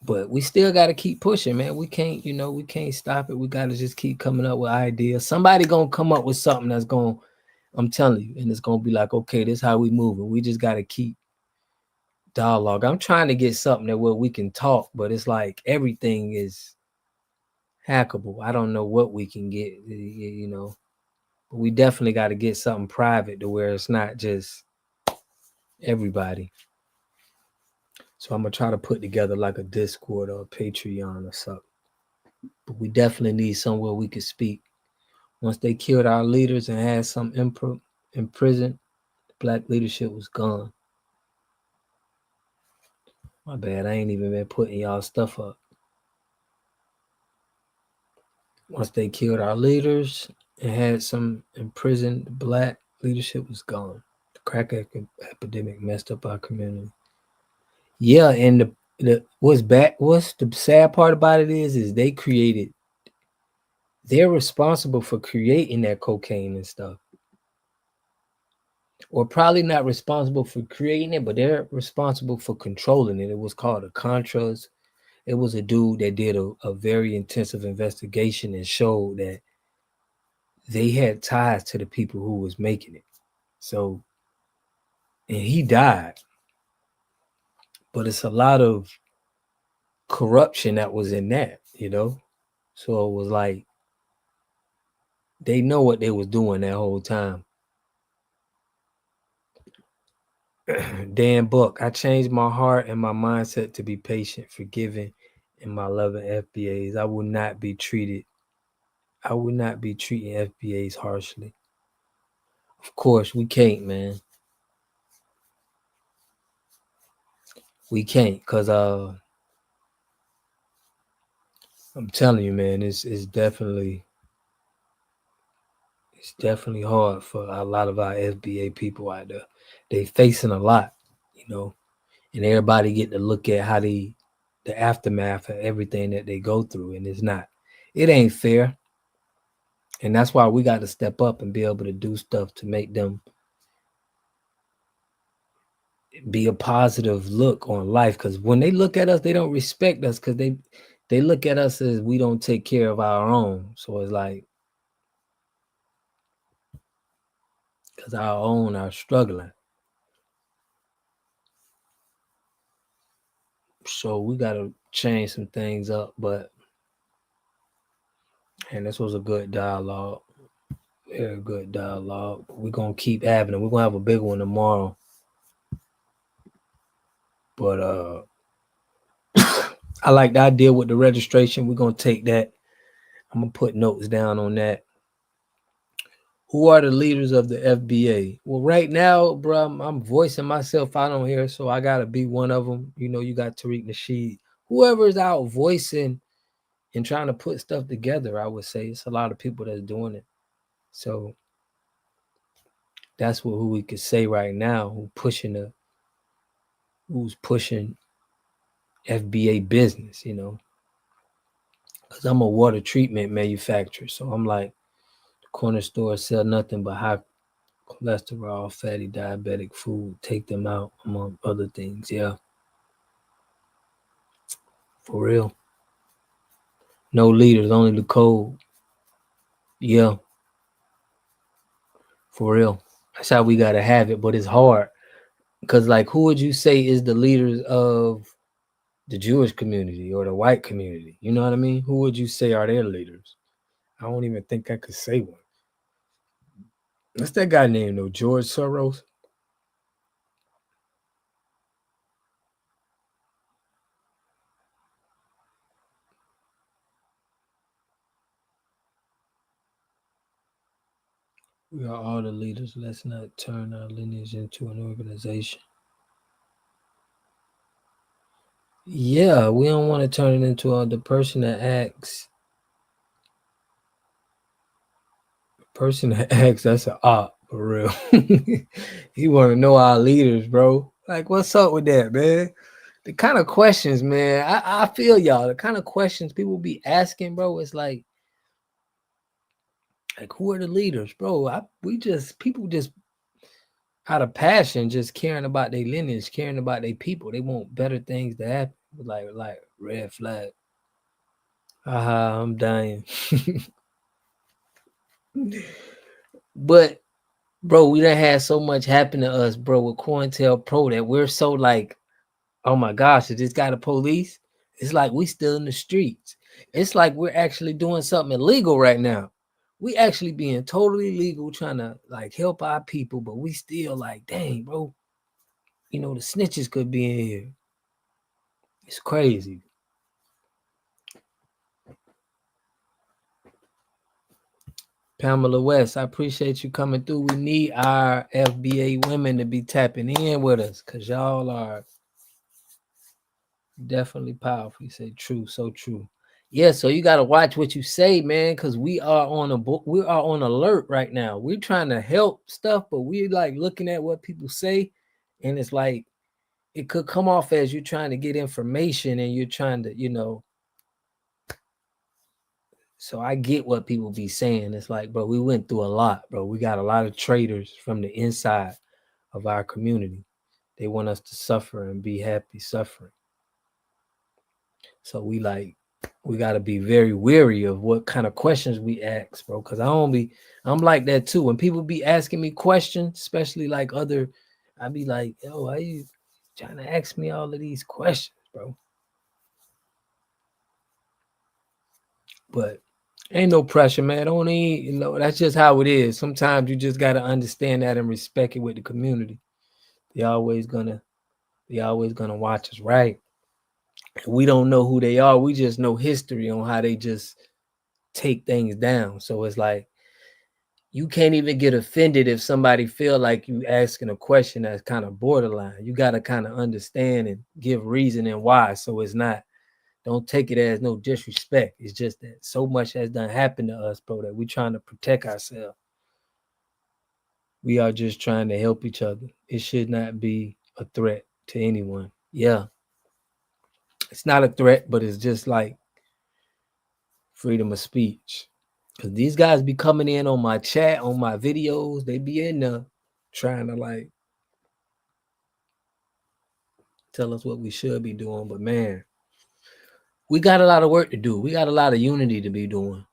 But we still got to keep pushing, man. We can't stop it. We got to just keep coming up with ideas. Somebody going to come up with something that's going, I'm telling you, and it's going to be like, okay, this is how we moving. We just got to keep dialogue. I'm trying to get something that where we can talk, but it's like everything is hackable. I don't know what we can get, but we definitely got to get something private to where it's not just everybody. So I'm going to try to put together like a Discord or a Patreon or something. But we definitely need somewhere we could speak. Once they killed our leaders and had some in prison, Black leadership was gone. My bad, I ain't even been putting y'all stuff up. Once they killed our leaders and had some in prison, Black leadership was gone. The crack epidemic messed up our community. Yeah, and what's the sad part about it is they're responsible for creating that cocaine and stuff. or probably not responsible for creating it, but they're responsible for controlling it. It was called the Contras. It was a dude that did a very intensive investigation and showed that they had ties to the people who was making it. So, and he died. But it's a lot of corruption that was in that, you know? So it was like they know what they was doing that whole time. Dan Buck, I changed my heart and my mindset to be patient, forgiving, and my loving FBAs. I will not be treating FBAs harshly. Of course, we can't, man. We can't, cause I'm telling you, man, it's definitely hard for a lot of our FBA people out there. They facing a lot, you know, and everybody get to look at how the aftermath of everything that they go through, and it ain't fair. And that's why we got to step up and be able to do stuff to make them be a positive look on life. Because when they look at us, they don't respect us because they look at us as we don't take care of our own. So it's like, because our own are struggling. So we got to change some things up. And this was a good dialogue. Very good dialogue. We're going to keep having it. We're going to have a big one tomorrow. But I like the idea with the registration. We're going to take that. I'm going to put notes down on that. Who are the leaders of the FBA? Well, right now, bro, I'm voicing myself out on here, so I got to be one of them. You know, you got Tariq Nasheed. Whoever is out voicing and trying to put stuff together, I would say. It's a lot of people that's doing it. So that's who we could say right now, who's pushing FBA business, you know. Because I'm a water treatment manufacturer. So I'm like, the corner store sell nothing but high cholesterol, fatty, diabetic food. Take them out, among other things. Yeah. For real. No leaders, only the code. Yeah. For real. That's how we got to have it. But it's hard. Because, like, who would you say is the leaders of the Jewish community or the white community? You know what I mean? Who would you say are their leaders? I don't even think I could say one. What's that guy named though? George Soros? We are all the leaders. Let's not turn our lineage into an organization. Yeah, we don't want to turn it into the person that acts. That's an op for real. You want to know our leaders, bro. Like, what's up with that, man? The kind of questions, man, I feel y'all. The kind of questions people be asking, bro, it's like who are the leaders, bro? People just out of passion, just caring about their lineage, caring about their people. They want better things to happen. Like red flag. Haha, I'm dying. But bro, we done had so much happen to us, bro, with COINTELPRO that we're so like, oh my gosh, is this guy the police? It's like we still in the streets. It's like we're actually doing something illegal right now. We actually being totally legal, trying to like help our people, but we still like, dang, bro, you know, the snitches could be in here. It's crazy. Pamela West, I appreciate you coming through. We need our FBA women to be tapping in with us because y'all are definitely powerful. You say true, so true. Yeah, so you got to watch what you say, man, because we are on alert right now. We're trying to help stuff, but we're like looking at what people say, and it's like it could come off as you're trying to get information and you're trying to, you know. So I get what people be saying. It's like, bro, we went through a lot, bro. We got a lot of traitors from the inside. of our community. They want us to suffer and be happy suffering. So we got to be very wary of what kind of questions we ask, bro. Cause I'm like that too. When people be asking me questions, especially like I be like, yo, why you trying to ask me all of these questions, bro? But ain't no pressure, man. Don't need, that's just how it is. Sometimes you just got to understand that and respect it with the community. They always gonna watch us, right? We don't know who they are. We just know history on how they just take things down. So it's like you can't even get offended if somebody feel like you asking a question that's kind of borderline. You got to kind of understand and give reason and why. So it's not, don't take it as no disrespect. It's just that so much has done happened to us, bro, that we're trying to protect ourselves. We are just trying to help each other. It should not be a threat to anyone. Yeah. It's not a threat, but it's just like freedom of speech. Because these guys be coming in on my chat, on my videos. They be in there trying to like tell us what we should be doing. But man, we got a lot of work to do. We got a lot of unity to be doing.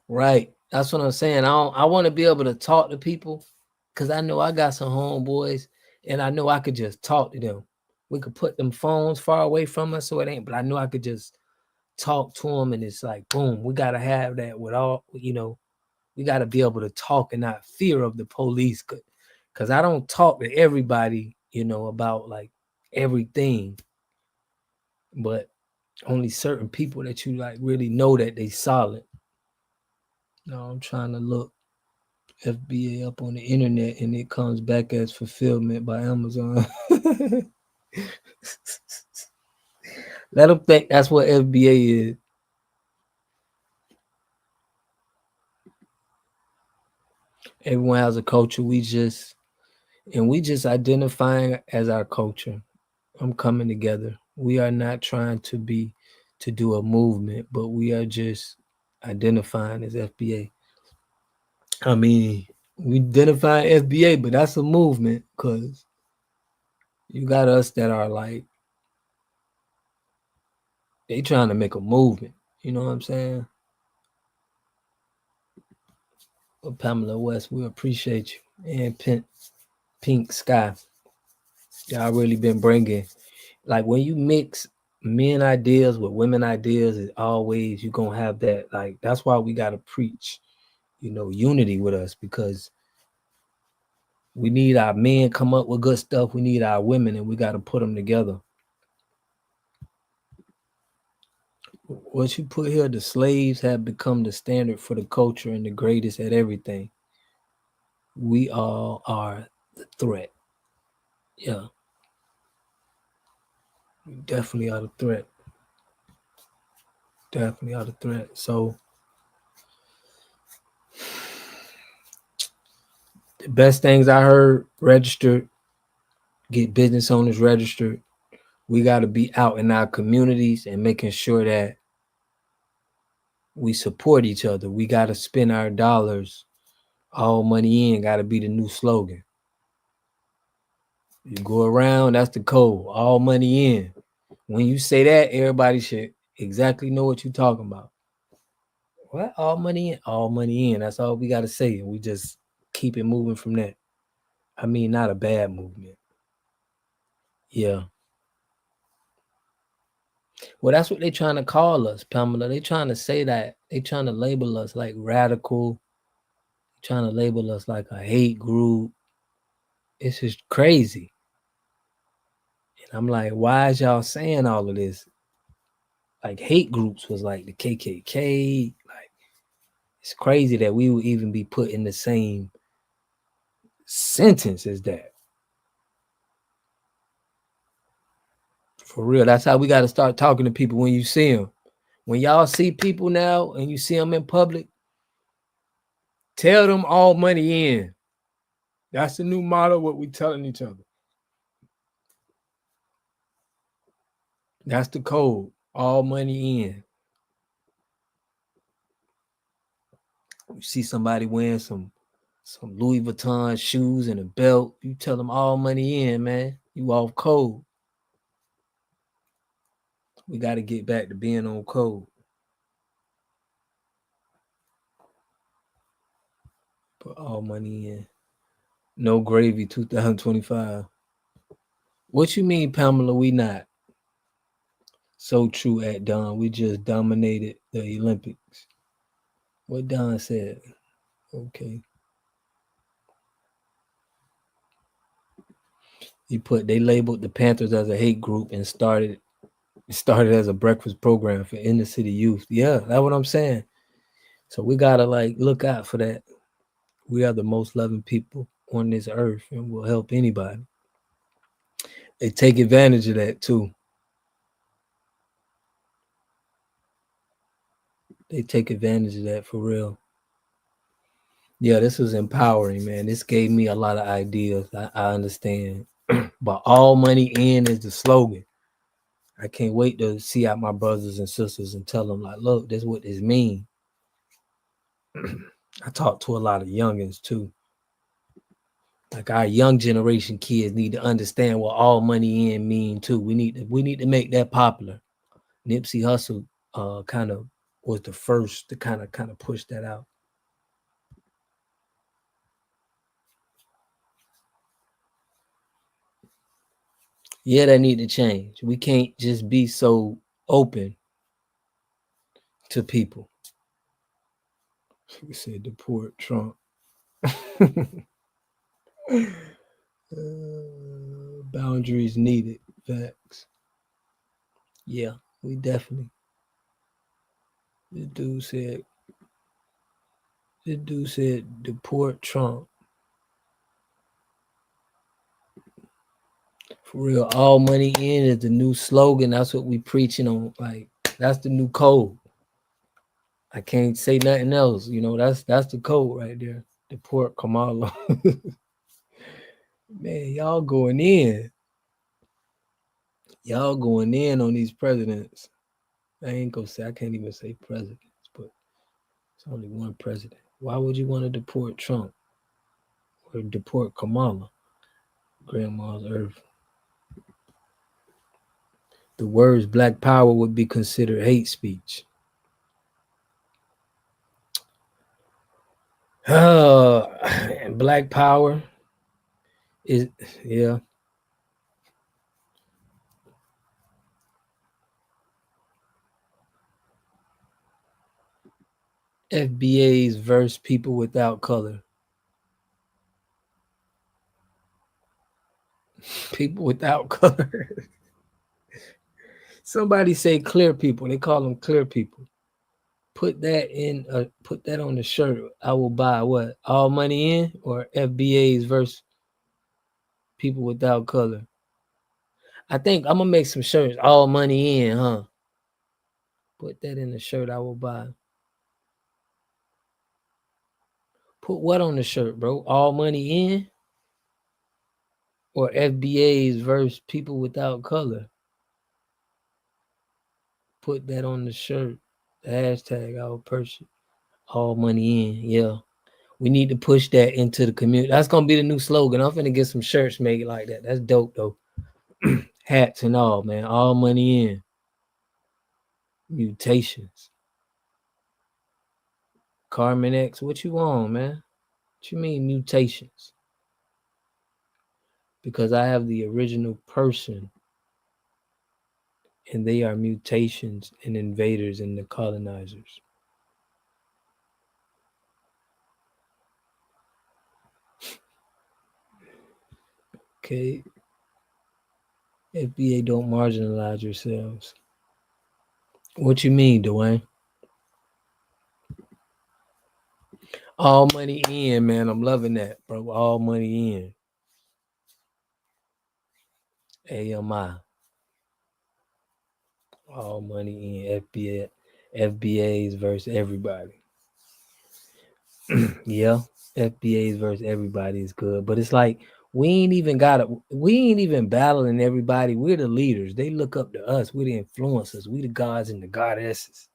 Right. That's what I'm saying. I want to be able to talk to people because I know I got some homeboys and I know I could just talk to them. We could put them phones far away from us so it ain't, but I know I could just talk to them and it's like, boom, we got to have that with all, we got to be able to talk and not fear of the police. Because I don't talk to everybody, about like everything, but only certain people that you like really know that they solid. No, I'm trying to look FBA up on the internet and it comes back as fulfillment by Amazon. Let them think that's what FBA is. Everyone has a culture. We just identifying as our culture. I'm coming together. We are not trying to do a movement, but we are just identifying as FBA. I mean, we identify FBA, but that's a movement because you got us that are like, they trying to make a movement. You know what I'm saying? Well, Pamela West, we appreciate you. And Pink Sky. Y'all really been bringing, like when you mix men ideas with women ideas, it's always, you're going to have that. Like, that's why we got to preach, unity with us because we need our men come up with good stuff. We need our women and we got to put them together. What you put here, the slaves have become the standard for the culture and the greatest at everything. We all are the threat. Yeah. We definitely are the threat. Definitely are the threat. So the best things I heard, registered, get business owners registered. We got to be out in our communities and making sure that we support each other. We got to spend our dollars. All money in got to be the new slogan. You go around, that's the code. All money in. When you say that, everybody should exactly know what you're talking about. What? All money in? All money in. That's all we got to say. And we just keep it moving from that. I mean, not a bad movement. Yeah. Well, that's what they're trying to call us, Pamela. They're trying to say that. They're trying to label us like radical. Trying to label us like a hate group. It's just crazy. And I'm like, why is y'all saying all of this? Like hate groups was like the KKK. Like, it's crazy that we would even be put in the same sentence as that. For real, that's how we got to start talking to people when you see them. When y'all see people now and you see them in public, tell them all money in. That's the new motto, what we telling each other. That's the code. All money in. You see somebody wearing some Louis Vuitton shoes and a belt, you tell them all money in, man. You off code. We got to get back to being on code. Put all money in. No gravy 2025. What you mean, Pamela? We not. So true at Don. We just dominated the Olympics. What Don said. Okay. They labeled the Panthers as a hate group and started as a breakfast program for inner city youth. Yeah, that's what I'm saying. So we gotta look out for that. We are the most loving people on this earth and will help anybody. They take advantage of that too. They take advantage of that for real. Yeah, this was empowering, man. This gave me a lot of ideas. I understand. But all money in is the slogan. I can't wait to see out my brothers and sisters and tell them, look, this is what this means. I talk to a lot of youngins too. Our young generation kids need to understand what all money in mean too. We need to make that popular. Nipsey Hussle kind of was the first to kind of push that out. Yeah, that need to change. We can't just be so open to people. We said deport Trump. Boundaries needed. Facts. Yeah, we definitely. This dude said deport Trump. For real, all money in is the new slogan. That's what we preaching on. That's the new code. I can't say nothing else. That's the code right there. Deport Kamala. Man, y'all going in. Y'all going in on these presidents. I ain't gonna say, I can't even say presidents, but it's only one president. Why would you want to deport Trump or deport Kamala? Grandma's earth. The words Black Power would be considered hate speech. And Black Power is, yeah. FBA's verse people without color. People without color. Somebody say clear people. They call them clear people. Put that on the shirt. I will buy what? All money in or FBA's verse people without color. I think I'm gonna make some shirts. All money in, huh? Put that in the shirt. I will buy. Put what on the shirt, bro? All money in or FBA's verse people without color. Put that on the shirt. The hashtag I will purchase. All money in. Yeah. We need to push that into the community. That's gonna be the new slogan. I'm finna get some shirts made like that. That's dope though. Hats and all, man. All money in. Mutations. Carmen X, what you on, man? What you mean mutations? Because I have the original person and they are mutations and invaders and the colonizers. Okay. FBA, don't marginalize yourselves. What you mean, Dwayne? All money in, man. I'm loving that, bro. All money in. AMI. All money in. FBA's versus everybody. Yeah. FBA's versus everybody is good. But it's like we ain't even battling everybody. We're the leaders. They look up to us. We're the influencers. We the gods and the goddesses,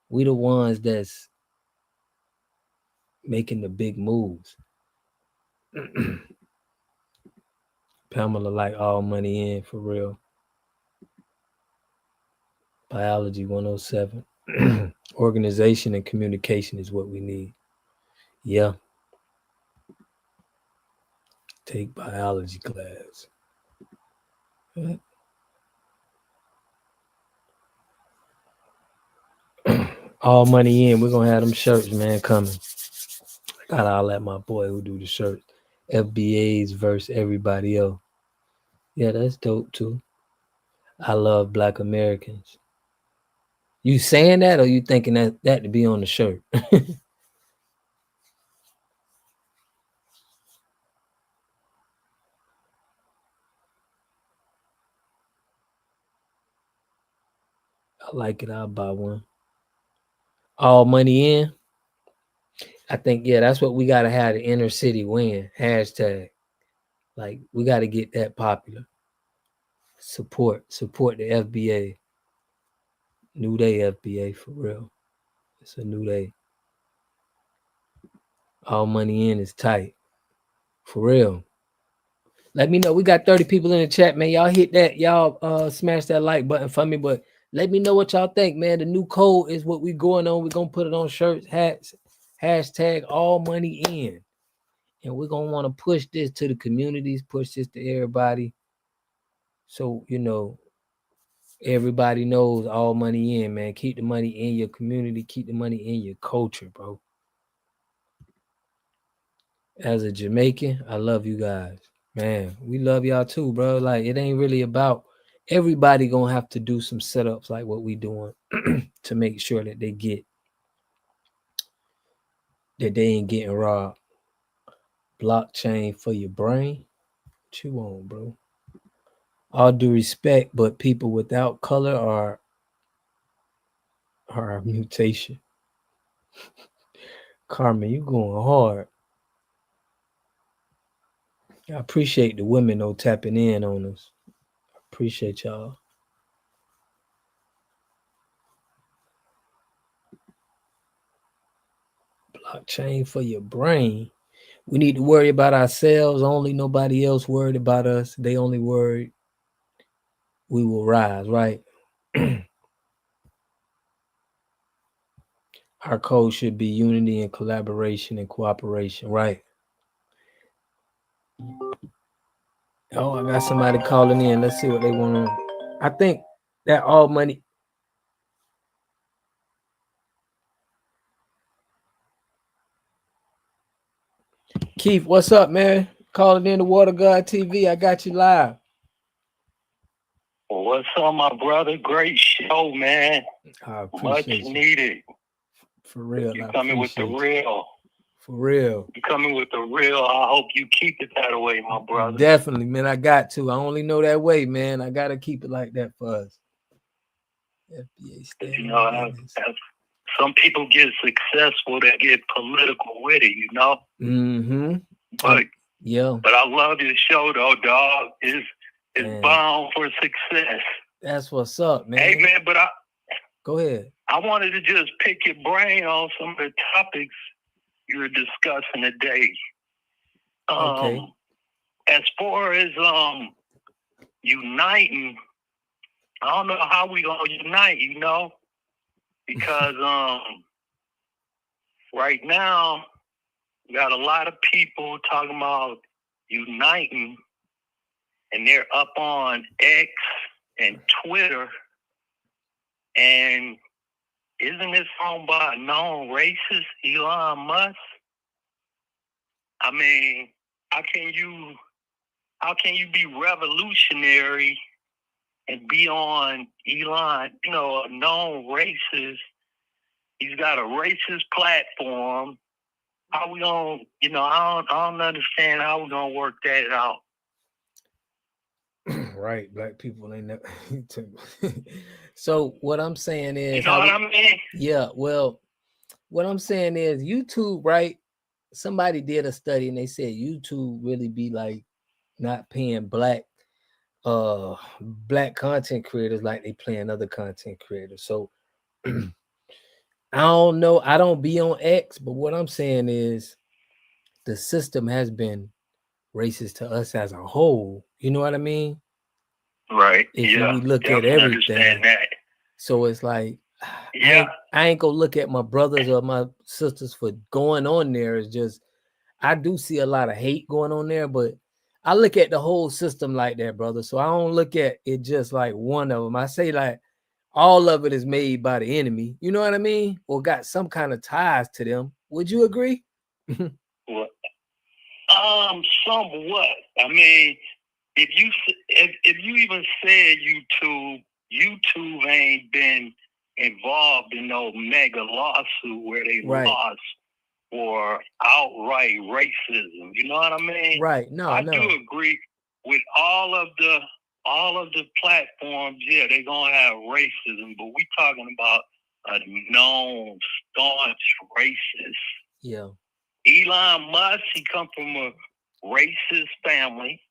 We the ones that's making the big moves. Pamela like all money in for real. Biology 107. Organization and communication is what we need. Yeah. Take biology class. All money in. We're gonna have them shirts, man, coming. Gotta holler at my boy who do the shirts. FBA's versus everybody else. Yeah, that's dope too. I love Black Americans. You saying that, or you thinking that to be on the shirt? I like it. I'll buy one. All money in. I think, yeah, that's what we got to have, the inner city win. Hashtag. Like, we got to get that popular. Support the FBA. New Day FBA, for real. It's a new day. All money in is tight. For real. Let me know. We got 30 people in the chat, man. Y'all hit that. Y'all smash that like button for me. But let me know what y'all think, man. The new code is what we going on. We're going to put it on shirts, hats. Hashtag all money in. And we're going to want to push this to the communities, push this to everybody. So, everybody knows all money in, man. Keep the money in your community. Keep the money in your culture, bro. As a Jamaican, I love you guys. Man, we love y'all too, bro. Like, it ain't really about everybody gonna have to do some setups like what we doing to make sure that they ain't getting robbed. Blockchain for your brain. What you want, bro? All due respect, but people without color are a mutation. Carmen, you going hard. I appreciate the women though tapping in on us. I appreciate y'all. Blockchain for your brain. We need to worry about ourselves only. Nobody else worried about us. They only worried we will rise, right? Our code should be unity and collaboration and cooperation, right? Oh, I got somebody calling in. Let's see what they want to. I think that all money. Keith, what's up, man? Calling in the Water God TV. I got you live. Well, what's up, my brother? Great show, man. I appreciate Much needed. For real. You're coming with the real. For real. You're coming with the real. I hope you keep it that way, my brother. Definitely, man. I got to. I only know that way, man. I got to keep it like that for us. FBA, you know, as some people get successful, they get political with it, you know? Mm-hmm. But, yeah. But I love your show, though, dog. It's bound for success. That's what's up, man. Hey, man, but go ahead. I wanted to just pick your brain on some of the topics you were discussing today. Okay. As far as uniting, I don't know how we gonna unite, you know, because right now we got a lot of people talking about uniting, and they're up on X and Twitter, and isn't this owned by a known racist, Elon Musk? I mean, how can you be revolutionary and be on Elon, you know, a known racist? He's got a racist platform. How we gonna, you know, I don't understand how we gonna work that out. Right, black people ain't never. So what I'm saying is, you know what I mean? Yeah, well, what I'm saying is YouTube, right? Somebody did a study and they said YouTube really be like not paying black content creators like they paying other content creators. So I don't know. I don't be on X, but what I'm saying is the system has been racist to us as a whole. You know what I mean? Right. If Yeah. we look at Definitely understand everything. that. So it's like Yeah. I ain't gonna look at my brothers or my sisters for going on there. It's just I do see a lot of hate going on there, but I look at the whole system like that, brother. So I don't look at it just like one of them. I say like all of it is made by the enemy. You know what I mean? Or got some kind of ties to them. Would you agree? Well, somewhat. I mean, if you even said YouTube ain't been involved in no mega lawsuit where they Right. lost for outright racism. You know what I mean? Right. No, I no. do agree with all of the platforms. Yeah, they're gonna have racism, but we talking about a known staunch racist. Yeah. Elon Musk, he come from a racist family.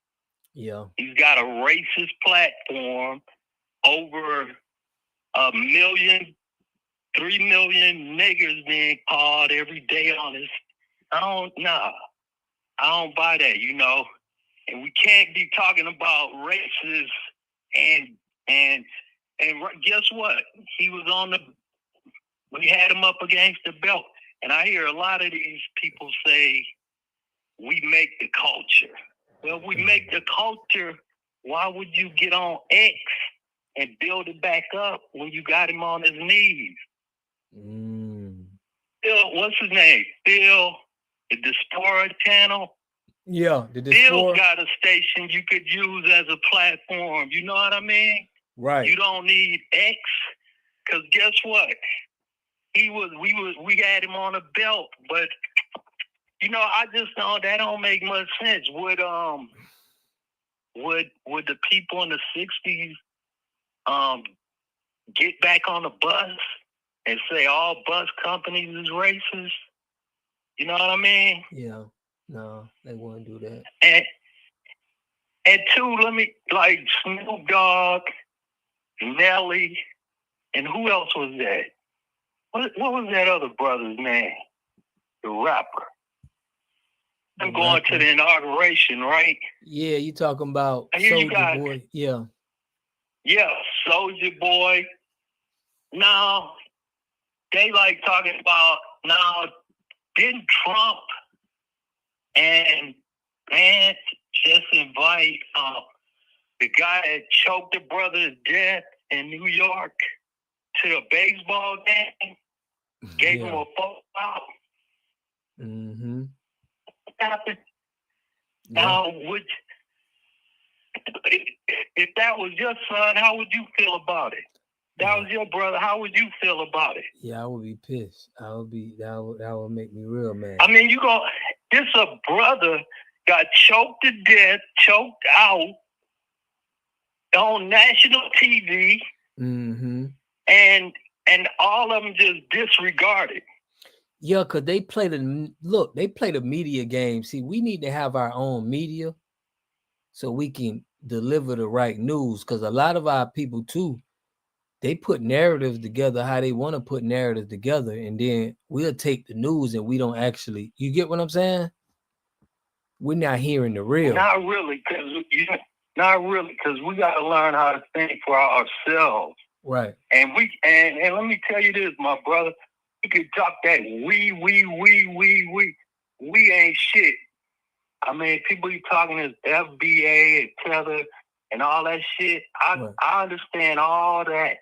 Yeah. He's got a racist platform. Over 3 million niggers being called every day on his. I don't buy that, you know. And we can't be talking about races and guess what? He was we had him up against the belt. And I hear a lot of these people say we make the culture. Well, if we make the culture, why would you get on X and build it back up when you got him on his knees? Phil, what's his name? Phil, the Diaspora channel. Yeah, the Phil's got a station you could use as a platform. You know what I mean? Right. You don't need X, because guess what? We had him on a belt, but you know, I just don't. That don't make much sense. Would the people in the '60s get back on the bus and say all bus companies is racist? You know what I mean? Yeah. No, they wouldn't do that. And two, let me like Snoop Dogg, Nelly, and who else was that? What was that other brother's name? The rapper. I'm going to the inauguration, right? Yeah, you talking about Soulja Boy? Yeah. Yeah, Soulja Boy. Now they like talking about now. Didn't Trump and Vance just invite the guy that choked the brother to death in New York to a baseball game? Gave him a photo out. Mm-hmm. What happened? Yeah. Now, if that was your son, how would you feel about it? That was your brother. How would you feel about it? Yeah, I would be pissed. That would make me real mad. I mean, this a brother got choked to death, choked out on national TV, and all of them just disregarded. Yeah, because they play the media game. See, we need to have our own media so we can deliver the right news, because a lot of our people too, they put narratives together how they want to put narratives together, and then we'll take the news and we don't actually. You get what I'm saying? We're not hearing the real. Not really, because we got to learn how to think for ourselves. Right. And let me tell you this, my brother. You can talk that we ain't shit. I mean, people you talking this FBA and Tether and all that shit. I understand all that.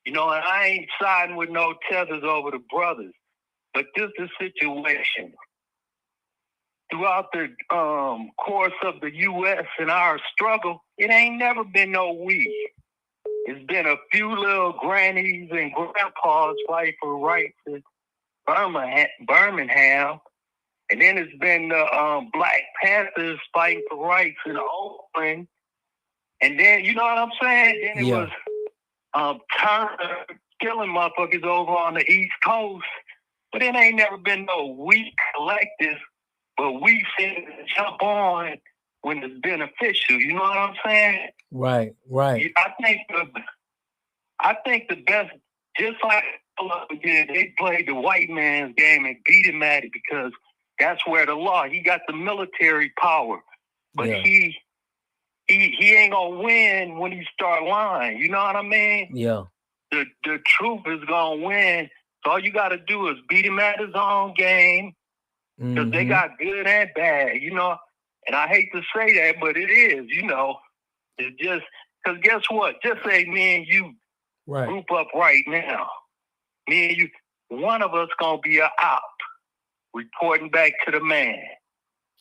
You know, and I ain't siding with no tethers over the brothers. But this is the situation. Throughout the course of the U.S. and our struggle, it ain't never been no we. It's been a few little grannies and grandpas fighting for rights in Birmingham. And then it's been the Black Panthers fighting for rights in Oakland. And then, you know what I'm saying? Then it was Turner killing motherfuckers over on the East Coast. But it ain't never been no we collective, but we seem to jump on when it's beneficial. You know what I'm saying? Right. I think the best, just like They played the white man's game and beat him at it because that's where the law. He got the military power, but he ain't gonna win when he start lying. You know what I mean? Yeah. The truth is gonna win. So all you gotta do is beat him at his own game, because they got good and bad, you know. And I hate to say that, but it is, you know. It's just because guess what? Just say me and you group up right now. Me and you, one of us gonna be a op reporting back to the man.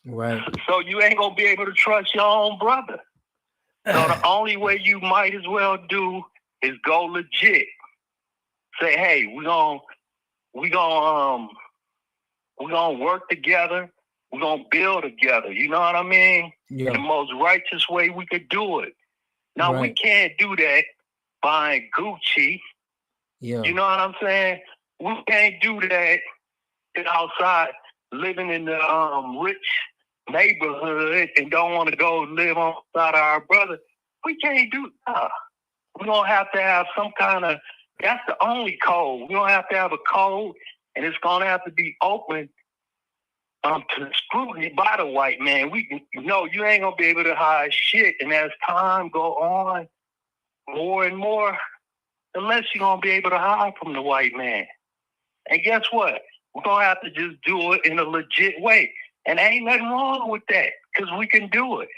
Right. So you ain't gonna be able to trust your own brother. So the only way you might as well do is go legit. Say, hey, we're gonna work together. We're gonna build together. You know what I mean? Yeah. The most righteous way we could do it. Now we can't do that buying Gucci. Yeah. You know what I'm saying? We can't do that outside living in the rich neighborhood and don't want to go live on the side of our brother. We can't do that. We're gonna have to have some kind of, that's the only code. We're gonna have to have a code, and it's gonna have to be open to scrutiny by the white man. You ain't gonna be able to hide shit. And as time go on, more and more, unless you're gonna be able to hide from the white man. And guess what? We're gonna have to just do it in a legit way. And ain't nothing wrong with that, because we can do it.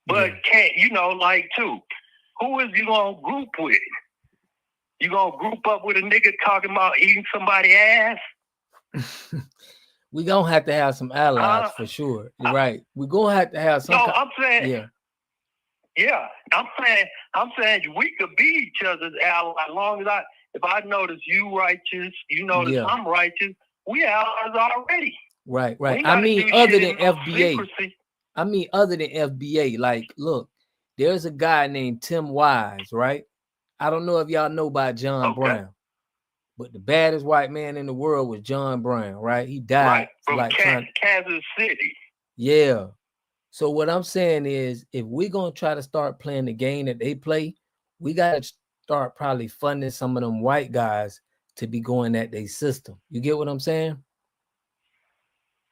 But can't, who is you gonna group with? You gonna group up with a nigga talking about eating somebody's ass? We gonna have to have some allies for sure. You're right. We're gonna have to have some. No, I'm saying, I'm saying we could be each other's ally as long as if I notice you righteous, you notice I'm righteous, we allies already. Right. I mean, other than FBA. Like, look, there's a guy named Tim Wise, right? I don't know if y'all know about John Brown. But the baddest white man in the world was John Brown, right? He died from Kansas City. Yeah. So what I'm saying is, if we're gonna try to start playing the game that they play, we gotta start probably funding some of them white guys to be going at their system. You get what I'm saying?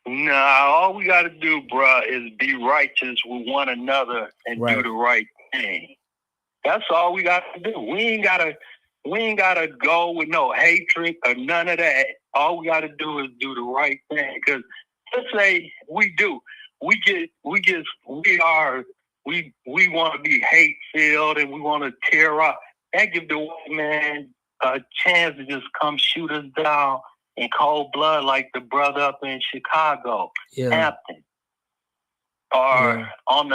Nah, all we gotta do, bruh, is be righteous with one another and do the right thing. That's all we gotta do. We ain't gotta go with no hatred or none of that. All we gotta do is do the right thing. Because let's say we do, we want to be hate filled and we want to tear up. That give the white man a chance to just come shoot us down in cold blood, like the brother up in Chicago, Hampton, or on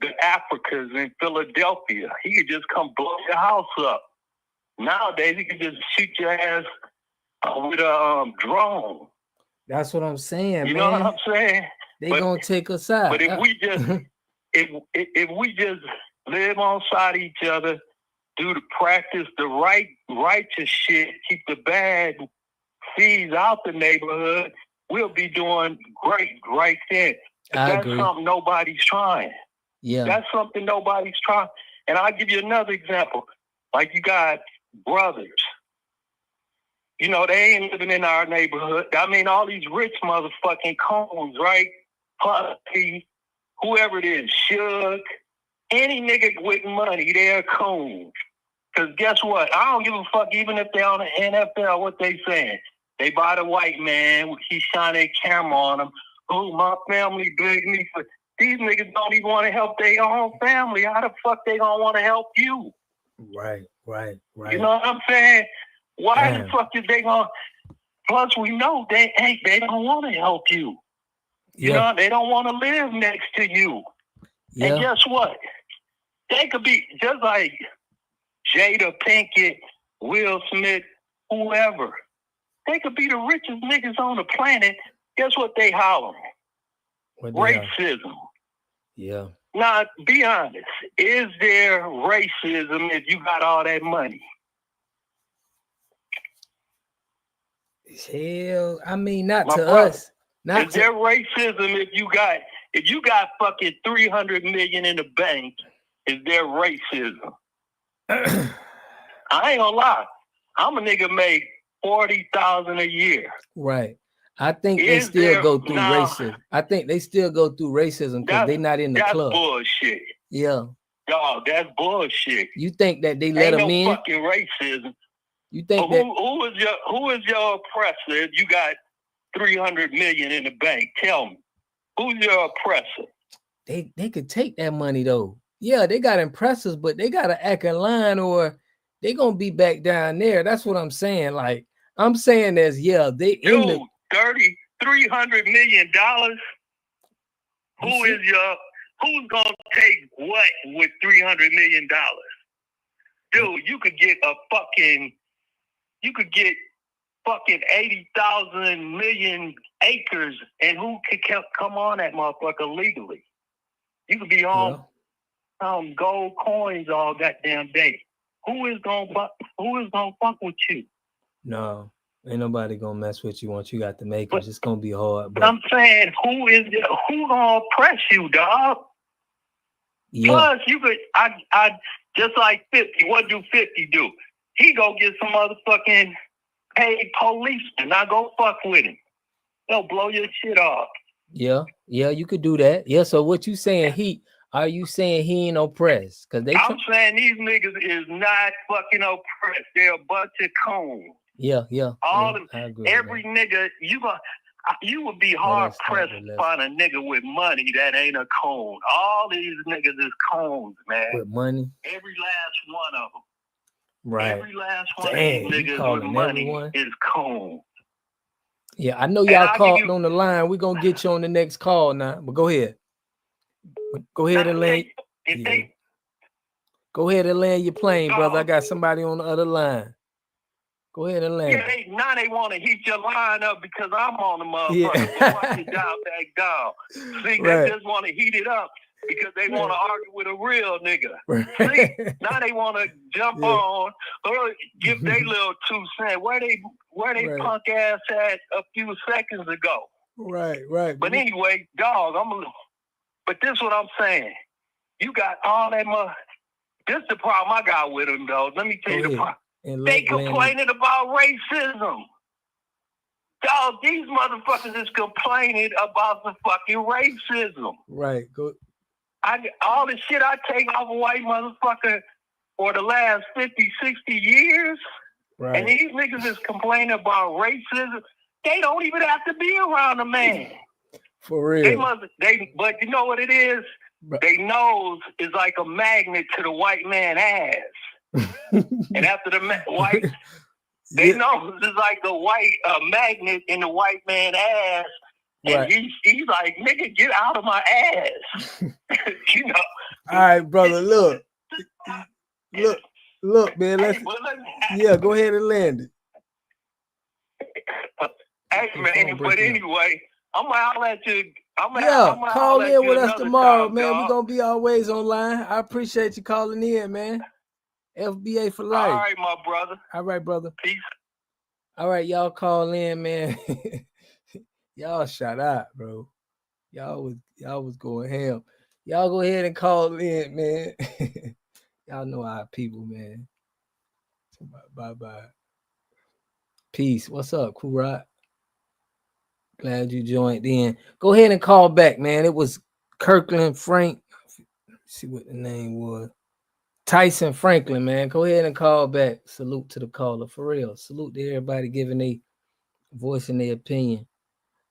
the Africans in Philadelphia. He could just come blow your house up. Nowadays, he can just shoot your ass with a drone. That's what I'm saying, You know what I'm saying? They gonna take us out. But if we just if we just live on side of each other, practice the righteous shit, keep the bad seeds out the neighborhood, we'll be doing great right there. That's something nobody's trying. Yeah. That's something nobody's trying. And I'll give you another example. Like you got brothers. You know, they ain't living in our neighborhood. I mean, all these rich motherfucking cones, right? Puffy, whoever it is, Suge, any nigga with money, they're coons. Because guess what? I don't give a fuck even if they're on the NFL, what they saying. They buy the white man, he shine a camera on him. Oh, my family begged me for... These niggas don't even want to help their own family. How the fuck they gonna want to help you? Right. You know what I'm saying? Why the fuck is they gonna? Plus, we know they don't want to help you. You know, they don't want to live next to you. And guess what? They could be just like Jada Pinkett, Will Smith, whoever. They could be the richest niggas on the planet. Guess what they hollering? Racism. Yeah. Now, be honest. Is there racism if you got all that money? Hell, I mean, not to us. Is there racism if you got fucking 300 million in the bank? Is there racism? I ain't gonna lie. I'm a nigga make $40,000 a year. Right. I think they still go through racism. I think they still go through racism because they're not in the club. That's bullshit. Yeah. Dog, that's bullshit. You think that they let them in? Ain't no fucking racism. You think that who is your oppressor if you got 300 million in the bank? Tell me. Who's your oppressor? They could take that money though. Yeah, they got impressors, but they gotta act in line or they gonna be back down there. That's what I'm saying. Like I'm saying is they in the $300 million. Who's gonna take what with $300 million? Dude, you could get 80,000 million acres, and who could come on that motherfucker legally? You could be on gold coins all goddamn day. Who is gonna fuck with you? No, ain't nobody gonna mess with you once you got the makers. It's gonna be hard. But I'm saying, who gonna oppress you, dog? Yeah. Plus, you could I just like 50. What do 50 do? He go get some motherfucking paid policeman. I go fuck with him. They'll blow your shit off. Yeah, you could do that. Yeah. So what you saying? Are you saying he ain't oppressed? Because I'm saying these niggas is not fucking oppressed. They're a bunch of cones. Yeah. All of every nigga you would be hard pressed to find a nigga with money that ain't a cone. All these niggas is cones, man. With money. Every last one of them. Right. Every last one of these niggas with money is cones. Yeah, I know y'all called on the line. We're gonna get you on the next call now. But go ahead. Go ahead and land. Go ahead and land your plane, brother. I got somebody on the other line. Go ahead and land. Yeah, now they want to heat your line up because I'm on the motherfucker. So watch it down, back down. See, they just want to heat it up because they want to argue with a real nigga. See, now they want to jump on or give their little 2 cents. Where they punk ass at a few seconds ago. Right. But anyway, dog, but this is what I'm saying. You got all that money. This is the problem I got with them, though. Let me tell you the problem. They complaining about racism. Dog, these motherfuckers is complaining about the fucking racism. Right. All the shit I take off a white motherfucker for the last 50, 60 years. Right. And these niggas is complaining about racism. They don't even have to be around a man. For real. But you know what it is? They nose is like a magnet to the white man ass. And after the white, they nose is like a white magnet in the white man ass. And he's like, nigga, get out of my ass. You know. All right, brother. Look, man. Go ahead and land it. Hey, man. But anyway, I'm gonna holler at you. Call in with us tomorrow, man. We're gonna be always online. I appreciate you calling in, man. FBA for life. All right, my brother. All right, brother. Peace. All right, y'all call in, man. Y'all shout out, bro. Y'all was going ham. Y'all go ahead and call in, man. Y'all know our people, man. Bye. Peace. What's up, Cool Rock? Glad you joined in. Go ahead and call back, man. It was Kirkland Frank. Let's see what the name was. Tyson Franklin, man. Go ahead and call back. Salute to the caller. For real. Salute to everybody giving a voice in their opinion.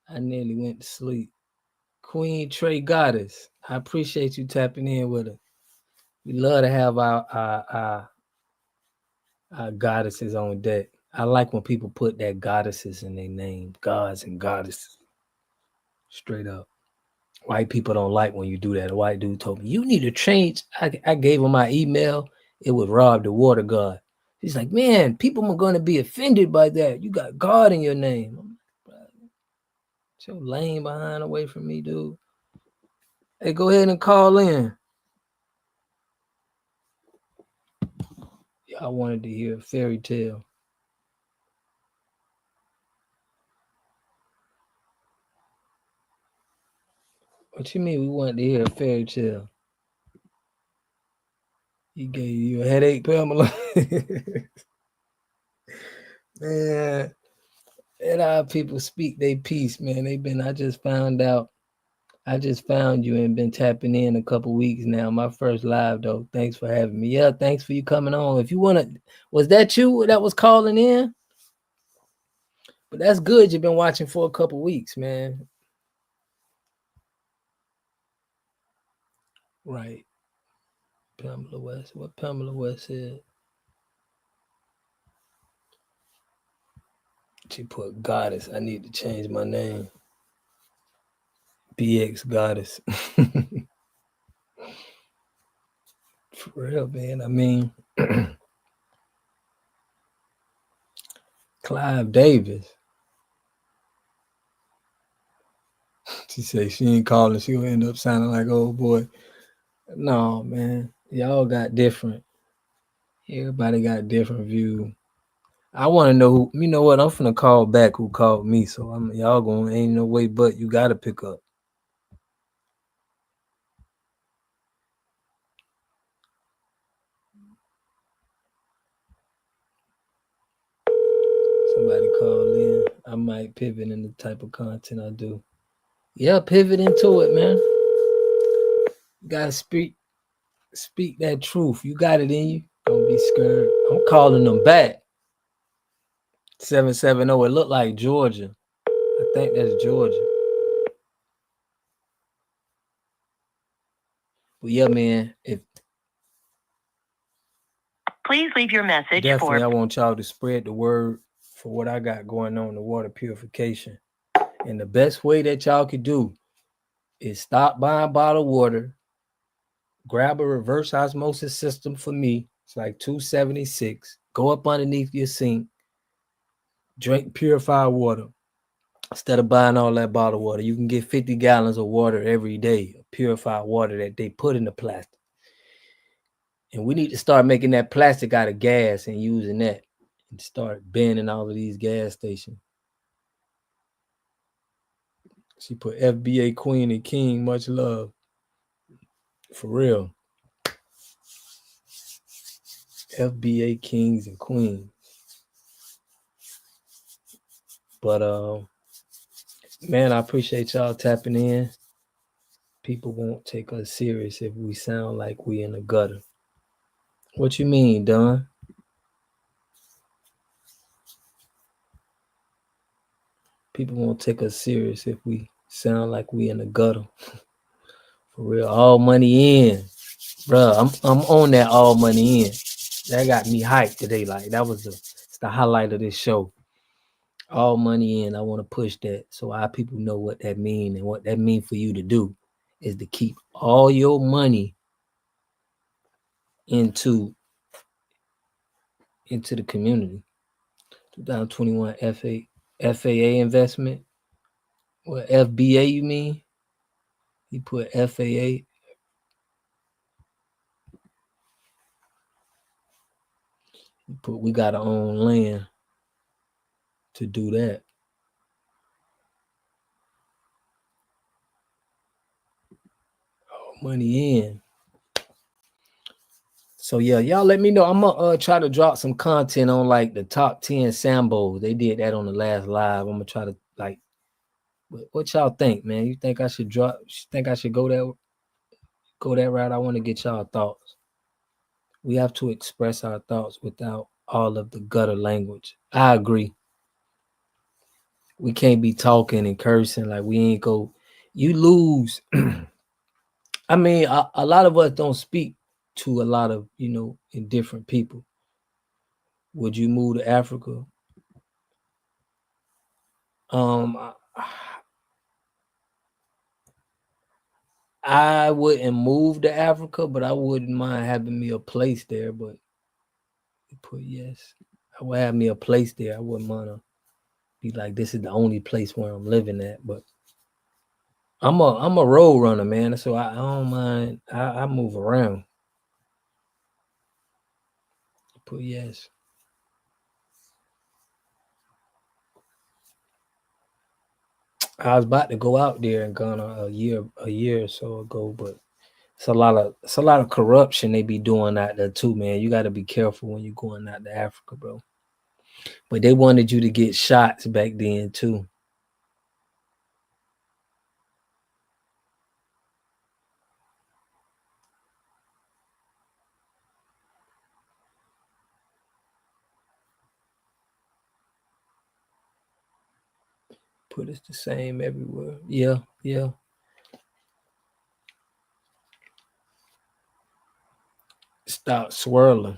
I nearly went to sleep. Queen Trey Goddess. I appreciate you tapping in with us. We love to have our goddesses on deck. I like when people put that goddesses in their name. Gods and goddesses. Straight up. White people don't like when you do that. A white dude told me, you need to change. I gave him my email. It was Rob the Water God. He's like, man, people are going to be offended by that. You got God in your name. I'm like, get your lame behind away from me, dude. Hey, go ahead and call in. I wanted to hear a fairy tale. What you mean we wanted to hear a fairy tale? He gave you a headache, Pamela. Man, and how people speak their piece, man. I just found you and been tapping in a couple weeks now. My first live though. Thanks for having me. Yeah, thanks for you coming on. If you wanna, was that you that was calling in? But that's good. You've been watching for a couple weeks, man. Right. Pamela West. What Pamela West said? She put goddess. I need to change my name. BX goddess. For real, man. I mean, Clive Davis. She said she ain't calling. She gonna end up sounding like old boy. No, man. Y'all got different. Everybody got different view. I want to know who. You know what? I'm finna call back who called me. So y'all going ain't no way but you gotta pick up. Somebody call in. I might pivot in the type of content I do. Yeah, pivot into it, man. You gotta speak that truth. You got it in you. Don't be scared. I'm calling them back. 770. It looked like Georgia. I think that's Georgia. But yeah, man. Please leave your message Definitely, I want y'all to spread the word for what I got going on, the water purification. And the best way that y'all could do is stop buying bottled water, grab a reverse osmosis system for me. It's like $276. Go up underneath your sink, drink purified water. Instead of buying all that bottled water, you can get 50 gallons of water every day, purified water that they put in the plastic. And we need to start making that plastic out of gas and using that and start banning all of these gas stations. She put FBA Queen and King, much love. For real. FBA Kings and Queens. But man, I appreciate y'all tapping in. People won't take us serious if we sound like we in the gutter. What you mean, Don? People won't take us serious if we sound like we in the gutter. For real, all money in. Bruh, I'm on that all money in. That got me hyped today. Like that was it's the highlight of this show. All money in. I want to push that so our people know what that mean, and what that mean for you to do is to keep all your money into the community. 2021 FAA investment. What FBA you mean? You put FAA. You put we gotta own land to do that. Money in. So yeah, y'all let me know. I'm gonna try to drop some content on like the top 10 Sambos. They did that on the last live. I'm gonna try to like. What y'all think, man? You think I should drop? Think I should go that route? I want to get y'all thoughts. We have to express our thoughts without all of the gutter language. I agree. We can't be talking and cursing like we ain't go. You lose. I mean, a lot of us don't speak to a lot of, indifferent people. Would you move to Africa? I wouldn't move to Africa, but I wouldn't mind having me a place there. But put yes, I would have me a place there. I wouldn't want to be like, this is the only place where I'm living at. But I'm a road runner, man. So I don't mind. I move around. Put yes. I was about to go out there in Ghana a year or so ago, but it's a lot of corruption they be doing out there too, man. You got to be careful when you're going out to Africa, bro. But they wanted you to get shots back then too. Put it's the same everywhere. Yeah, yeah. Stop swirling.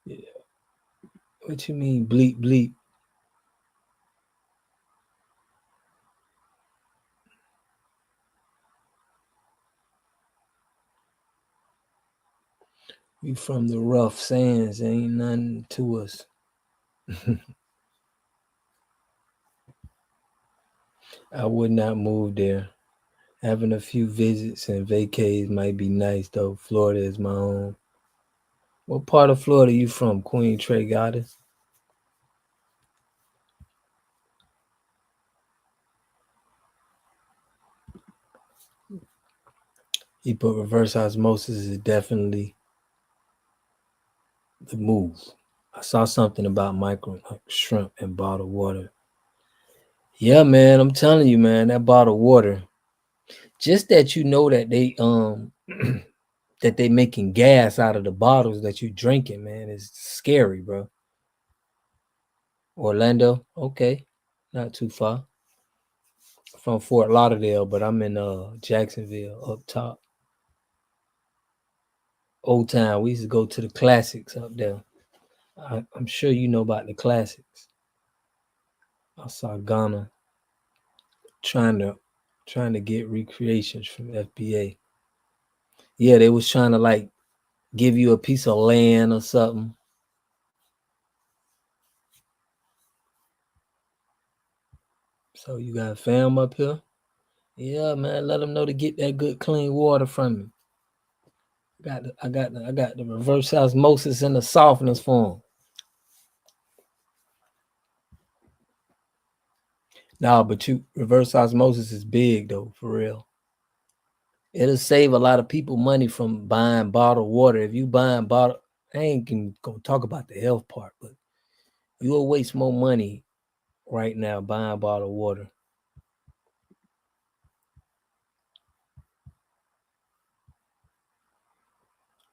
Yeah. What you mean bleep bleep? We from the rough sands, ain't nothing to us. I would not move there. Having a few visits and vacays might be nice though. Florida is my home. What part of Florida you from, Queen Trey Goddess? He put reverse osmosis is definitely the move. I saw something about micro shrimp and bottled water. Yeah, man, I'm telling you, man, that bottled water. Just that you know that they that they making gas out of the bottles that you drinking, man, is scary, bro. Orlando, okay, not too far from Fort Lauderdale, but I'm in Jacksonville, up top. Old Town. We used to go to the classics up there. I'm sure you know about the classics. I saw Ghana trying to get recreations from FBA. Yeah, they was trying to like give you a piece of land or something. So you got fam up here? Yeah, man. Let them know to get that good clean water from me. I got the reverse osmosis and the softness form. Nah, but reverse osmosis is big though, for real. It'll save a lot of people money from buying bottled water. If you buying bottled, I ain't gonna talk about the health part, but you'll waste more money right now buying bottled water.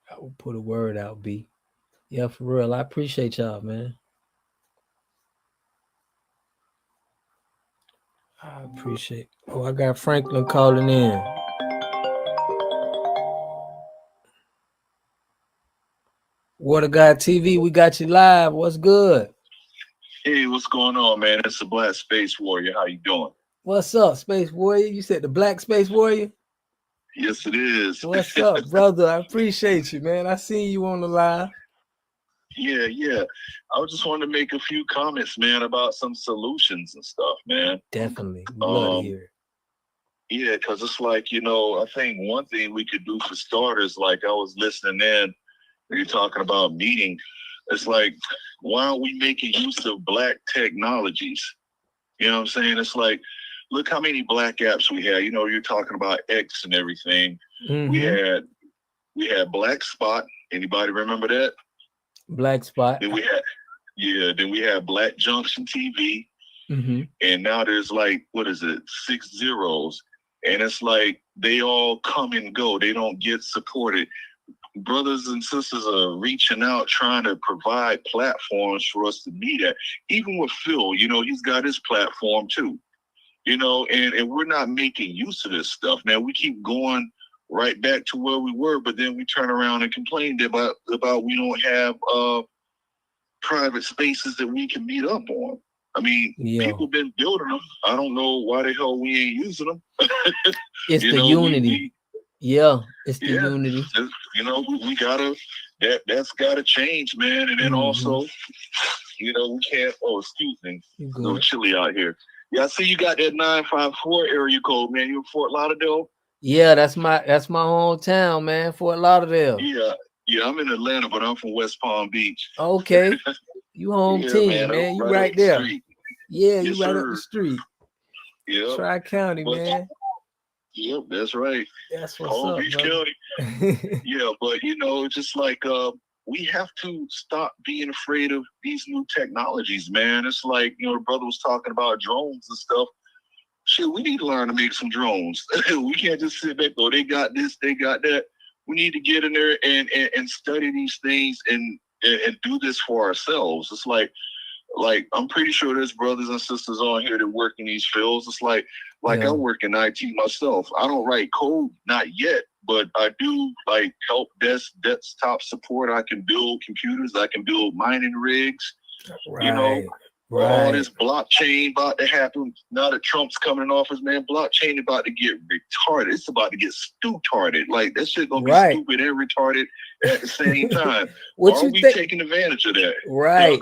I will put a word out, B. Yeah, for real. I appreciate y'all, man. I appreciate. Oh, I got Franklin calling in. Water God TV, we got you live. What's good? Hey, what's going on, man? It's the Black Space Warrior. How you doing? What's up, Space Warrior? You said the Black Space Warrior? Yes, it is. What's up, brother? I appreciate you, man. I seen you on the live. Yeah. I just wanted to make a few comments, man, about some solutions and stuff, man. Definitely. We'd love to hear it. Yeah, because it's like, I think one thing we could do for starters, like I was listening in, you're talking about meeting. It's like, why aren't we making use of Black technologies? You know what I'm saying? It's like, look how many Black apps we have. You're talking about X and everything. Mm-hmm. We had Black Spot. Anybody remember that? Black Spot. Then we had Black Junction TV. Mm-hmm. And now there's like, 6 zeros. And it's like they all come and go. They don't get supported. Brothers and sisters are reaching out, trying to provide platforms for us to meet at. Even with Phil, he's got his platform too. And we're not making use of this stuff. Now we keep going right back to where we were, but then we turn around and complain about we don't have private spaces that we can meet up on. I mean, people been building them. I don't know why the hell we ain't using them. It's the unity. It's the unity. We gotta, that's gotta change, man. And then also, we can't, excuse me, it's a little chilly out here. Yeah, I see you got that 954 area code, man. You in Fort Lauderdale? Yeah, that's my hometown, man. Fort Lauderdale. Yeah, I'm in Atlanta, but I'm from West Palm Beach. Okay. You home Yeah, team, man. man. You Right right up the there. street. Yeah, Yes, you right up sir. the street. Yep. Tri-County, But man. yep, that's right. That's what's Palm up, Beach brother. County. Yeah, but you know, just like we have to stop being afraid of these new technologies, man. It's like, you know, the brother was talking about drones and stuff. Shit, we need to learn to make some drones. We can't just sit back, oh, they got this, they got that. We need to get in there and study these things and do this for ourselves. It's like I'm pretty sure there's brothers and sisters on here that work in these fields. It's like Yeah. I work in IT myself. I don't write code, not yet, but I do like help desktop support. I can build computers. I can build mining rigs. Right. You know, Right. all this blockchain about to happen. Now that Trump's coming in office, man, blockchain about to get retarded. It's about to get stu-tarded. Like, that shit gonna be Right. stupid and retarded at the same time. What Are you we think? taking advantage of that? Right.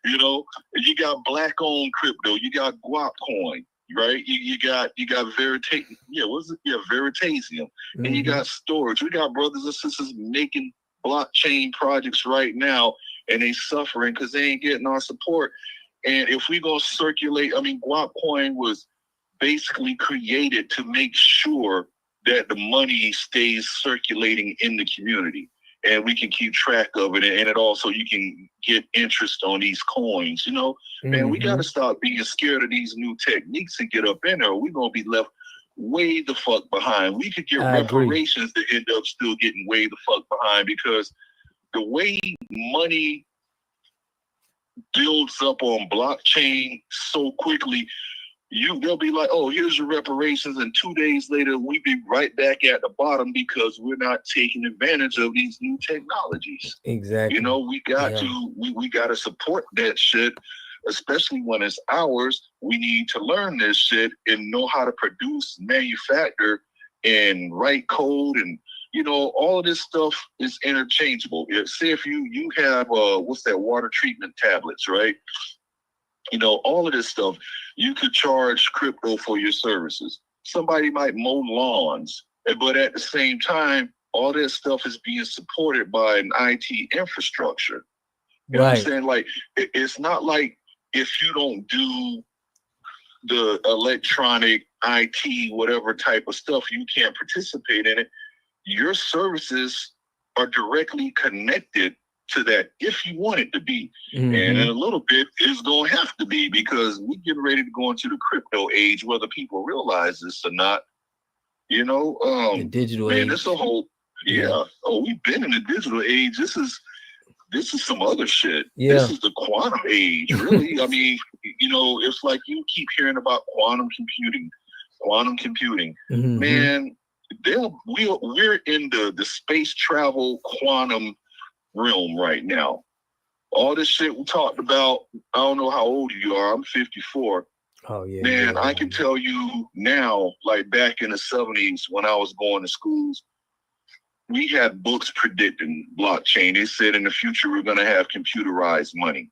You know, you got black-owned crypto. You got Guap Coin, right? You got Veritasium. Yeah, what's it? Yeah, Veritasium. And you got storage. We got brothers and sisters making blockchain projects right now, and they suffering because they ain't getting our support. And if we gonna circulate, I mean, Guap Coin was basically created to make sure that the money stays circulating in the community, and we can keep track of it, and it also, you can get interest on these coins, you know. Man, we got to stop being scared of these new techniques and get up in there, or we're going to be left way the fuck behind. We could get reparations that end up still getting way the fuck behind, because the way money builds up on blockchain so quickly, they'll be like, oh, here's your reparations, and 2 days later we be right back at the bottom because we're not taking advantage of these new technologies. Exactly. You know, we got we got to support that shit, especially when it's ours. We need to learn this shit and know how to produce, manufacture, and write code, and you know, all of this stuff is interchangeable. Say if you have what's that, water treatment tablets, right? You know, all of this stuff, you could charge crypto for your services. Somebody might mow lawns, but at the same time, all that stuff is being supported by an IT infrastructure. You know what I'm saying? Like, it's not like if you don't do the electronic IT, whatever type of stuff, you can't participate in it. Your services are directly connected to that if you want it to be. And in a little bit, it's going to have to be, because we're getting ready to go into the crypto age, whether people realize this or not. You know, the digital man, age. this a whole, oh, we've been in the digital age. This is some other shit. Yeah. This is the quantum age, really. I mean, you know, it's like you keep hearing about quantum computing. Man, we're in the space travel quantum realm right now. All this shit we talked about, I don't know how old you are. I'm 54. Oh yeah. Man, I can tell you now, like back in the 70s when I was going to schools, we had books predicting blockchain. They said in the future we're going to have computerized money,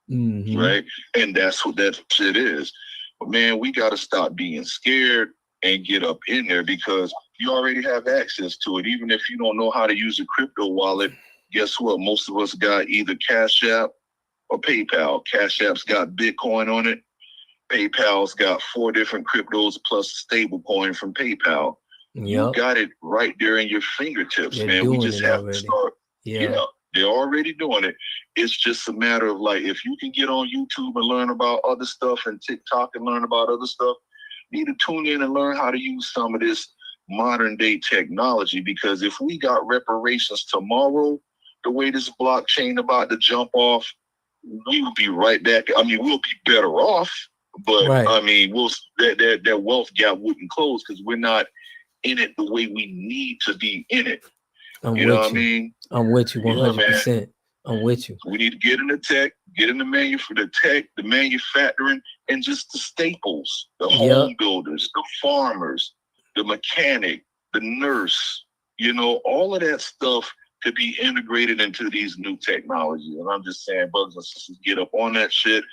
right? And that's what that shit is. But man, we got to stop being scared and get up in there, because you already have access to it. Even if you don't know how to use a crypto wallet, guess what? Most of us got either Cash App or PayPal. Cash App's got Bitcoin on it. PayPal's got 4 different cryptos plus a stable coin from PayPal. You got it right there in your fingertips, man. We just have to start. Yeah, they're already doing it. It's just a matter of, like, if you can get on YouTube and learn about other stuff, and TikTok and learn about other stuff, you need to tune in and learn how to use some of this modern day technology. Because if we got reparations tomorrow, the way this blockchain about to jump off, we will be right back. I mean, we'll be better off, but I mean, that wealth gap wouldn't close because we're not in it the way we need to be in it. You know what I mean? I'm with you 100%. I'm with you. We need to get in the tech, get in the the manufacturing, and just the staples, the home builders, the farmers, the mechanic, the nurse, you know, all of that stuff to be integrated into these new technologies. And I'm just saying, brothers and sisters, get up on that shit.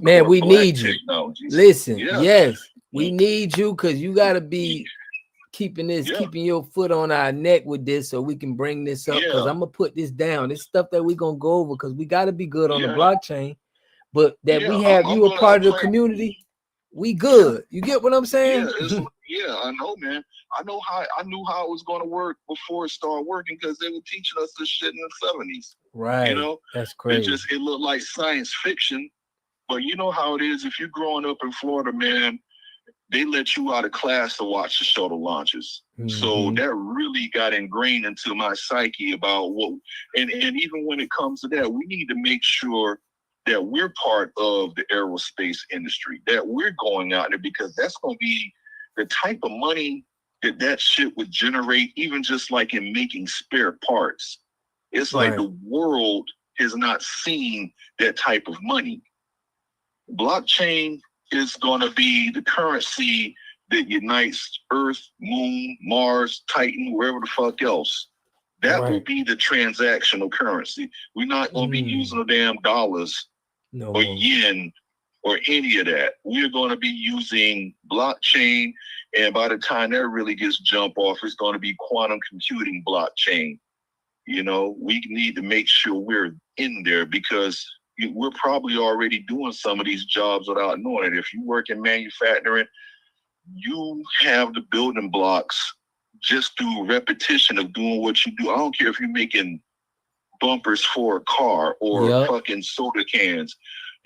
Man, we need you. Listen, yes, we need you, because you got to be keeping your foot on our neck with this so we can bring this up, because I'm gonna put this down. This stuff that we're gonna go over, because we got to be good on the blockchain, but that we have you a part of the community, we good. You get what I'm saying? Yeah, I know, man. I knew how it was going to work before it started working, because they were teaching us this shit in the 70s. Right. You know, that's crazy. It looked like science fiction, but you know how it is. If you're growing up in Florida, man, they let you out of class to watch the shuttle launches. So that really got ingrained into my psyche about what, and even when it comes to that, we need to make sure that we're part of the aerospace industry, that we're going out there, because that's going to be the type of money that shit would generate, even just like in making spare parts. It's like the world has not seen that type of money. Blockchain is going to be the currency that unites Earth, Moon, Mars, Titan, wherever the fuck else. That will be the transactional currency. We're not going to be using the damn dollars or yen or any of that. We're going to be using blockchain, and by the time that really gets jump off, it's going to be quantum computing blockchain. You know, we need to make sure we're in there, because we're probably already doing some of these jobs without knowing it. If you work in manufacturing, you have the building blocks just through repetition of doing what you do. I don't care if you're making bumpers for a car or fucking soda cans.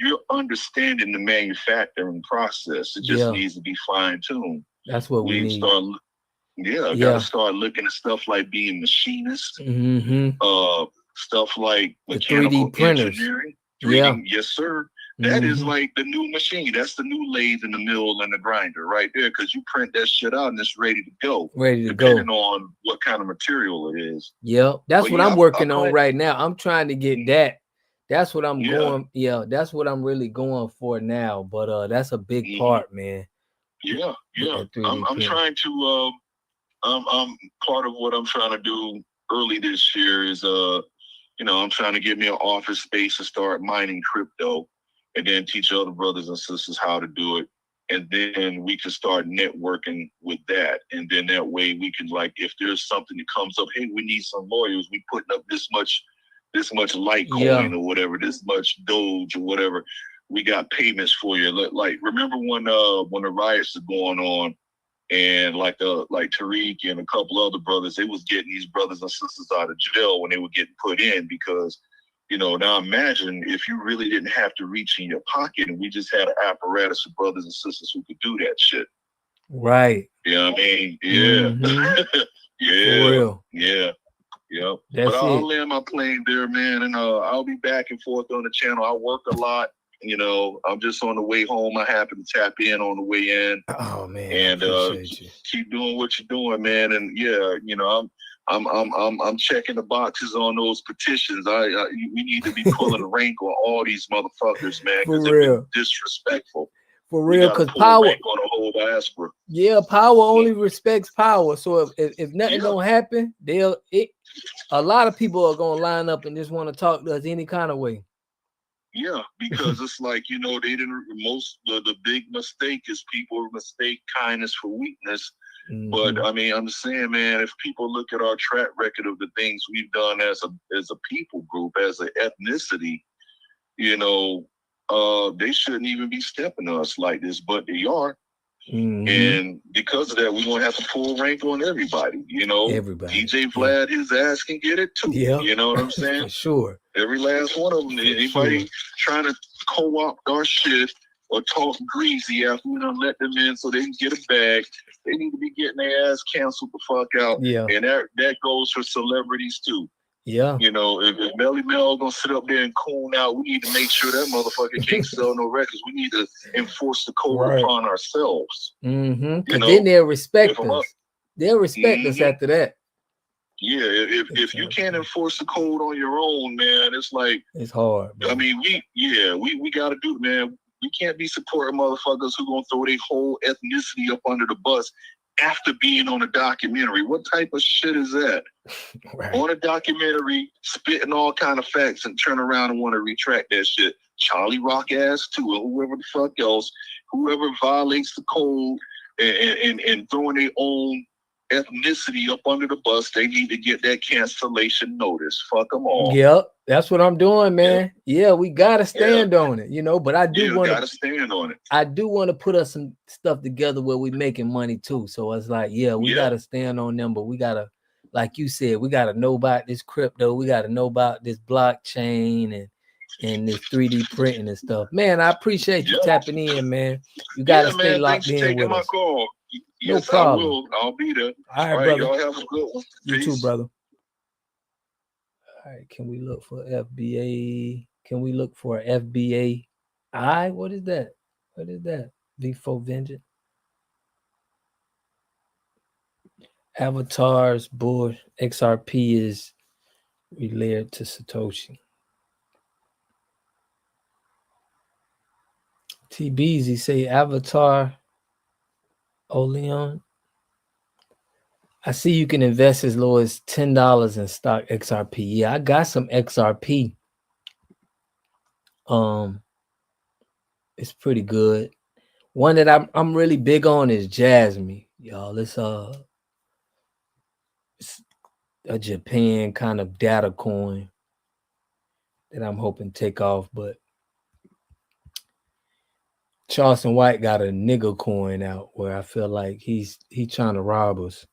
You're understanding the manufacturing process. It just needs to be fine-tuned. That's what we need. Gotta start looking at stuff like being machinists, stuff like mechanical 3D printers. engineering. 3D, yes, sir. That is like the new machine. That's the new lathe in the mill and the grinder right there, because you print that shit out and it's ready to go. Depending on what kind of material it is. That's what I'm working on right now. I'm trying to get that. That's what I'm going. That's what I'm really going for now. But that's a big part, man. I'm trying to. I'm part of what I'm trying to do early this year is I'm trying to get me an office space and start mining crypto, and then teach other brothers and sisters how to do it. And then we can start networking with that. And then that way we can, like, if there's something that comes up, hey, we need some lawyers. We putting up this much Litecoin or whatever, this much Doge or whatever. We got payments for you. Like, remember when the riots are going on, and like Tariq and a couple other brothers, they was getting these brothers and sisters out of jail when they were getting put in, because, now imagine if you really didn't have to reach in your pocket and we just had an apparatus of brothers and sisters who could do that shit. Right. You know what I mean? Yeah. For real. Yeah. But I'll land my plane there, man, and I'll be back and forth on the channel. I work a lot. I'm just on the way home. I happen to tap in on the way in. Oh man, and keep doing what you're doing, man. And I'm checking the boxes on those petitions. We need to be pulling the rank on all these motherfuckers, man, because they're disrespectful. For real, because power on the whole diaspora. Yeah, power only respects power. So if nothing don't happen, a lot of people are gonna line up and just want to talk to us any kind of way. Yeah, because it's like, they didn't, the big mistake is people mistake kindness for weakness. But I mean, I'm just saying, man, if people look at our track record of the things we've done as a people group, as an ethnicity, they shouldn't even be stepping to us like this, but they are. And because of that, we're going to have to pull rank on everybody, Everybody. DJ Vlad, his ass can get it too. You know what I'm saying? For sure. Every last one of them. Anybody trying to co-opt our shit or talk greasy after we done let them in so they can get a bag, they need to be getting their ass canceled the fuck out. And that goes for celebrities too. If Melly Mel gonna sit up there and coon out, we need to make sure that motherfucker can't sell no records. We need to enforce the code upon ourselves. Because then they'll respect us. They'll respect us after that. Yeah, if you can't enforce the code on your own, man, it's like it's hard. I mean, we got to do it, man. We can't be supporting motherfuckers who gonna throw their whole ethnicity up under the bus after being on a documentary. What type of shit is that? On a documentary, spitting all kind of facts and turn around and want to retract that shit. Charlie Rock ass too, or whoever the fuck else, whoever violates the code and throwing their own ethnicity up under the bus. They need to get that cancellation notice. Fuck them all. Yep, that's what I'm doing, man. Yeah, we gotta stand on it, but I do want gotta stand on it. I do want to put us some stuff together where we making money too. So it's like, we gotta stand on them, but we gotta, like you said, we gotta know about this crypto. We gotta know about this blockchain and this 3D printing and stuff. Man, I appreciate you tapping in, man. You gotta stay man, locked thanks for in with taking my us. call. No Yes, problem. I will. I'll be there. All right, brother. Y'all have a good one. You too, Peace. brother. All right, can we look for FBA? Can we look for FBA? What is that? What is that? V4 Vengeance. Avatar's board XRP is related to Satoshi. TBZ say Avatar Oleon. I see you can invest as low as $10 in stock XRP. Yeah, I got some XRP. It's pretty good. One that I'm really big on is Jasmine, y'all. It's a Japan kind of data coin that I'm hoping take off, but Charleston White got a nigga coin out where I feel like he's trying to rob us.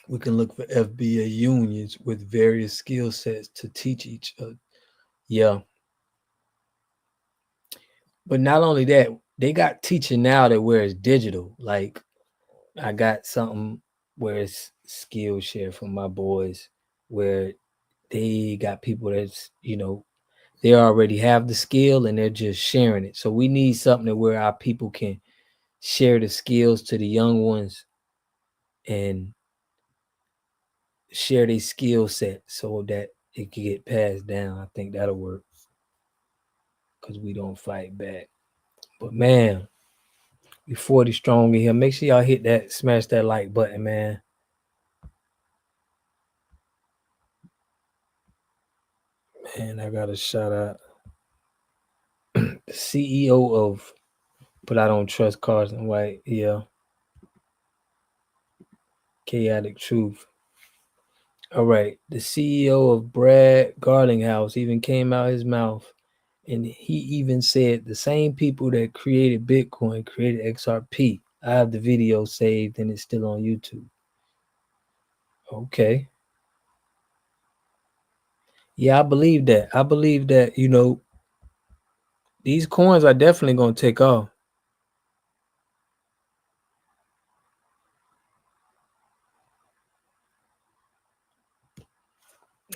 We can look for FBA unions with various skill sets to teach each other. Yeah. But not only that, they got teaching now that where it's digital. Like I got something where it's Skillshare from my boys where they got people that's, they already have the skill and they're just sharing it. So we need something where our people can share the skills to the young ones and share their skill set so that it can get passed down. I think that'll work because we don't fight back. But man, we 40 strong in here. Make sure y'all hit that, smash that like button, man. Man, I got a shout out the CEO of, but I don't trust Carson White. Yeah. Chaotic Truth. All right. The CEO of Brad Garlinghouse even came out his mouth and he even said the same people that created Bitcoin created XRP. I have the video saved and it's still on YouTube. Okay. Yeah, I believe that. I believe that, these coins are definitely going to take off.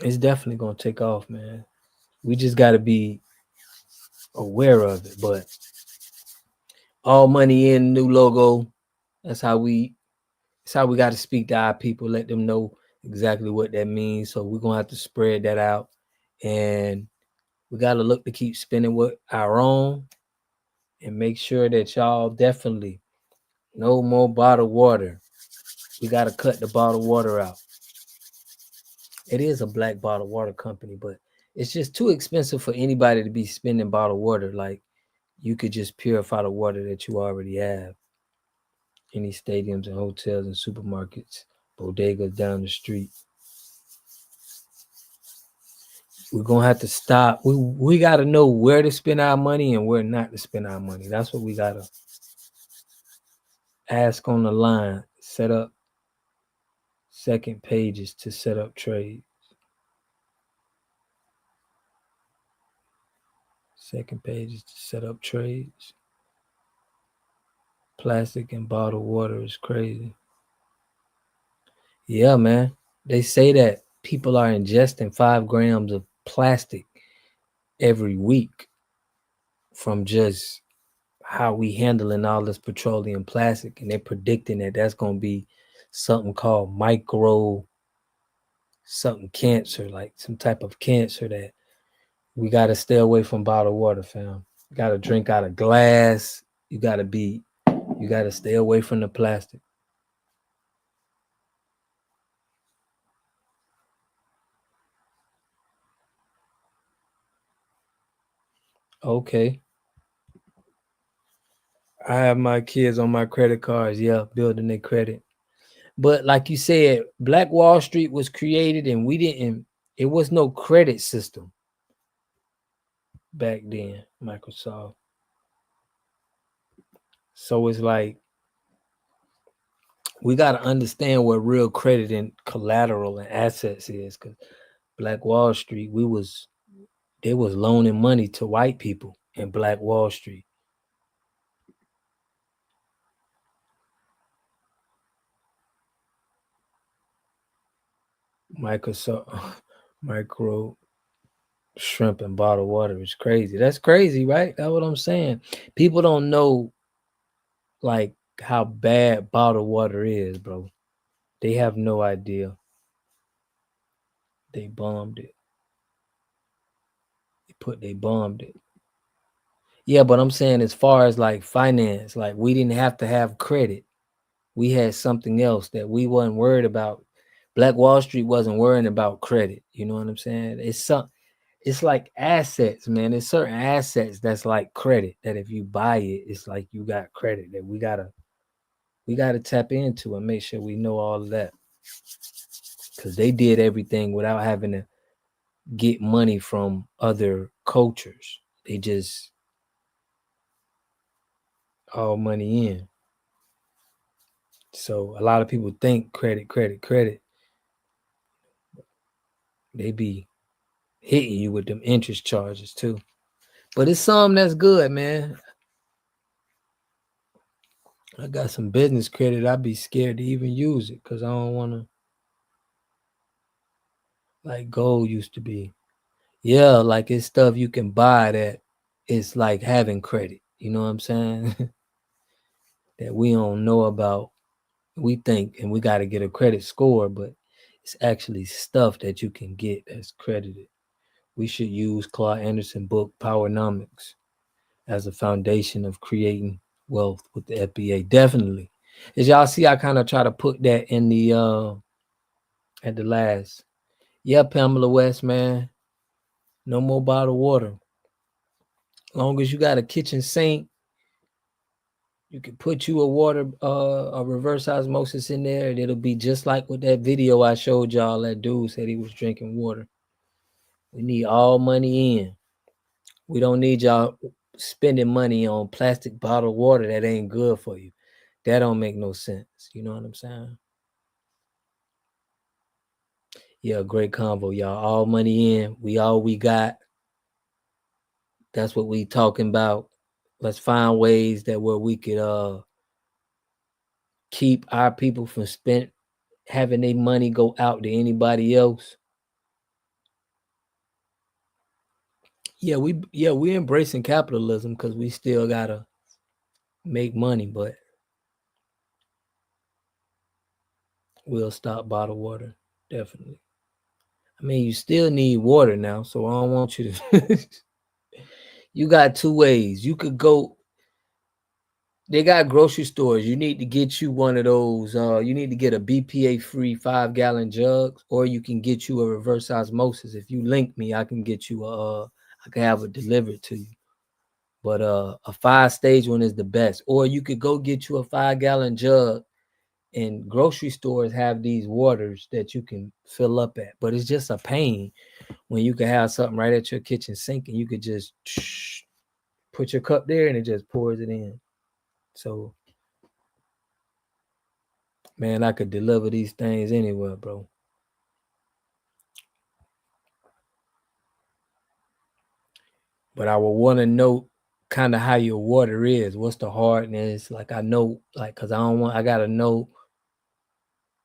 It's definitely going to take off, man. We just got to be aware of it. But all money in, new logo. That's how we got to speak to our people, let them know exactly what that means. So we're going to have to spread that out. And we got to look to keep spending with our own and make sure that y'all definitely no more bottled water. We got to cut the bottled water out. It is a black bottled water company, but it's just too expensive for anybody to be spending bottled water. Like you could just purify the water that you already have. Any stadiums and hotels and supermarkets, bodegas down the street. We're going to have to stop. We got to know where to spend our money and where not to spend our money. That's what we got to ask on the line. Set up second pages to set up trades. Second pages to set up trades. Plastic and bottled water is crazy. Yeah, man. They say that people are ingesting 5 grams of plastic every week from just how we handling all this petroleum plastic, and they're predicting that that's going to be something called something cancer, like some type of cancer that we got to stay away from bottled water, fam. You got to drink out of glass. You got to stay away from the plastic. Okay. I have my kids on my credit cards. Yeah, building their credit. But like you said, Black Wall Street was created, and we didn't. It was no credit system back then, Microsoft. So it's like we got to understand what real credit and collateral and assets is. Because Black Wall Street, they was loaning money to white people in Black Wall Street. Microsoft, micro shrimp and bottled water is crazy. That's crazy, right? That's what I'm saying. People don't know like how bad bottled water is, bro. They have no idea. They bombed it. They bombed it. Yeah, but I'm saying as far as like finance, like we didn't have to have credit. We had something else that we wasn't worried about. Black Wall Street wasn't worrying about credit. You know what I'm saying? It's like assets, man. There's certain assets that's like credit that if you buy it, it's like you got credit that we gotta tap into and make sure we know all of that. Because they did everything without having to get money from other cultures. They just all money in. So a lot of people think credit. They be hitting you with them interest charges too. But it's something that's good, man. I got some business credit. I'd be scared to even use it because I don't want to, like gold used to be. Yeah, like it's stuff you can buy that it's like having credit. You know what I'm saying? That we don't know about. We think, and we got to get a credit score, but it's actually stuff that you can get that's credited. We should use Claude Anderson's book, Powernomics, as a foundation of creating wealth with the FBA. Definitely. As y'all see, I kind of try to put that in the at the last. Yeah, Pamela West, man. No more bottled water. Long as you got a kitchen sink, you can put you a reverse osmosis in there, and it'll be just like with that video I showed y'all. That dude said he was drinking water. We need all money in. We don't need y'all spending money on plastic bottled water that ain't good for you. That don't make no sense. You know what I'm saying? Yeah, great convo, y'all. All money in. All we got. That's what we talking about. Let's find ways that where we could keep our people from having their money go out to anybody else. Yeah, we embracing capitalism because we still gotta make money, but we'll stop bottled water. Definitely. I mean, you still need water now, so I don't want you to. You got two ways. You could go. They got grocery stores. You need to get you one of those. You need to get a BPA-free 5-gallon jug, or you can get you a reverse osmosis. If you link me, I can get you I can have it delivered to you. But a 5-stage one is the best. Or you could go get you a 5-gallon jug, and grocery stores have these waters that you can fill up at. But it's just a pain when you can have something right at your kitchen sink and you could just put your cup there and it just pours it in. So, man, I could deliver these things anywhere, bro. But I would want to know kind of how your water is. What's the hardness? Like I know, like, cause I gotta know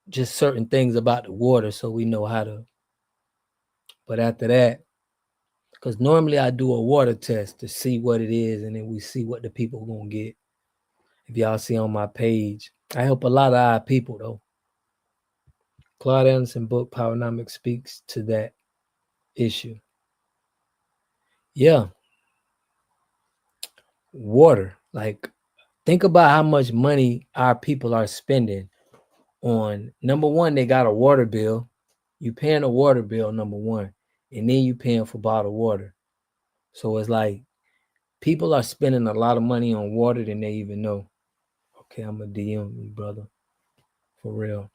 just certain things about the water so we know how to. But after that, because normally I do a water test to see what it is, and then we see what the people gonna get. If y'all see on my page, I help a lot of our people though. Claude Anderson book, Powernomics, speaks to that issue. Yeah. Water. Like, think about how much money our people are spending on. Number one, they got a water bill. You paying a water bill, number one. And then you paying for bottled water. So it's like People are spending a lot of money on water than they even know. Okay, I'm a DM you, brother. For real.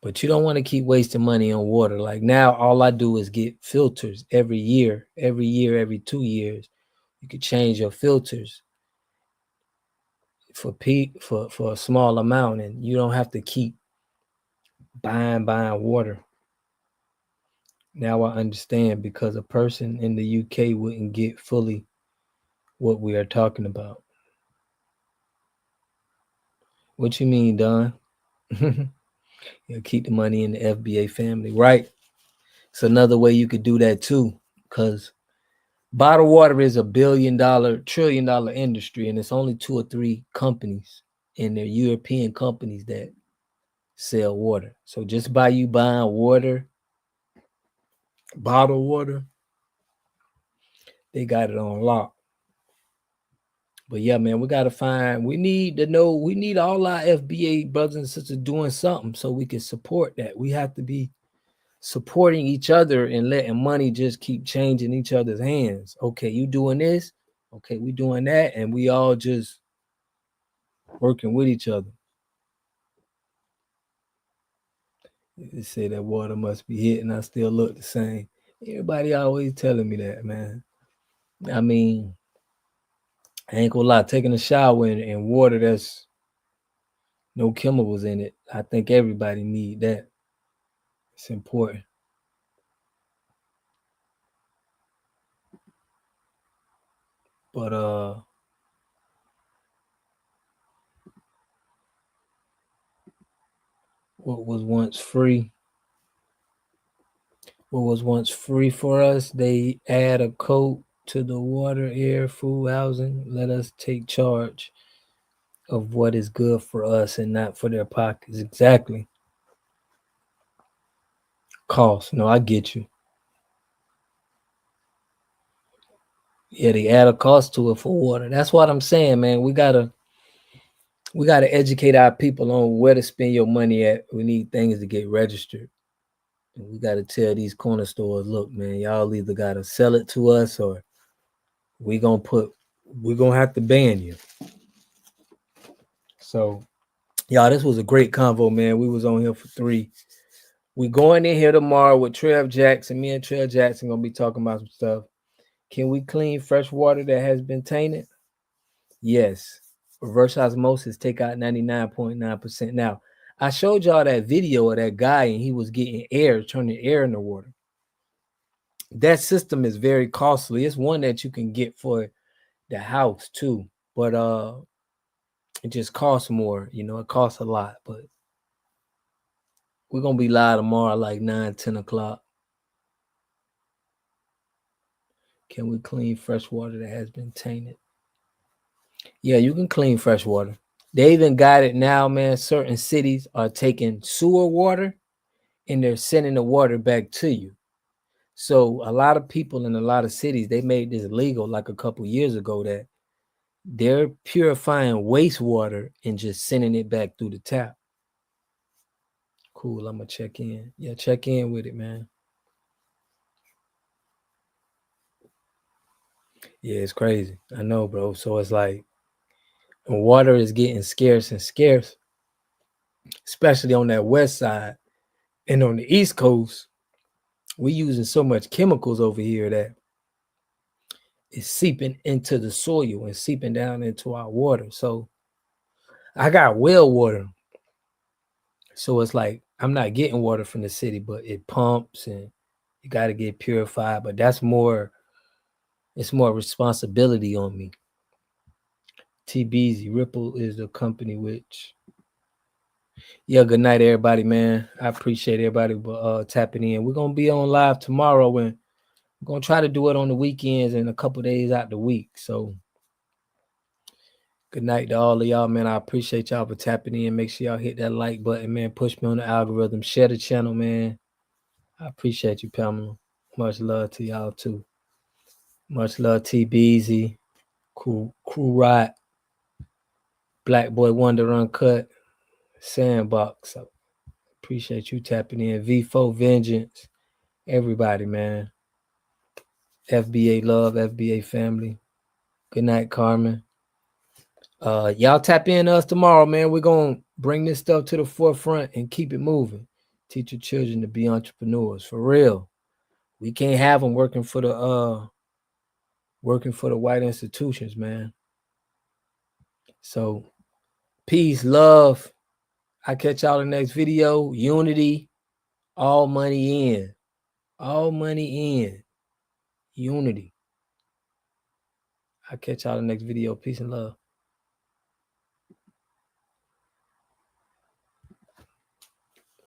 But you don't want to keep wasting money on water. Like now, all I do is get filters every year, every 2 years. You could change your filters for a small amount, and you don't have to keep buying water. Now I understand, because a person in the UK wouldn't get fully what we are talking about. What you mean, Don? You keep the money in the FBA family, right? It's another way you could do that too, because bottled water is $1 trillion industry, and it's only 2 or 3 companies, and they're European companies that sell water. So just by you buying water, bottled water, they got it on lock. But yeah, man, we need to know, we need all our FBA brothers and sisters doing something so we can support that. We have to be supporting each other and letting money just keep changing each other's hands. Okay, you doing this, okay, we doing that, and we all just working with each other. They say that water must be hitting, I still look the same. Everybody always telling me that, man. I mean, I ain't gonna lie, taking a shower in water that's no chemicals in it, I think everybody need that. It's important. But what was once free for us, they add a coat to the water, air, food, housing. Let us take charge of what is good for us and not for their pockets. Exactly. Cost. No, I get you. Yeah, they add a cost to it for water. That's what I'm saying, man. We gotta educate our people on where to spend your money at. We need things to get registered. And we gotta tell these corner stores, look, man, y'all either gotta sell it to us or we're gonna have to ban you. So y'all, this was a great convo, man. We was on here for 3. We going in here tomorrow with Trev Jackson. Me and Trev Jackson gonna be talking about some stuff. Can we clean fresh water that has been tainted? Yes. Reverse osmosis, take out 99.9%. Now, I showed y'all that video of that guy, and he was getting air, turning air in the water. That system is very costly. It's one that you can get for the house too, but it just costs more. You know, it costs a lot. But we're gonna be live tomorrow, like 9-10 o'clock. Can we clean fresh water that has been tainted? Yeah, you can clean fresh water. They even got it now, man. Certain cities are taking sewer water and they're sending the water back to you. So a lot of people in a lot of cities, they made this legal like a couple years ago, that they're purifying wastewater and just sending it back through the tap. Cool, I'm gonna check in. Yeah, check in with it, man. Yeah, it's crazy. I know, bro. So it's like water is getting scarce and scarce, especially on that west side. And on the East Coast, we're using so much chemicals over here that it's seeping into the soil and seeping down into our water. So I got well water. So it's like I'm not getting water from the city, but it pumps and you got to get purified. But it's more responsibility on me. TBZ Ripple is the company which. Yeah, good night, everybody, man. I appreciate everybody tapping in. We're gonna be on live tomorrow, and we're gonna try to do it on the weekends and a couple days out the week. So good night to all of y'all, man. I appreciate y'all for tapping in. Make sure y'all hit that like button, man. Push me on the algorithm. Share the channel, man. I appreciate you, Pamela. Much love to y'all too. Much love, TBZ, Crew Rot, Black Boy Wonder Uncut, Sandbox. So appreciate you tapping in. V4 Vengeance. Everybody, man. FBA love, FBA family. Good night, Carmen. Y'all tap in to us tomorrow, man. We're gonna bring this stuff to the forefront and keep it moving. Teach your children to be entrepreneurs for real. We can't have them working for the white institutions, man. So peace, love. I catch y'all in the next video. Unity, all money in. All money in. Unity. I catch y'all in the next video. Peace and love.